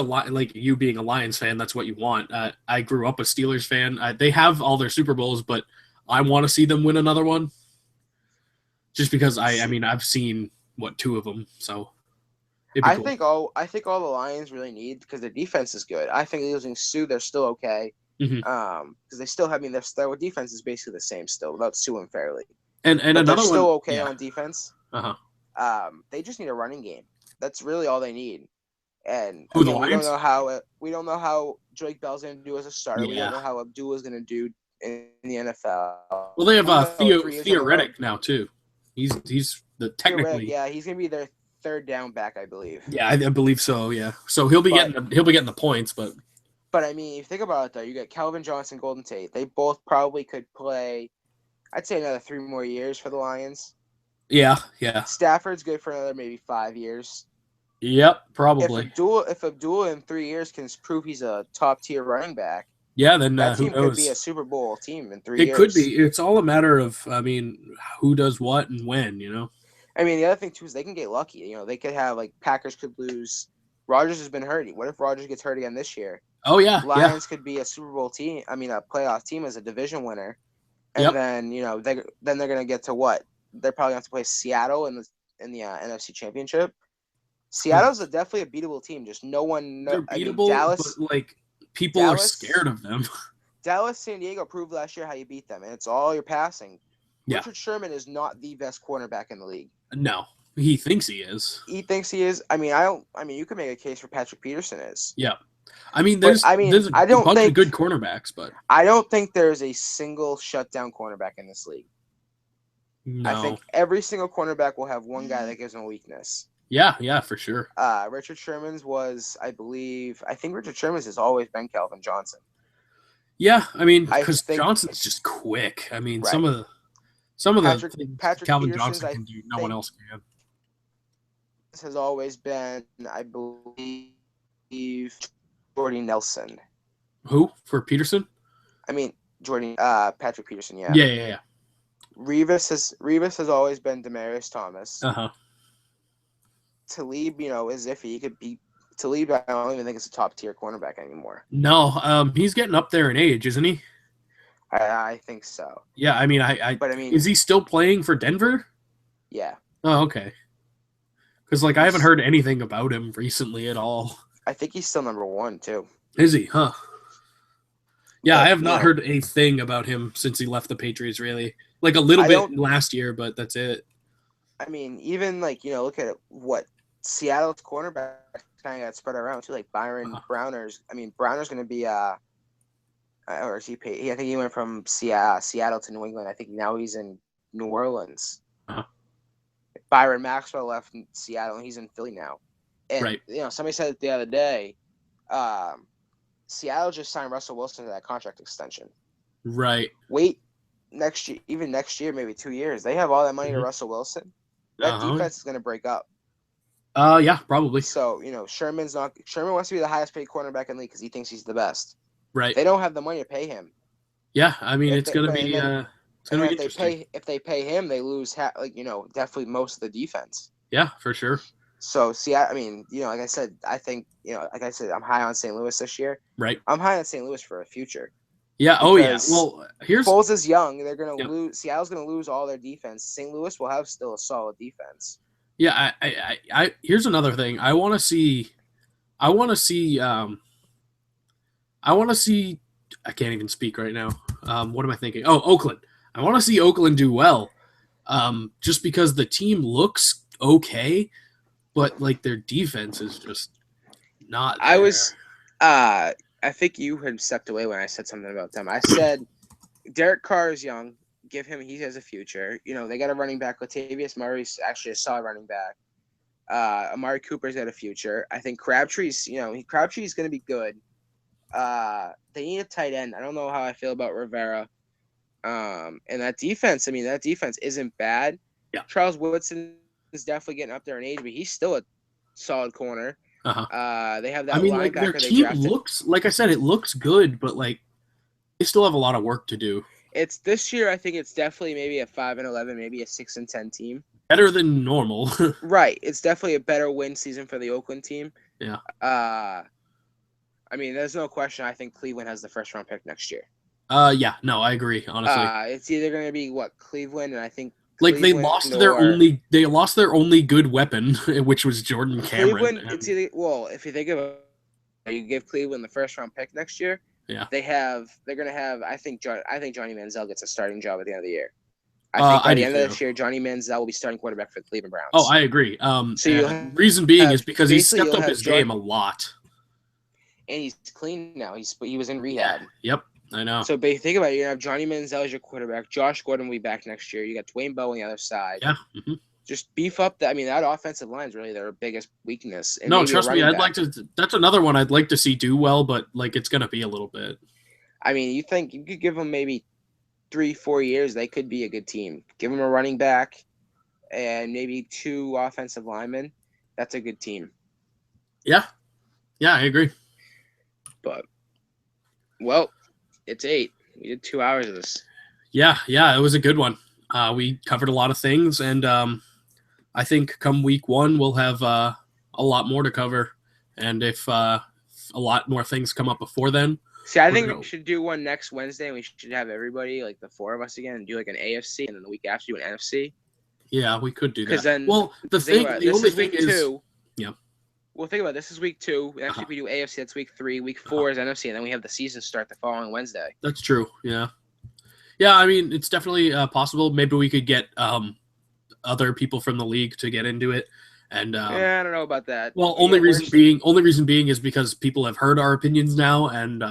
you being a Lions fan, that's what you want. I grew up a Steelers fan. They have all their Super Bowls, but I want to see them win another one. Just because I've seen 2 of them, so I think all the Lions really need, because their defense is good. I think losing Sue, they're still okay. Mm-hmm. Because they still have their defense is basically the same still without Sue and Fairley. And but another they're still one, okay on defense. They just need a running game. That's really all they need. And we don't know how Drake Bell's going to do as a starter. Yeah. We don't know how Abdullah is going to do in the NFL. Well, they have Theoretic now too. He's the technically. Yeah, he's going to be their third down back, I believe. Yeah, I believe so. Yeah, so he'll be getting the points, but. But if you think about it though, you got Calvin Johnson, Golden Tate. They both probably could play, I'd say another 3 more years for the Lions. Yeah. Stafford's good for another maybe 5 years. Yep, probably. If Abdullah in 3 years can prove he's a top tier running back, yeah, then that who team knows? Could be a Super Bowl team in 3 years. It could be. It's all a matter of who does what and when. The other thing too is they can get lucky. They could have Packers could lose. Rodgers has been hurt. What if Rodgers gets hurt again this year? Oh yeah, Lions could be a Super Bowl team. A playoff team as a division winner, and then they're gonna get to what? They're probably gonna have to play Seattle in the NFC Championship. Seattle's definitely a beatable team. Just no one. They're beatable, Dallas, but people are scared of them. Dallas, San Diego proved last year how you beat them, and it's all your passing. Yeah. Richard Sherman is not the best cornerback in the league. No, he thinks he is. He thinks he is. I mean, you could make a case for Patrick Peterson is. Yeah. I mean, there's I don't bunch think of good cornerbacks, but I don't think there's a single shutdown cornerback in this league. no. I think every single cornerback will have one guy that gives them a weakness. Yeah, for sure. Richard Sherman's was, I think Richard Sherman's has always been Calvin Johnson. Yeah, I mean, I because think- Johnson's just quick. I mean, Right. some of the things Patrick Calvin Peterson's, Johnson can do, no one else can. This has always been, I believe, Jordy Nelson. Who for Peterson? I mean, Patrick Peterson, yeah. Yeah. Revis has always been Demaryius Thomas. Uh-huh. Talib, is iffy. He could beat Talib. I don't even think it's a top tier cornerback anymore. No, he's getting up there in age, isn't he? I think so. Yeah, I mean, But I mean, is he still playing for Denver? yeah. Oh, okay. Because I haven't heard anything about him recently at all. I think he's still number 1 too. Is he? Huh. Yeah, But, I have not heard a thing about him since he left the Patriots. Really, a little bit last year, but that's it. I mean, even look at what Seattle's cornerbacks kind of got spread around too, like Byron Browner's. I mean, Browner's going to be or is he paid? I think he went from Seattle to New England. I think now he's in New Orleans. Uh-huh. Byron Maxwell left Seattle and he's in Philly now. And Right. Somebody said it the other day. Seattle just signed Russell Wilson to that contract extension. Right. Wait next year, even next year, maybe 2 years. They have all that money to Russell Wilson. That defense is going to break up. Yeah, probably. So, Sherman wants to be the highest paid cornerback in the league because he thinks he's the best. Right. They don't have the money to pay him. Yeah, I mean, it's going to be interesting. If they pay him, they lose definitely most of the defense. Yeah, for sure. So, I mean, like I said, I think, I'm high on St. Louis this year. Right. I'm high on St. Louis for a future. Yeah. Oh, yeah. Well, Foles is young. They're going to lose. Seattle's going to lose all their defense. St. Louis will have still a solid defense. Yeah. I here's another thing. I want to see. I can't even speak right now. What am I thinking? Oh, Oakland. I want to see Oakland do well. Just because the team looks okay, but their defense is just not there. I think you had stepped away when I said something about them. I said Derek Carr is young. He has a future. They got a running back. Latavius Murray's actually a solid running back. Amari Cooper's got a future. I think Crabtree's going to be good. They need a tight end. I don't know how I feel about Rivera. And that defense, isn't bad. Yeah. Charles Woodson is definitely getting up there in age, but he's still a solid corner. Uh-huh. They have that linebacker their team looks, like I said, it looks good, but they still have a lot of work to do. It's this year. I think it's definitely maybe a 5-11, maybe a 6-10 team. Better than normal. Right. It's definitely a better win season for the Oakland team. Yeah. I mean, there's no question. I think Cleveland has the first round pick next year. Yeah. No, I agree. Honestly, it's either going to be Cleveland, and I think they lost their only good weapon, which was Jordan Cameron. Cleveland. It's either if you think of it, you give Cleveland the first round pick next year. Yeah. They're going to have. I think Johnny Manziel gets a starting job at the end of the year. I think by the end of this year, Johnny Manziel will be starting quarterback for the Cleveland Browns. Oh, I agree. Reason being is because he stepped up his game a lot. And he's clean now. He was in rehab. Yep, I know. So, but think about it. You have Johnny Manziel as your quarterback. Josh Gordon will be back next year. You got Dwayne Bowe on the other side. Yeah. Mm-hmm. Just beef up that. I mean, that offensive line is really their biggest weakness. And no, trust me. I'd like to. That's another one I'd like to see do well, but it's going to be a little bit. I mean, you think you could give them maybe 3-4 years, they could be a good team. Give them a running back and maybe 2 offensive linemen. That's a good team. Yeah, I agree. But, well, it's 8. We did 2 hours of this. Yeah, it was a good one. We covered a lot of things, and I think come week 1 we'll have a lot more to cover. And if a lot more things come up before then. See, I think we should do one next Wednesday, and we should have everybody, the 4 of us again, and do an AFC, and then the week after do an NFC. Yeah, we could do that. Because then, the only thing is, week 2. yeah. Well, think about it. This is week 2. Next week we do AFC. That's week 3. Week 4 is NFC, and then we have the season start the following Wednesday. That's true. Yeah. Yeah, I mean, it's definitely possible. Maybe we could get other people from the league to get into it. And I don't know about that. Well, only reason being is because people have heard our opinions now, and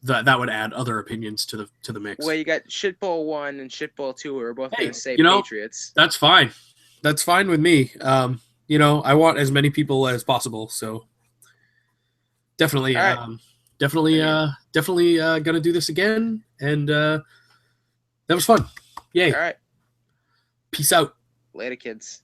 that would add other opinions to the mix. Well, you got Shitbowl 1 and Shitbowl 2 who are both going to say Patriots. That's fine. That's fine with me. I want as many people as possible, so definitely, right. definitely gonna do this again, and that was fun. Yay! All right. Peace out. Later, kids.